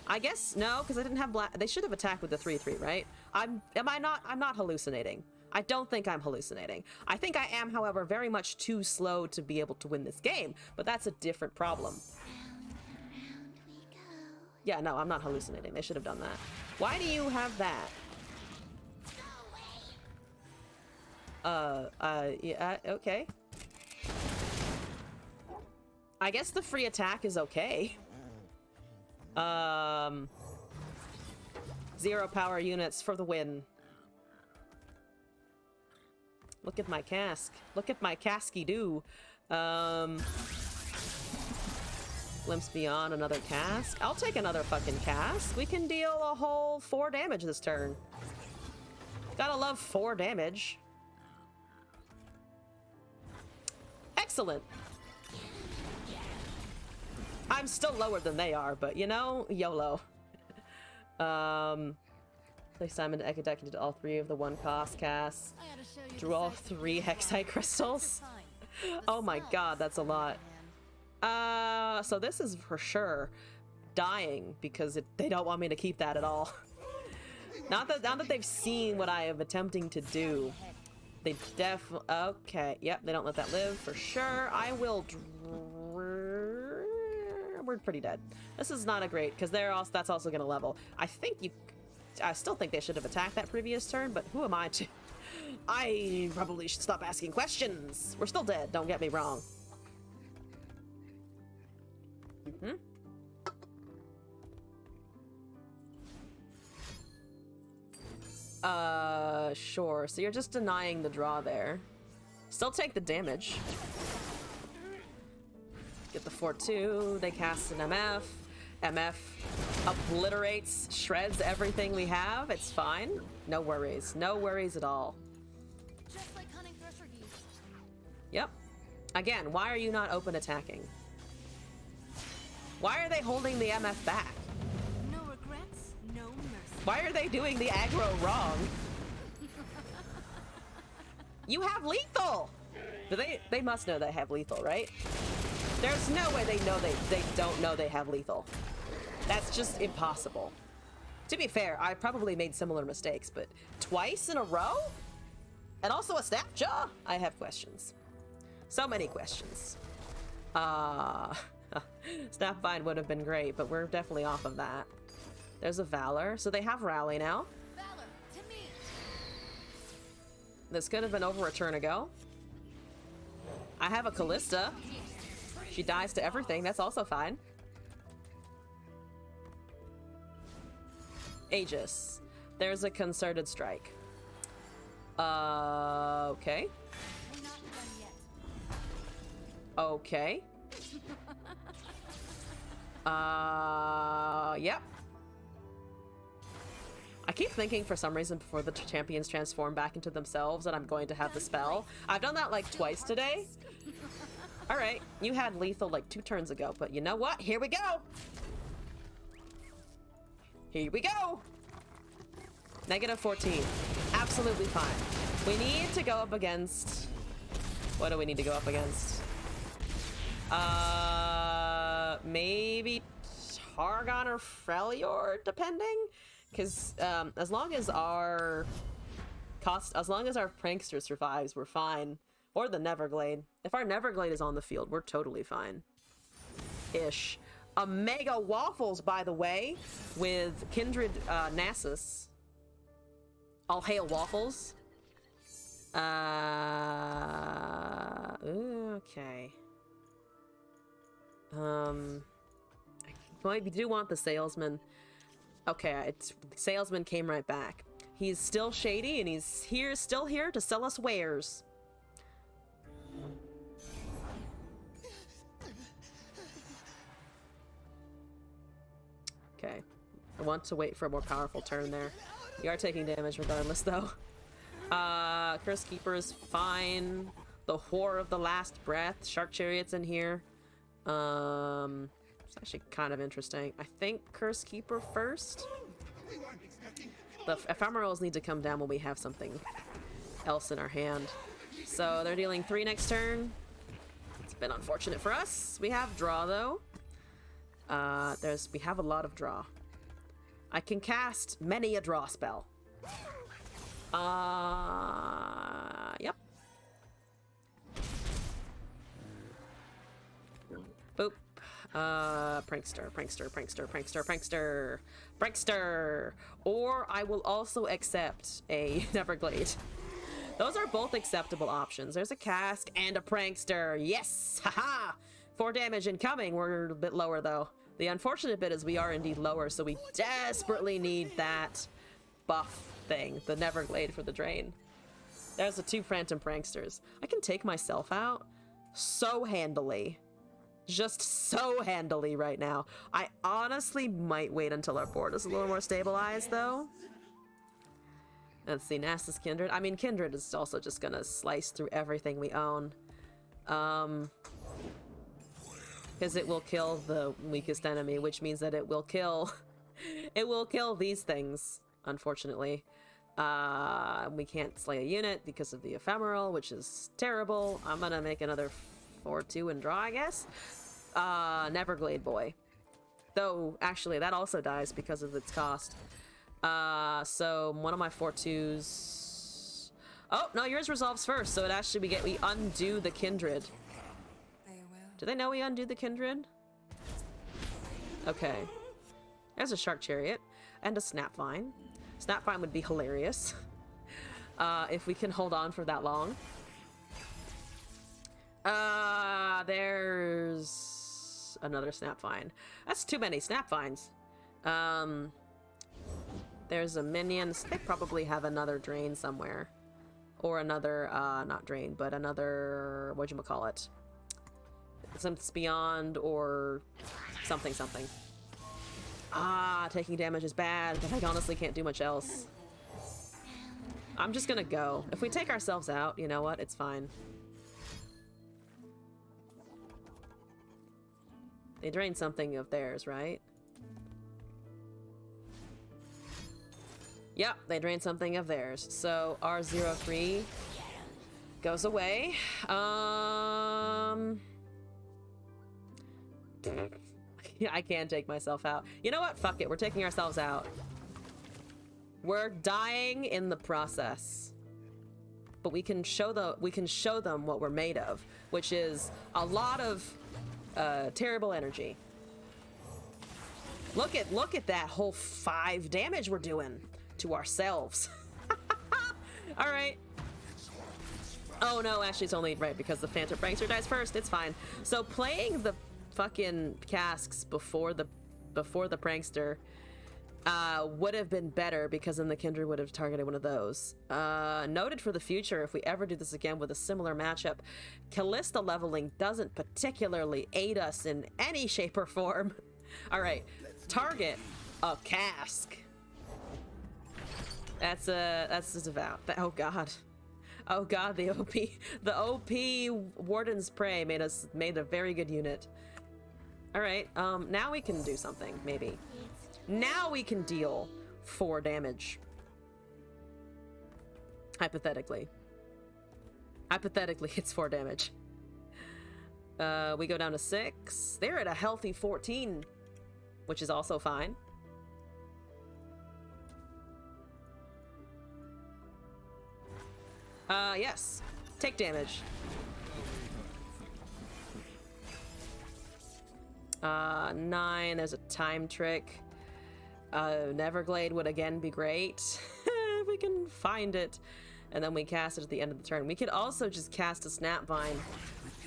I guess no, because I didn't have black. They should have attacked with the 3/3, right? I'm not hallucinating. I don't think I'm hallucinating. I think I am, however, very much too slow to be able to win this game, but that's a different problem. Yeah, no, I'm not hallucinating. They should have done that. Why do you have that? Yeah, okay. I guess the free attack is okay. 0 power units for the win. Look at my cask. Look at my casky-doo. Glimpse Beyond, another cask. I'll take another fucking cask. We can deal a whole 4 damage this turn. Gotta love 4 damage. Excellent. I'm still lower than they are, but you know, YOLO. Play Simon to Ekadek did all 3 of the 1-cost casts. Drew all 3 Hexite crystals. Oh my god, that's a lot. So this is for sure dying because they don't want me to keep that at all. Not that they've seen what I am attempting to do. They definitely... Okay, yep, they don't let that live for sure. I will... we're pretty dead. This is not a great, because that's also gonna level. I still think they should have attacked that previous turn, but who am I to? I probably should stop asking questions. We're still dead, don't get me wrong. Sure. So you're just denying the draw there. Still take the damage. Get the 4-2. They cast an MF. MF obliterates, shreds everything we have. It's fine. No worries. No worries at all. Just like hunting thresher geese. Yep. Again, why are you not open attacking? Why are they holding the MF back? No regrets, no mercy. Why are they doing the aggro wrong? You have lethal! Do they must know they have lethal, right? There's no way they don't know they have lethal. That's just impossible. To be fair, I probably made similar mistakes, but twice in a row? And also a snap jaw? I have questions. So many questions. Snapvine would have been great, but we're definitely off of that. There's a Valor, so they have Rally now. Valor, to me. This could have been over a turn ago. I have a Callista. She dies to everything, that's also fine. Aegis. There's a Concerted Strike. Okay. We're not done yet. Okay. Yep. I keep thinking for some reason before the champions transform back into themselves that I'm going to have the spell. I've done that like twice today. Alright, you had lethal like 2 turns ago, but you know what? Here we go! Here we go! -14. Absolutely fine. We need to go up against... What do we need to go up against? Maybe Targon or Freljord, depending? Because as long as our Prankster survives, we're fine. Or the Neverglade. If our Neverglade is on the field, we're totally fine. Ish. A Mega Waffles, by the way, with Kindred Nasus. All hail Waffles. Okay. I do want the Salesman. Okay, Salesman came right back. He's still shady, and he's still here to sell us wares. Okay. I want to wait for a more powerful turn there. You are taking damage regardless, though. Curse Keeper is fine. The Whore of the Last Breath. Shark Chariot's in here. It's actually kind of interesting. I think Curse Keeper first. The Ephemerals need to come down when we have something else in our hand. So they're dealing 3 next turn. It's been unfortunate for us. We have draw, though. We have a lot of draw. I can cast many a draw spell. Yep. Boop. Prankster, prankster, prankster, prankster, prankster, prankster. Or I will also accept a Neverglade. Those are both acceptable options. There's a cask and a prankster. Yes! Haha! 4 damage incoming. We're a bit lower, though. The unfortunate bit is we are indeed lower, so we desperately need that buff thing, the Neverglade for the drain. There's the 2 Phantom Pranksters. I can take myself out so handily. Just so handily right now. I honestly might wait until our board is a little more stabilized, though. Let's see, Nasus Kindred. I mean, Kindred is also just gonna slice through everything we own. Because it will kill the weakest enemy, which means that it will kill... it will kill these things, unfortunately. We can't slay a unit because of the Ephemeral, which is terrible. I'm gonna make another 4-2 and draw, I guess. Neverglade Boy. Though, actually, that also dies because of its cost. So one of my 4-2s... Oh, no, yours resolves first, so it actually we undo the Kindred. Do they know we undo the Kindred? Okay. There's a Shark Chariot and a Snapvine. Snapvine would be hilarious if we can hold on for that long. There's another Snapvine. That's too many Snapvines. There's a minion. They probably have another drain somewhere. Or another, not drain, but another, whatchamacallit? Something beyond or something. Taking damage is bad, but I honestly can't do much else. I'm just gonna go. If we take ourselves out, you know what? It's fine. They drained something of theirs, right? Yep, they drained something of theirs. So R03 goes away. Yeah, I can't take myself out. You know what? Fuck it. We're taking ourselves out. We're dying in the process. But we can show them what we're made of, which is a lot of terrible energy. Look at that whole 5 damage we're doing to ourselves. All right. Oh no, actually it's only right because the Phantom Prankster dies first. It's fine. So playing the fucking casks before the Prankster would have been better because then the Kindred would have targeted one of those. Noted for the future, if we ever do this again with a similar matchup, Callista leveling doesn't particularly aid us in any shape or form. All right, target a cask. That's just about. Oh god. Oh god, the OP Warden's Prey made a very good unit. All right, now we can do something, maybe. Now we can deal 4 damage. Hypothetically. Hypothetically, it's 4 damage. We go down to 6. They're at a healthy 14, which is also fine. Yes. Take damage. 9, there's a time trick. Neverglade would again be great. If we can find it. And then we cast it at the end of the turn. We could also just cast a Snapvine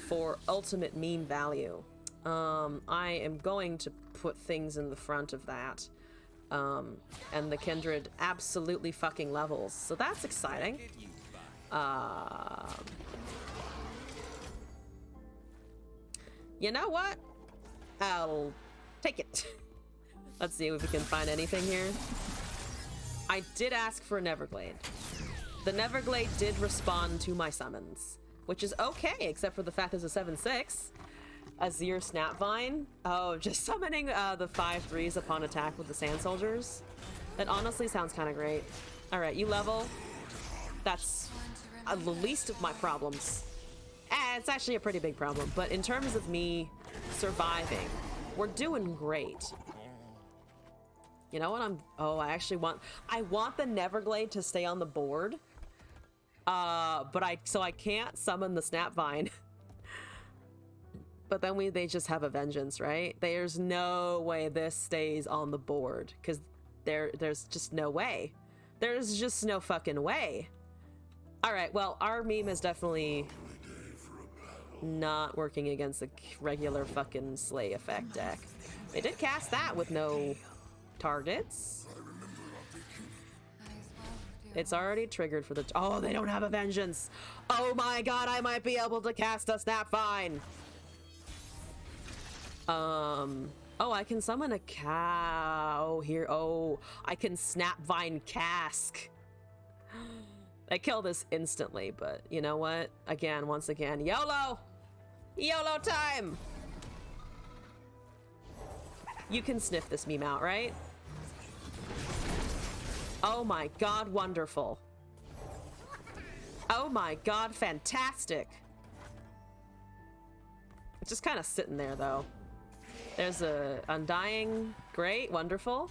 for ultimate meme value. I am going to put things in the front of that. And the Kindred absolutely fucking levels. So that's exciting. You know what? I'll take it. Let's see if we can find anything here. I did ask for a Neverglade. The Neverglade did respond to my summons, which is okay, except for the fact there's a 7/6. Azir Snapvine. Oh, just summoning the 5/3s upon attack with the Sand Soldiers. That honestly sounds kind of great. All right, you level. That's the least of my problems. It's actually a pretty big problem, but in terms of me surviving, we're doing great. You know what I want the Neverglade to stay on the board. But I can't summon the Snapvine. But then they just have a vengeance, right? There's no way this stays on the board because there's just no way. There's just no fucking way. All right, well, our meme is definitely not working against a regular fucking Slay effect deck. They did cast that with no targets. It's already triggered for the... Oh, they don't have a vengeance. Oh my god, I might be able to cast a Snapvine. Oh, I can summon a cow here. Oh, I can Snapvine cask. I kill this instantly, but you know what? Once again, YOLO! YOLO time! You can sniff this meme out, right? Oh my god, wonderful. Oh my god, fantastic. It's just kind of sitting there, though. There's a Undying, great, wonderful.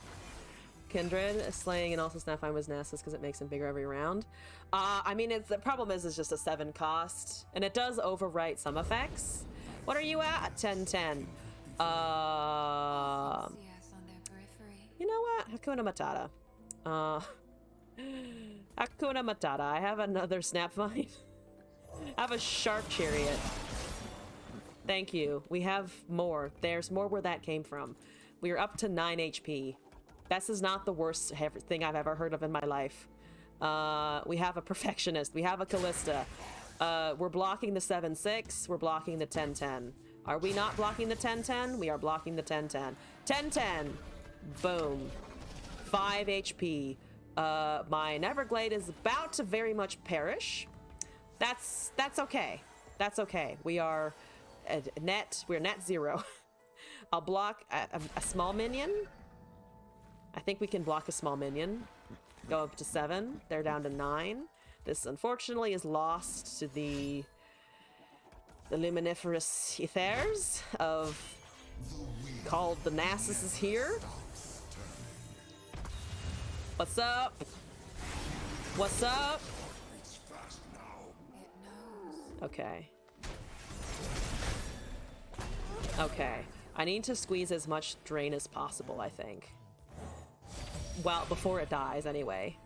Kindred, Slaying, and also Snapvine was Nessus because it makes him bigger every round. I mean, the problem is it's just a 7 cost, and it does overwrite some effects. What are you at? 10/10. See us on their periphery. You know what? Hakuna Matata. Hakuna Matata. I have another Snapvine. I have a Shark Chariot. Thank you. We have more. There's more where that came from. We are up to 9 HP. This is not the worst thing I've ever heard of in my life. We have a Perfectionist. We have a Callista. We're blocking the 7-6. We're blocking the 10-10. Are we not blocking the 10-10? We are blocking the 10-10. 10-10. Boom. 5 HP. My Neverglade is about to very much perish. That's okay. That's okay. We are we're net 0. I'll block a small minion. I think we can block a small minion. Go up to 7. They're down to 9. This unfortunately is lost to the luminiferous ethers of called the Nasus is here. What's up? What's up? Okay. Okay. I need to squeeze as much drain as possible, I think. Well, before it dies, anyway.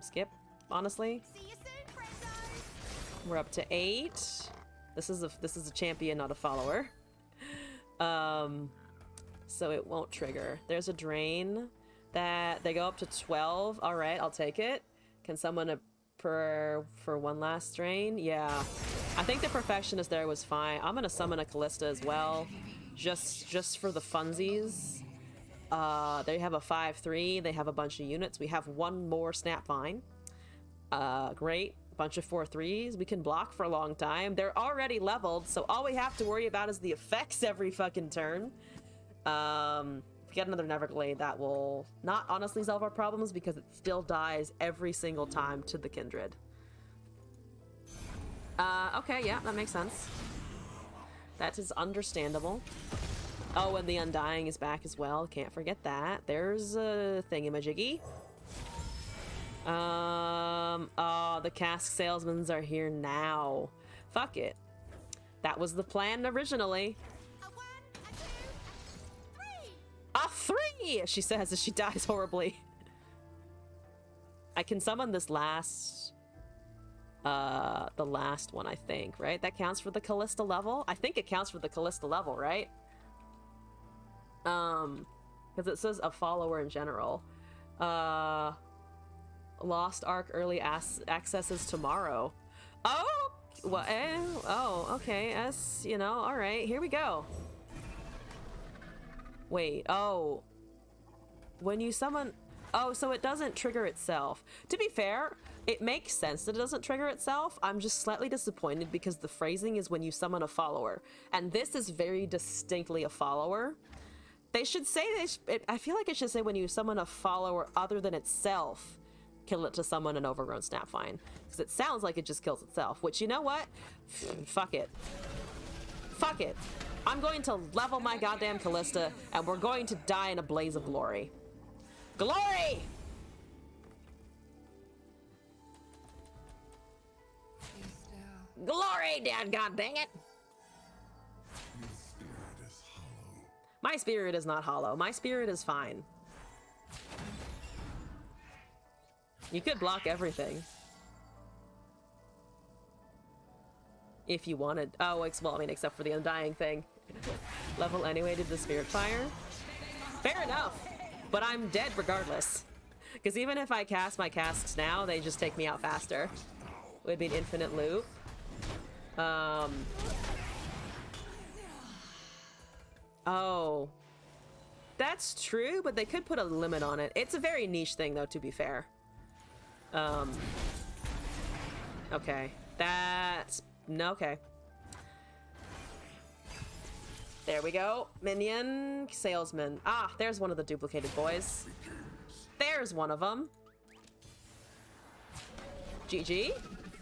Skip, honestly. See you soon, friendos. We're up to 8. This is a champion, not a follower. So it won't trigger. There's a drain that they go up to 12. All right, I'll take it. Can someone for one last drain? Yeah. I think the Perfectionist there was fine. I'm gonna summon a Callista as well, just for the funsies. They have a 5-3. They have a bunch of units. We have one more Snapvine. Great. Bunch of 4-3s. We can block for a long time. They're already leveled, so all we have to worry about is the effects every fucking turn. If we get another Neverglade, that will not honestly solve our problems because it still dies every single time to the Kindred. Okay, yeah, that makes sense. That is understandable. Oh, and the Undying is back as well. Can't forget that. There's a thingamajiggy. Oh, the cask salesmans are here now. Fuck it. That was the plan originally. A 1, a 2, A 3, she says as she dies horribly. I can summon this last... the last one, I think, right? That counts for the Callista level? I think it counts for the Callista level, right? Because it says a follower in general. Lost Ark early accesses tomorrow. Oh! Well, oh, okay. You know, alright, here we go. Wait, oh. When you summon... Oh, so it doesn't trigger itself. To be fair, it makes sense that it doesn't trigger itself. I'm just slightly disappointed because the phrasing is when you summon a follower. And this is very distinctly a follower. They should say... I feel like it should say when you summon a follower other than itself, kill it to summon an overgrown Snapvine. Because it sounds like it just kills itself. Which, you know what? Fuck it. Fuck it. I'm going to level my goddamn Callista, and we're going to die in a blaze of glory. Glory! Glory, dad, god dang it! My spirit is not hollow. My spirit is fine. You could block everything. If you wanted. Oh, well, I mean, except for the Undying thing. Level anyway to the Spirit Fire. Fair enough. But I'm dead regardless. Because even if I cast my casks now, they just take me out faster. It would be an infinite loop. Oh. That's true, but they could put a limit on it. It's a very niche thing, though, to be fair. Okay. That's... No, okay. There we go. Minion, salesman. Ah, there's one of the duplicated boys. There's one of them. GG.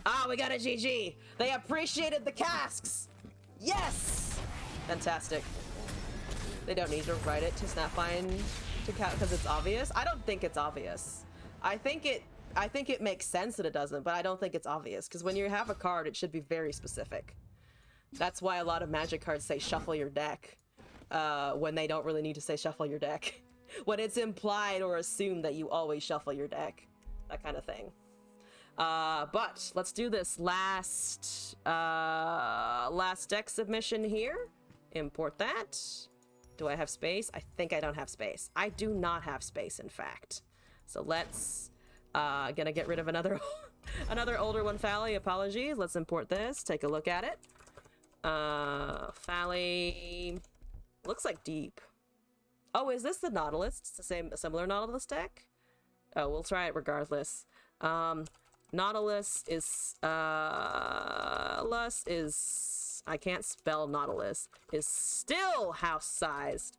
Ah, we got a GG. They appreciated the casks. Yes. Fantastic. They don't need to write it to Snapvine to count because it's obvious. I don't think it's obvious. I think it makes sense that it doesn't, but I don't think it's obvious because when you have a card, it should be very specific. That's why a lot of Magic cards say shuffle your deck, when they don't really need to say shuffle your deck. When it's implied or assumed that you always shuffle your deck. That kind of thing. But let's do this last deck submission here. Import that. Do I have space? I think I don't have space. I do not have space, in fact. So let's, gonna get rid of another, another older one, Fally. Apologies. Let's import this. Take a look at it. Fally looks like deep. Oh, is this the Nautilus? It's the same, a similar Nautilus deck? Oh, we'll try it regardless. Nautilus is, I can't spell Nautilus, is still house-sized.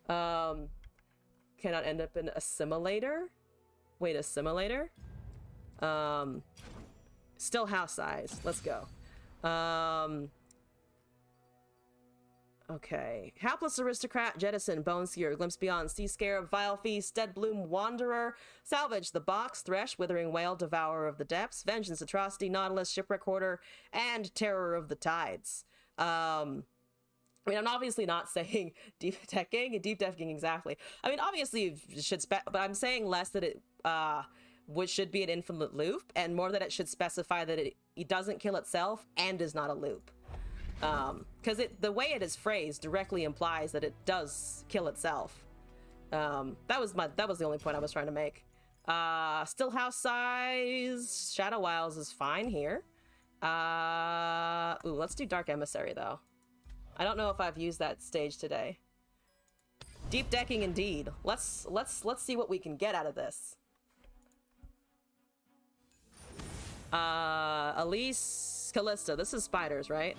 Cannot end up in assimilator? Wait, assimilator? Still house-sized. Let's go. Okay. Hapless Aristocrat, Jettison, Boneseer, Glimpse Beyond, Sea Scarab, Vile Feast, Dead Bloom, Wanderer, Salvage, The Box, Thresh, Withering Whale, Devourer of the Depths, Vengeance, Atrocity, Nautilus, Shipwreck Hoarder, and Terror of the Tides. I mean, I'm obviously not saying deep decking exactly. I mean, obviously it should but I'm saying less that it should be an infinite loop, and more that it should specify that it doesn't kill itself and is not a loop. Because the way it is phrased directly implies that it does kill itself. That was the only point I was trying to make. Still house size. Shadow Wilds is fine here. Ooh, let's do Dark Emissary though. I don't know if I've used that stage today. Deep decking indeed. Let's see what we can get out of this. Elise, Callista. This is spiders, right?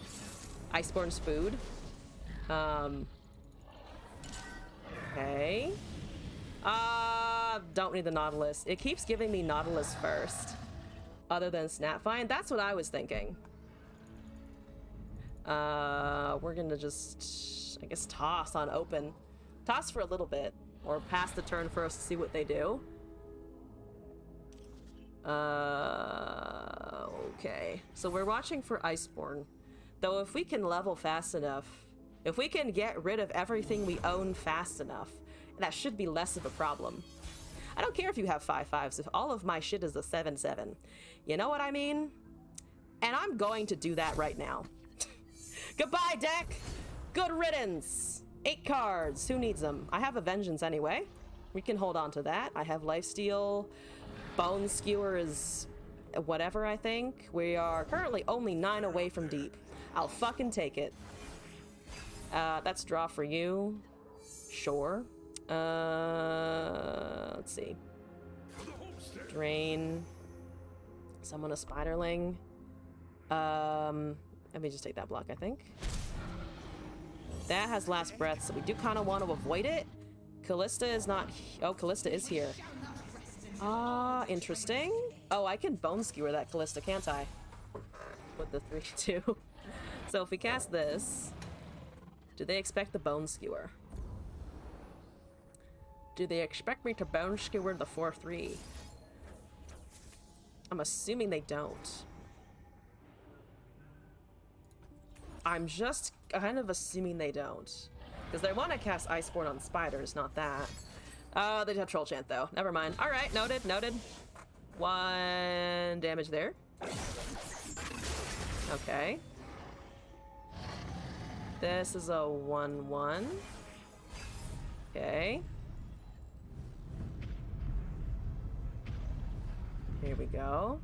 Iceborne Spood. Okay. Don't need the Nautilus. It keeps giving me Nautilus first. Other than Snapvine. That's what I was thinking. We're gonna just, I guess, toss on open. Toss for a little bit. Or pass the turn first to see what they do. Okay. So we're watching for Iceborne. Though if we can level fast enough, if we can get rid of everything we own fast enough, that should be less of a problem. I don't care if you have 5/5s, if all of my shit is a 7/7. You know what I mean? And I'm going to do that right now. Goodbye, deck! Good riddance! 8 cards. Who needs them? I have a Vengeance anyway. We can hold on to that. I have Lifesteal. Bone Skewer is whatever, I think. We are currently only 9 away from deep. I'll fucking take it. That's draw for you. Sure. Let's see. Drain. Summon a Spiderling. Let me just take that block, I think. That has Last Breath, so we do kind of want to avoid it. Callista is not... Oh, Callista is here. Interesting. Oh, I can Bone Skewer that Callista, can't I? With the 3/2. So if we cast this, do they expect the Bone Skewer? Do they expect me to Bone Skewer the 4/3? I'm assuming they don't. I'm just kind of assuming they don't. Because they want to cast Iceborne on spiders, not that. They have Troll Chant though. Never mind. Alright, noted, noted. 1 damage there. Okay. This is a 1/1. Okay. Here we go.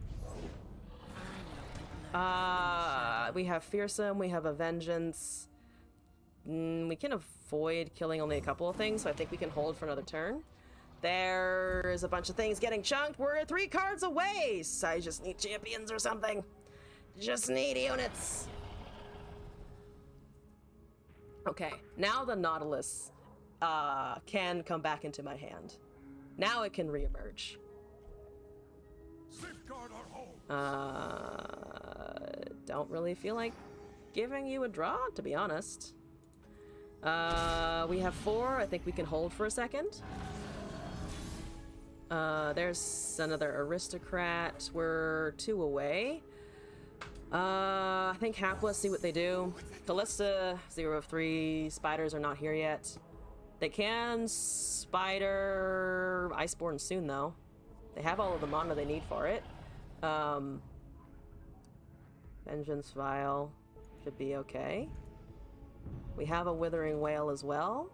We have Fearsome, we have a Vengeance. We can avoid killing only a couple of things, so I think we can hold for another turn. There's a bunch of things getting chunked. We're 3 cards away! So I just need champions or something. Just need units. Okay, now the Nautilus can come back into my hand. Now it can reemerge. Don't really feel like giving you a draw, to be honest. We have 4. I think we can hold for a second. There's another Aristocrat. We're 2 away. I think Hapless, see what they do. Callista, 0 of 3. Spiders are not here yet. They can spider Iceborne soon, though. They have all of the mana they need for it. Vengeance Vial should be okay. We have a Withering Whale as well.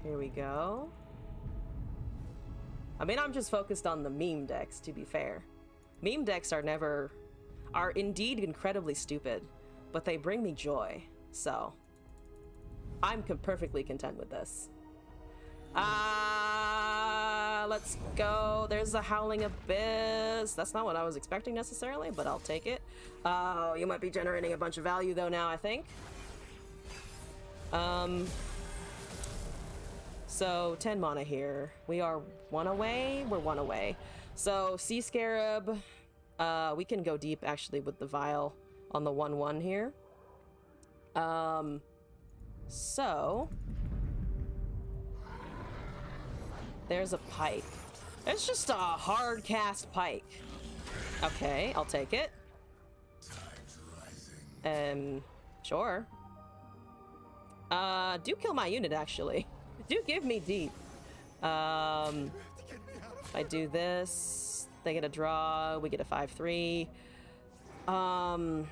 Here we go. I mean, I'm just focused on the meme decks, to be fair. Meme decks are indeed incredibly stupid, but they bring me joy, so I'm perfectly content with this. Let's go. There's a Howling Abyss. That's not what I was expecting necessarily, but I'll take it. Oh, you might be generating a bunch of value though now, I think. So 10 mana here. We are 1 away. We're 1 away. So Sea Scarab. We can go deep actually with the Vial on the 1/1 here. So there's a Pike. It's just a hard cast Pike. Okay, I'll take it. Sure. Do kill my unit actually. Do give me deep. If I do this, they get a draw, we get a 5/3. I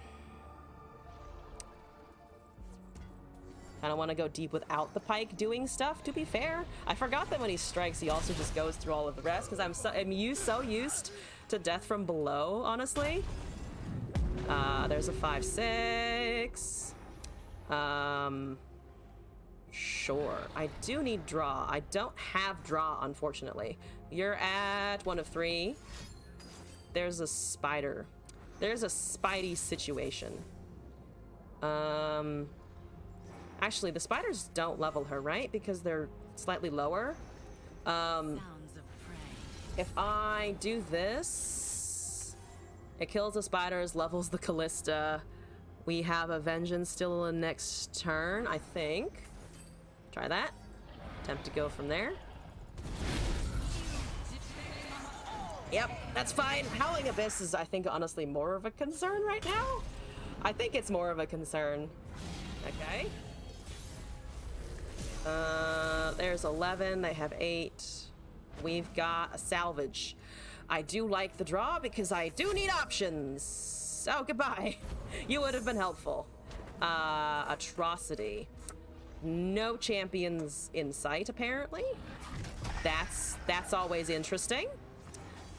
don't want to go deep without the Pike doing stuff, to be fair. I forgot that when he strikes, he also just goes through all of the rest, because I'm so used to death from below, honestly. There's a 5/6. Sure. I do need draw. I don't have draw, unfortunately. You're at 1 of 3. There's a spider. There's a Spidey situation. Actually, the spiders don't level her, right? Because they're slightly lower. Sounds of prey. If I do this, it kills the spiders, levels the Callista. We have a Vengeance still in next turn, I think. Try that. Attempt to go from there. Yep, that's fine. Howling Abyss is, I think, honestly more of a concern right now. I think it's more of a concern. Okay. There's 11. They have 8. We've got a salvage. I do like the draw because I do need options. Oh, goodbye. You would have been helpful. Atrocity. No champions in sight, apparently. That's always interesting.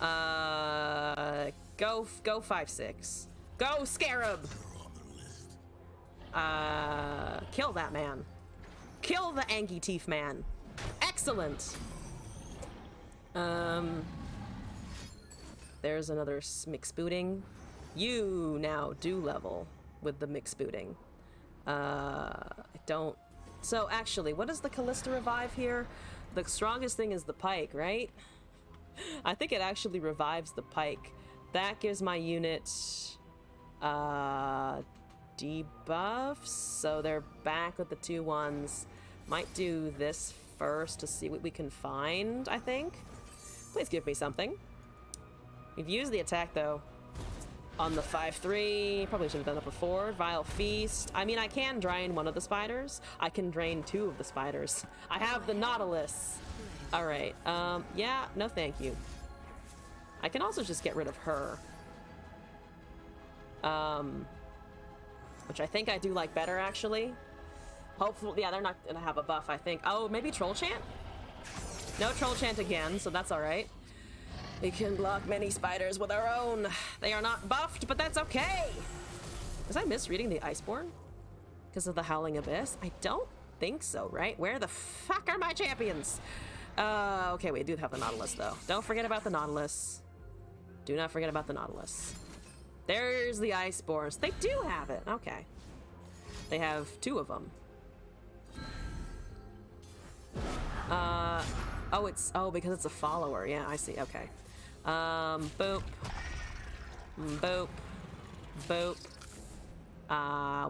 Go 5/6. Go Scarab. Kill that man. Kill the Angie Teeth man. Excellent. There's another mix booting. You now do level with the mix booting. I don't. So actually, what does the Callista revive here? The strongest thing is the Pike, right? I think it actually revives the Pike. That gives my unit debuffs, so they're back with the 2/1s. Might do this first to see what we can find, I think. Please give me something. We've used the attack though on the 5/3. Probably should have done it before. Vile Feast. I mean, I can drain one of the spiders. I can drain 2 of the spiders. I have the Nautilus. All right. Yeah, no thank you. I can also just get rid of her. Which I think I do like better, actually. Hopefully, yeah, they're not gonna have a buff, I think. Oh, maybe Troll Chant? No Troll Chant again, so that's all right. We can block many spiders with our own. They are not buffed, but that's okay. Was I misreading the Iceborne? Because of the Howling Abyss? I don't think so, right? Where the fuck are my champions? Okay, we do have the Nautilus, though. Don't forget about the Nautilus. Do not forget about the Nautilus. There's the Iceborns. They do have it. Okay. They have 2 of them. Oh, because it's a follower. Yeah, I see. Okay. Boop. Boop. Boop.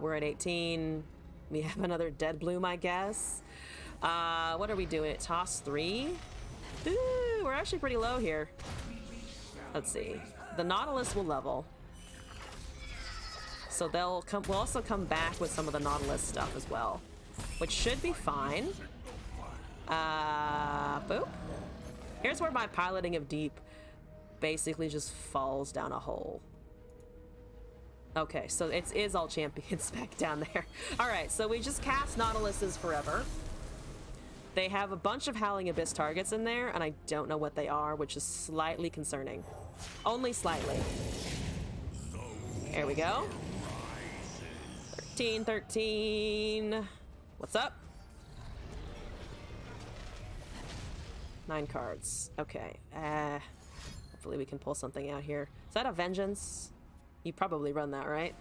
We're at 18. We have another Dead Bloom, I guess. What are we doing? Toss 3? Ooh, we're actually pretty low here. Let's see. The Nautilus will level. So we'll also come back with some of the Nautilus stuff as well, which should be fine. Boop. Here's where my piloting of deep basically just falls down a hole. Okay, so it is all champion spec down there. All right, so we just cast Nautiluses forever. They have a bunch of Howling Abyss targets in there, and I don't know what they are, which is slightly concerning. Only slightly. There we go. 13. What's up? 9 cards. Okay. Hopefully we can pull something out here. Is that a Vengeance? You probably run that, right?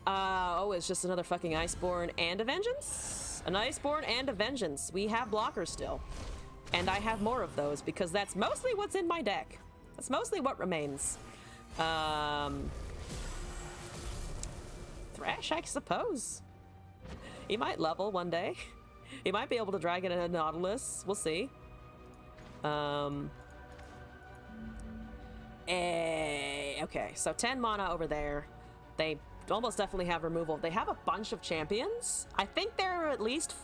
Oh, it's just another fucking Iceborne and a Vengeance? An Iceborne and a Vengeance. We have blockers still. And I have more of those because that's mostly what's in my deck. That's mostly what remains. Thresh, I suppose. He might level one day. He might be able to drag in a Nautilus. We'll see. Okay, so 10 mana over there. They almost definitely have removal. They have a bunch of champions. I think there are at least...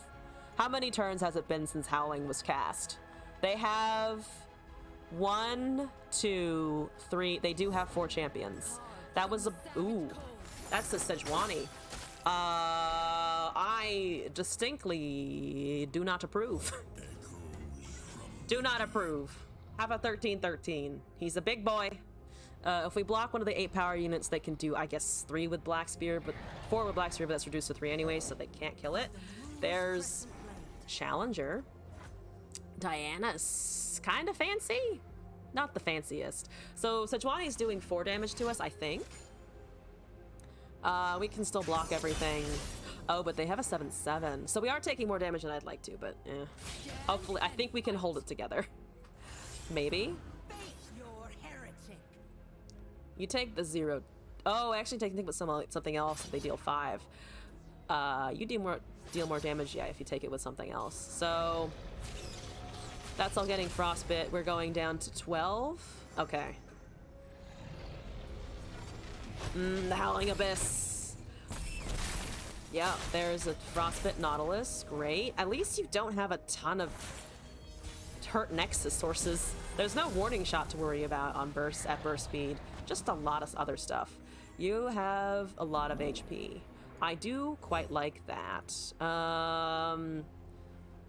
How many turns has it been since Howling was cast? They have 1, 2, 3. They do have 4 champions. That was a... Ooh. That's the Sejuani. I distinctly do not approve. Do not approve. Have a 13-13. He's a big boy. If we block one of the 8 power units, they can do, I guess, 3 with Black Spear, but 4 with Black Spear, but that's reduced to 3 anyway, so they can't kill it. There's Challenger. Diana's kind of fancy. Not the fanciest. So Sejuani's doing 4 damage to us, I think. We can still block everything. Oh, but they have a 7/7. So we are taking more damage than I'd like to, but eh. Hopefully, I think we can hold it together. Maybe. You take the 0. Oh, actually, think with something else. They deal 5. You deal more damage, yeah, if you take it with something else. So that's all getting frostbit. We're going down to 12. Okay. The Howling Abyss. Yeah, there's a frostbit Nautilus. Great. At least you don't have a ton of hurt Nexus sources. There's no warning shot to worry about on burst speed. Just a lot of other stuff. You have a lot of HP. I do quite like that.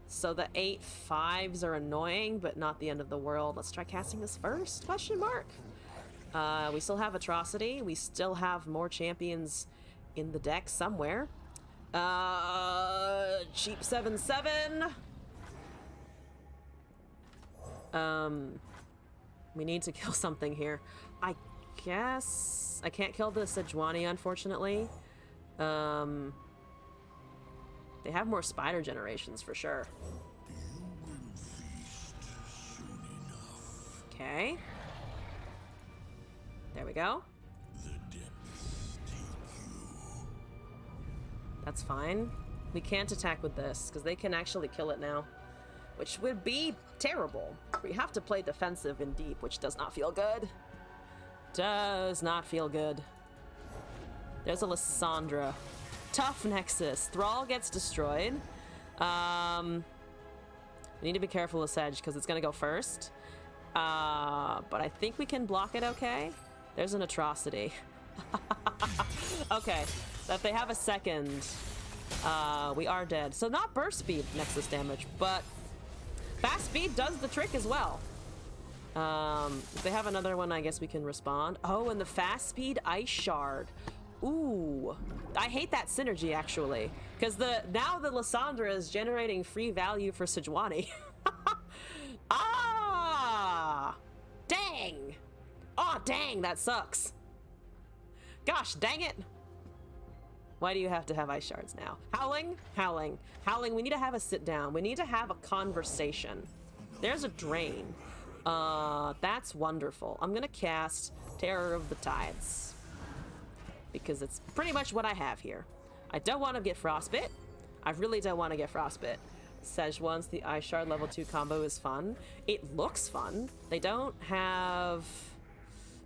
So the 8/5s are annoying, but not the end of the world. Let's try casting this first? Question mark. We still have Atrocity. We still have more champions in the deck somewhere. Cheap 7/7. We need to kill something here. I guess I can't kill the Sejuani, unfortunately. They have more spider generations for sure. Okay. There we go. That's fine. We can't attack with this because they can actually kill it now, which would be terrible. We have to play defensive in deep, which does not feel good. Does not feel good. There's a Lysandra. Tough Nexus. Thrall gets destroyed. We need to be careful with Sedge because it's going to go first. But I think we can block it okay. There's an Atrocity. Okay. So if they have a second, we are dead. So not burst speed Nexus damage, but fast speed does the trick as well. If they have another one, I guess we can respond. Oh, and the fast speed Ice Shard. Ooh, I hate that synergy actually, because now the Lysandra is generating free value for Sejuani. Ah, dang! Oh, dang, that sucks. Gosh, dang it! Why do you have to have Ice Shards now? Howling, Howling, Howling. We need to have a sit down. We need to have a conversation. There's a drain. That's wonderful. I'm gonna cast Terror of the Tides because it's pretty much what I have here. I don't want to get frostbit. I really don't want to get frostbit. Szechuan's the Ice Shard level 2 combo is fun. It looks fun. They don't have...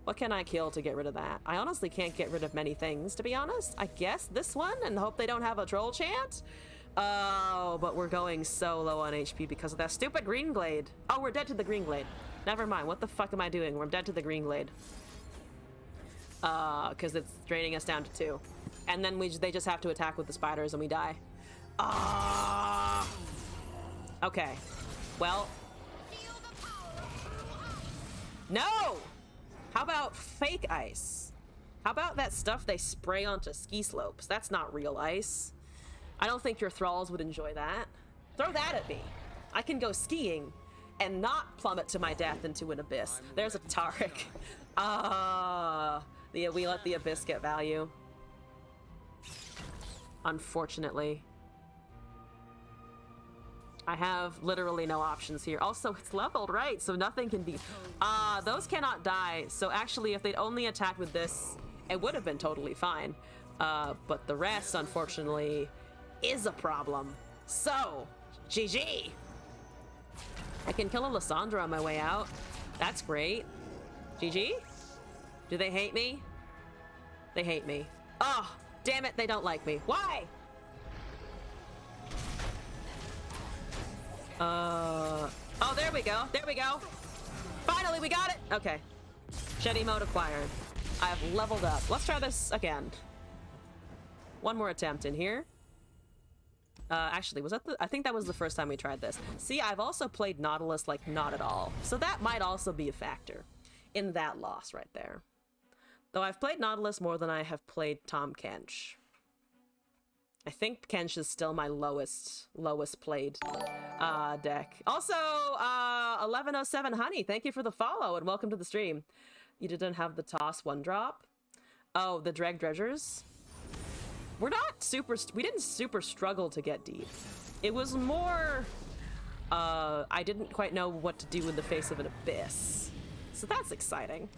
What can I kill to get rid of that? I honestly can't get rid of many things, to be honest. I guess this one, and hope they don't have a troll chant. Oh, but we're going so low on HP because of that stupid green glade. Oh, we're dead to the green glade. Never mind. What the fuck am I doing? We're dead to the green glade. Because it's draining us down to 2. And then they just have to attack with the spiders and we die. Okay. Well. No! How about fake ice? How about that stuff they spray onto ski slopes? That's not real ice. I don't think your thralls would enjoy that. Throw that at me. I can go skiing and not plummet to my death into an abyss. There's a Taric. We let the abyss get value. Unfortunately. I have literally no options here. Also, it's leveled, right? So nothing can be... those cannot die. So actually, if they'd only attacked with this, it would have been totally fine. But the rest, unfortunately, is a problem. So, GG! I can kill a Lysandra on my way out. That's great. GG? Do they hate me? They hate me. Oh, damn it, they don't like me. Why? Oh, there we go. There we go. Finally, we got it. Okay. Shetty mode acquired. I have leveled up. Let's try this again. One more attempt in here. Actually, was that I think that was the first time we tried this. See, I've also played Nautilus like not at all. So that might also be a factor in that loss right there. Though I've played Nautilus more than I have played Tom Kench. I think Kench is still my lowest played deck. Also, 1107 Honey, thank you for the follow and welcome to the stream. You didn't have the toss 1-drop? Oh, the Dreg Dredgers? We didn't super struggle to get deep. It was more, I didn't quite know what to do in the face of an abyss. So that's exciting.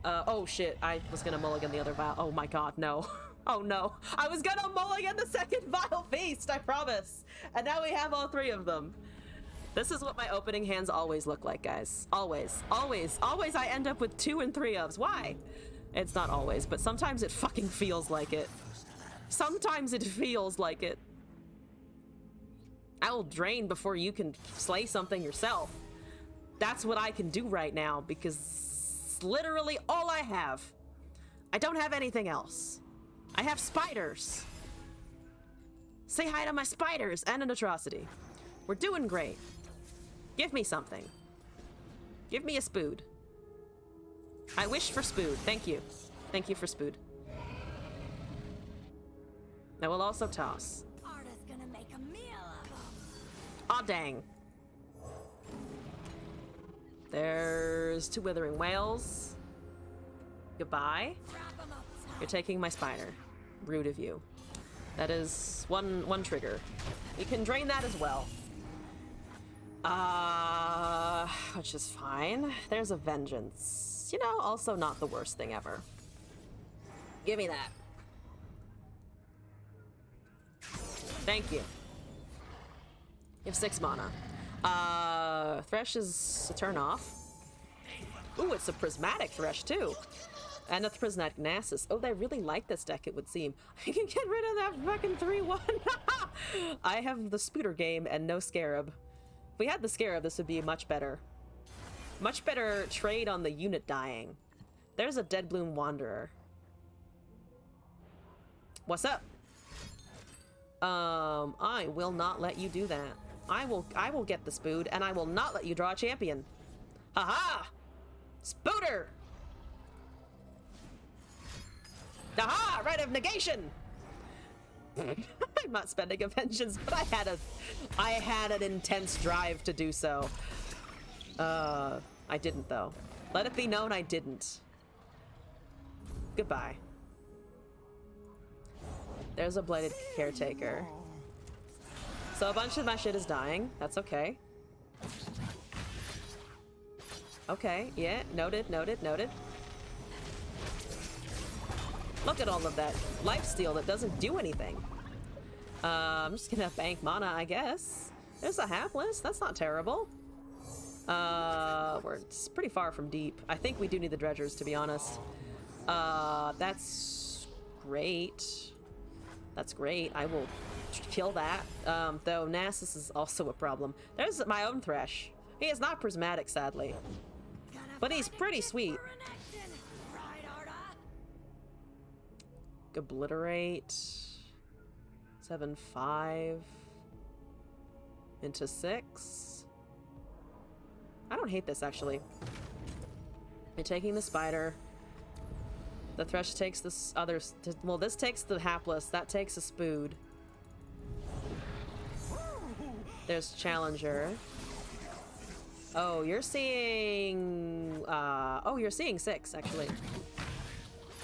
Oh shit, I was gonna mulligan the other vial. Oh my god, no. Oh no. I was gonna mulligan the second Vile Feast, I promise. And now we have all 3 of them. This is what my opening hands always look like, guys. Always. Always. Always I end up with 2 and 3 ofs. Why? It's not always, but sometimes it fucking feels like it. Sometimes it feels like it. I will drain before you can slay something yourself. That's what I can do right now because it's literally all I have. I don't have anything else. I have spiders. Say hi to my spiders and an atrocity. We're doing great. Give me something. Give me a spood. I wish for spood. Thank you. Thank you for spood. I will also toss. Arda's gonna make a meal of them. Aw, dang. There's 2 Withering Whales. Goodbye. Wrap 'em up, son. You're taking my spider. Rude of you. That is one trigger. You can drain that as well. Which is fine. There's a Vengeance. You know, also not the worst thing ever. Give me that. Thank you. You have 6 mana. Thresh is a turn off. Ooh, it's a Prismatic Thresh too. And a Prismatic Nasus. Oh, they really like this deck, it would seem. I can get rid of that fucking 3-1. I have the Spooter game and no Scarab. If we had the Scarab, this would be much better. Much better trade on the unit dying. There's a Deadbloom Wanderer. What's up? I will not let you do that. I will get the Spood, and I will not let you draw a champion. Haha! Spooter! Aha! Right of negation! I'm not spending a vengeance, but I had an intense drive to do so. I didn't though. Let it be known I didn't. Goodbye. There's a Blighted Caretaker. So a bunch of my shit is dying. That's okay. Okay, yeah, noted, noted, noted. Look at all of that lifesteal that doesn't do anything. I'm just gonna bank mana, I guess. There's a hapless. That's not terrible. We're pretty far from deep. I think we do need the dredgers, to be honest. That's great. That's great. I will kill that. Though Nasus is also a problem. There's my own Thresh. He is not prismatic, sadly. But he's pretty sweet. Obliterate. 7-5 into 6. I don't hate this, actually. You're taking the spider. The Thresh takes this other... Well, this takes the hapless. That takes a spood. There's Challenger. Oh, you're seeing... oh, you're seeing 6, actually.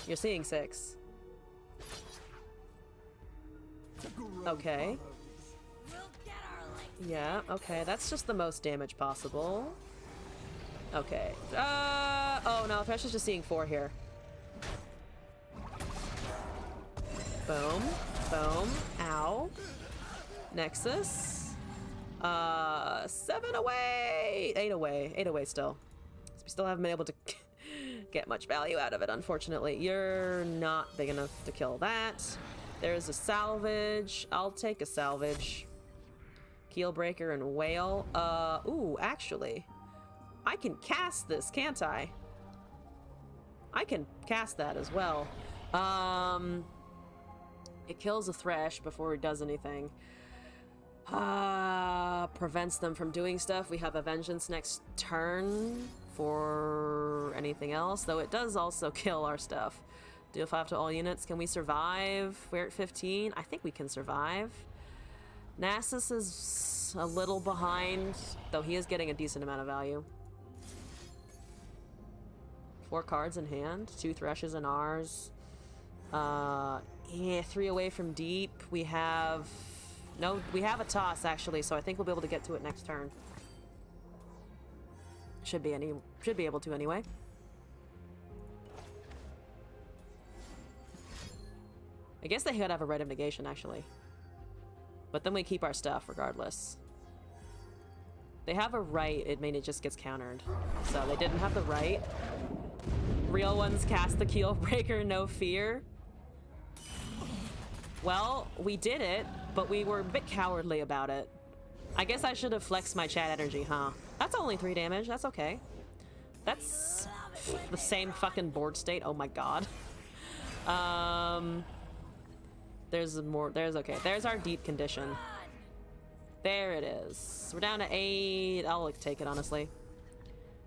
You're seeing 6. Okay. Yeah, okay. That's just the most damage possible. Okay. Oh no, Thresh is just seeing 4 here. Boom. Boom. Ow. Nexus. 7 away! 8 away. 8 away still. So we still haven't been able to get much value out of it, unfortunately. You're not big enough to kill that. There's a salvage. I'll take a salvage. Keelbreaker and whale. Ooh, actually. I can cast this, can't I? I can cast that as well. It kills a Thresh before it does anything. Prevents them from doing stuff. We have a Vengeance next turn for anything else, though it does also kill our stuff. Deal 5 to all units. Can we survive? We're at 15. I think we can survive. Nasus is a little behind, though he is getting a decent amount of value. 4 cards in hand. 2 Threshes in ours. Yeah, 3 away from deep. We have... No, we have a toss, actually, so I think we'll be able to get to it next turn. Should be able to anyway. I guess they could have a right of negation, actually. But then we keep our stuff, regardless. They have a right, it means it just gets countered. So they didn't have the right. Real ones cast the Keelbreaker, no fear. Well, we did it, but we were a bit cowardly about it. I guess I should have flexed my chat energy, huh? That's only 3 damage, that's okay. That's the same fucking board state, oh my god. There's more, okay. There's our deep condition. There it is. We're down to 8. I'll take it, honestly.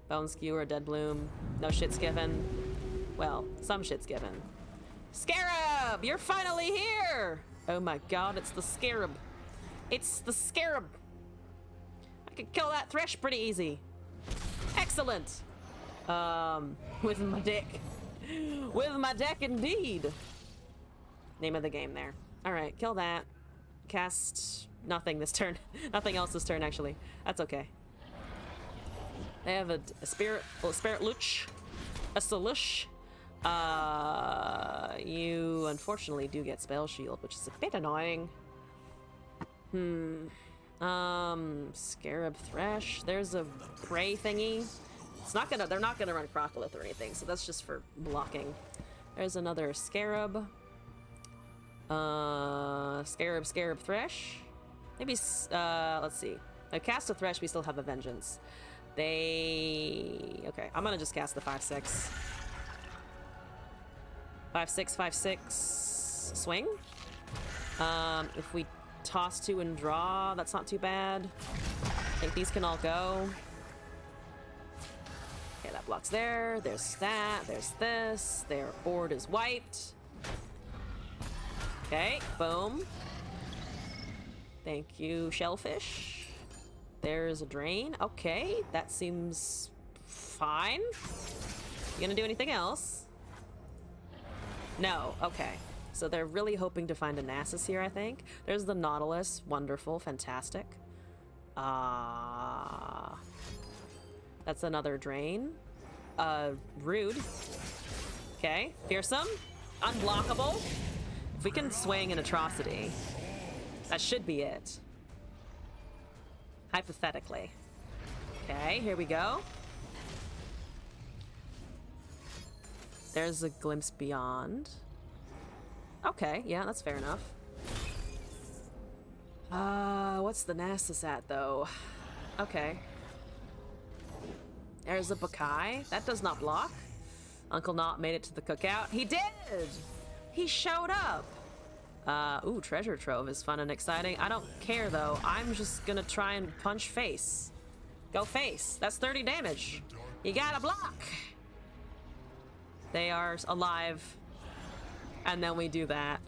Bone Skewer, Dead Bloom. No shit's given. Well, some shit's given. Scarab! You're finally here! Oh my god, it's the Scarab. It's the Scarab! I could kill that Thresh pretty easy. Excellent! With my dick. With my deck, indeed! Name of the game there. Alright, kill that. Cast nothing this turn. Nothing else this turn, actually. That's okay. They have a Spirit Lich. A Solush. You unfortunately do get Spell Shield, which is a bit annoying. Scarab Thresh. There's a prey thingy. It's not gonna, they're not gonna run Crocolith or anything, so that's just for blocking. There's another Scarab. Scarab Thresh. Maybe, let's see. I cast a Thresh, we still have a Vengeance. Okay, I'm gonna just cast the 5/6. 5/6, 5/6. Swing. If we toss 2 and draw, that's not too bad. I think these can all go. Okay, that blocks there. There's that. There's this. Their board is wiped. Okay, boom. Thank you, Shellfish. There's a drain. Okay, that seems fine. You gonna do anything else? No, okay. So they're really hoping to find a Nasus here, I think. There's the Nautilus. Wonderful, fantastic. That's another drain. Rude. Okay, fearsome. Unblockable. If we can swing an atrocity, that should be it. Hypothetically. Okay, here we go. There's a glimpse beyond. Okay, yeah, that's fair enough. What's the Nasus at, though? Okay. There's a Bakai. That does not block. Uncle Not made it to the cookout. He did! He showed up! Ooh, treasure trove is fun and exciting. I don't care, though. I'm just gonna try and punch face. Go face. That's 30 damage. You gotta block! They are alive. And then we do that.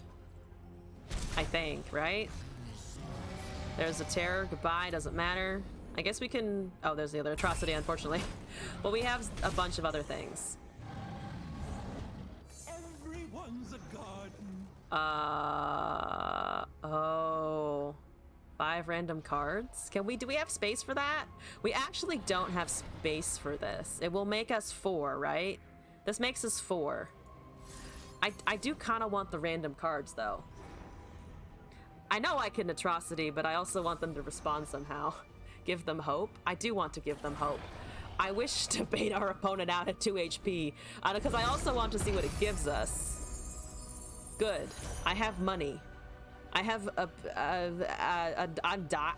I think, right? There's a terror. Goodbye. Doesn't matter. I guess we can... Oh, there's the other atrocity, unfortunately. Well, we have a bunch of other things. Everyone's a garden. Oh. 5 random cards? Do we have space for that? We actually don't have space for this. It will make us 4, right? This makes us 4. I do kind of want the random cards, though. I know I can atrocity, but I also want them to respond somehow. Give them hope. I do want to give them hope. I wish to bait our opponent out at 2 HP, because I also want to see what it gives us. Good. I have money. I have I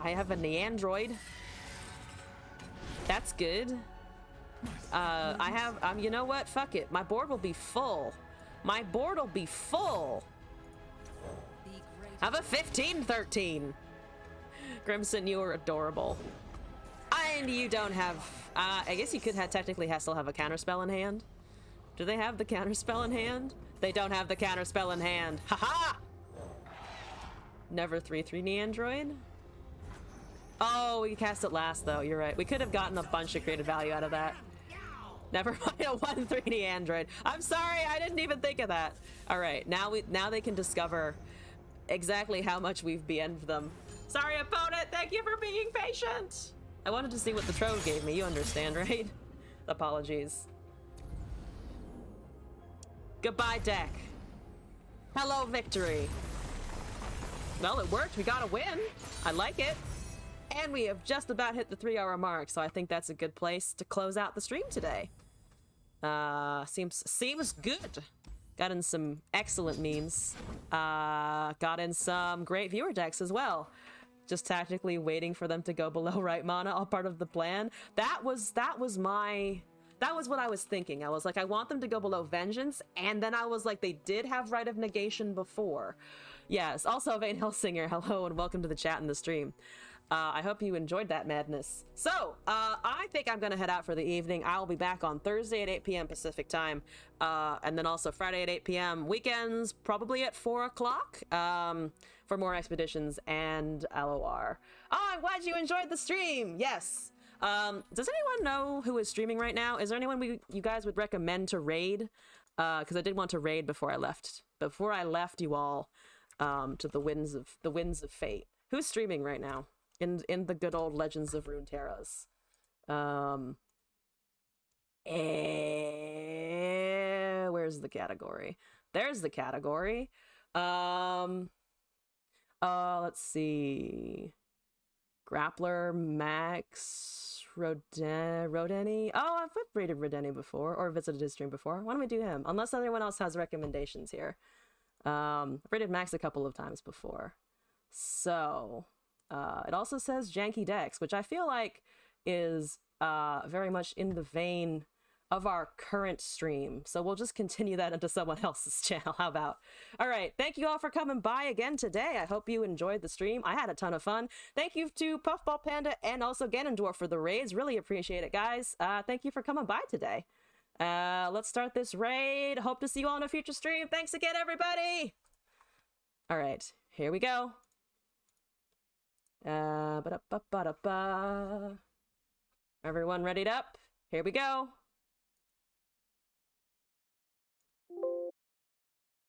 have a Neandroid. That's good. I have, you know what? Fuck it. My board will be full. My board will be full. I have a 15-13. Grimson, you are adorable. And you don't have... I guess you could technically still have a counterspell in hand. Do they have the counterspell in hand? They don't have the counterspell in hand. Haha! Never 3/3 Neandroid. Oh, we cast it last, though. You're right. We could have gotten a bunch of creative value out of that. Never mind a 1/3 Neandroid. I'm sorry, I didn't even think of that. All right, now they can discover exactly how much we've BN'd them. Sorry, opponent. Thank you for being patient. I wanted to see what the trove gave me. You understand, right? Apologies. Goodbye, deck. Hello, victory. Well, it worked. We got a win. I like it. And we have just about hit the 3-hour mark, so I think that's a good place to close out the stream today. Seems good. Got in some excellent memes. Got in some great viewer decks as well. Just tactically waiting for them to go below right mana, all part of the plan. That was what I was thinking. I was like, I want them to go below Vengeance, and then I was like, they did have Rite of Negation before. Yes, also Vane Hellsinger, hello and welcome to the chat and the stream. I hope you enjoyed that madness. So, I think I'm gonna head out for the evening. I'll be back on Thursday at 8 p.m. Pacific time, and then also Friday at 8 p.m. Weekends, probably at 4 o'clock, for more expeditions and LOR. Oh, I'm glad you enjoyed the stream! Yes! Does anyone know who is streaming right now? Is there anyone you guys would recommend to raid? Because I did want to raid before I left. Before I left you all, to the winds of fate. Who's streaming right now? In the good old Legends of Runeterras. Where's the category? There's the category. Let's see. Grappler, Max, Rodeni. Oh, I've rated Rodeni before, or visited his stream before. Why don't we do him? Unless anyone else has recommendations here. I've rated Max a couple of times before. So... it also says janky decks, which I feel like is very much in the vein of our current stream. So we'll just continue that into someone else's channel. How about? All right. Thank you all for coming by again today. I hope you enjoyed the stream. I had a ton of fun. Thank you to Puffball Panda and also Ganondorf for the raids. Really appreciate it, guys. Thank you for coming by today. Let's start this raid. Hope to see you all in a future stream. Thanks again, everybody. All right. Here we go. Everyone readied up? Here we go.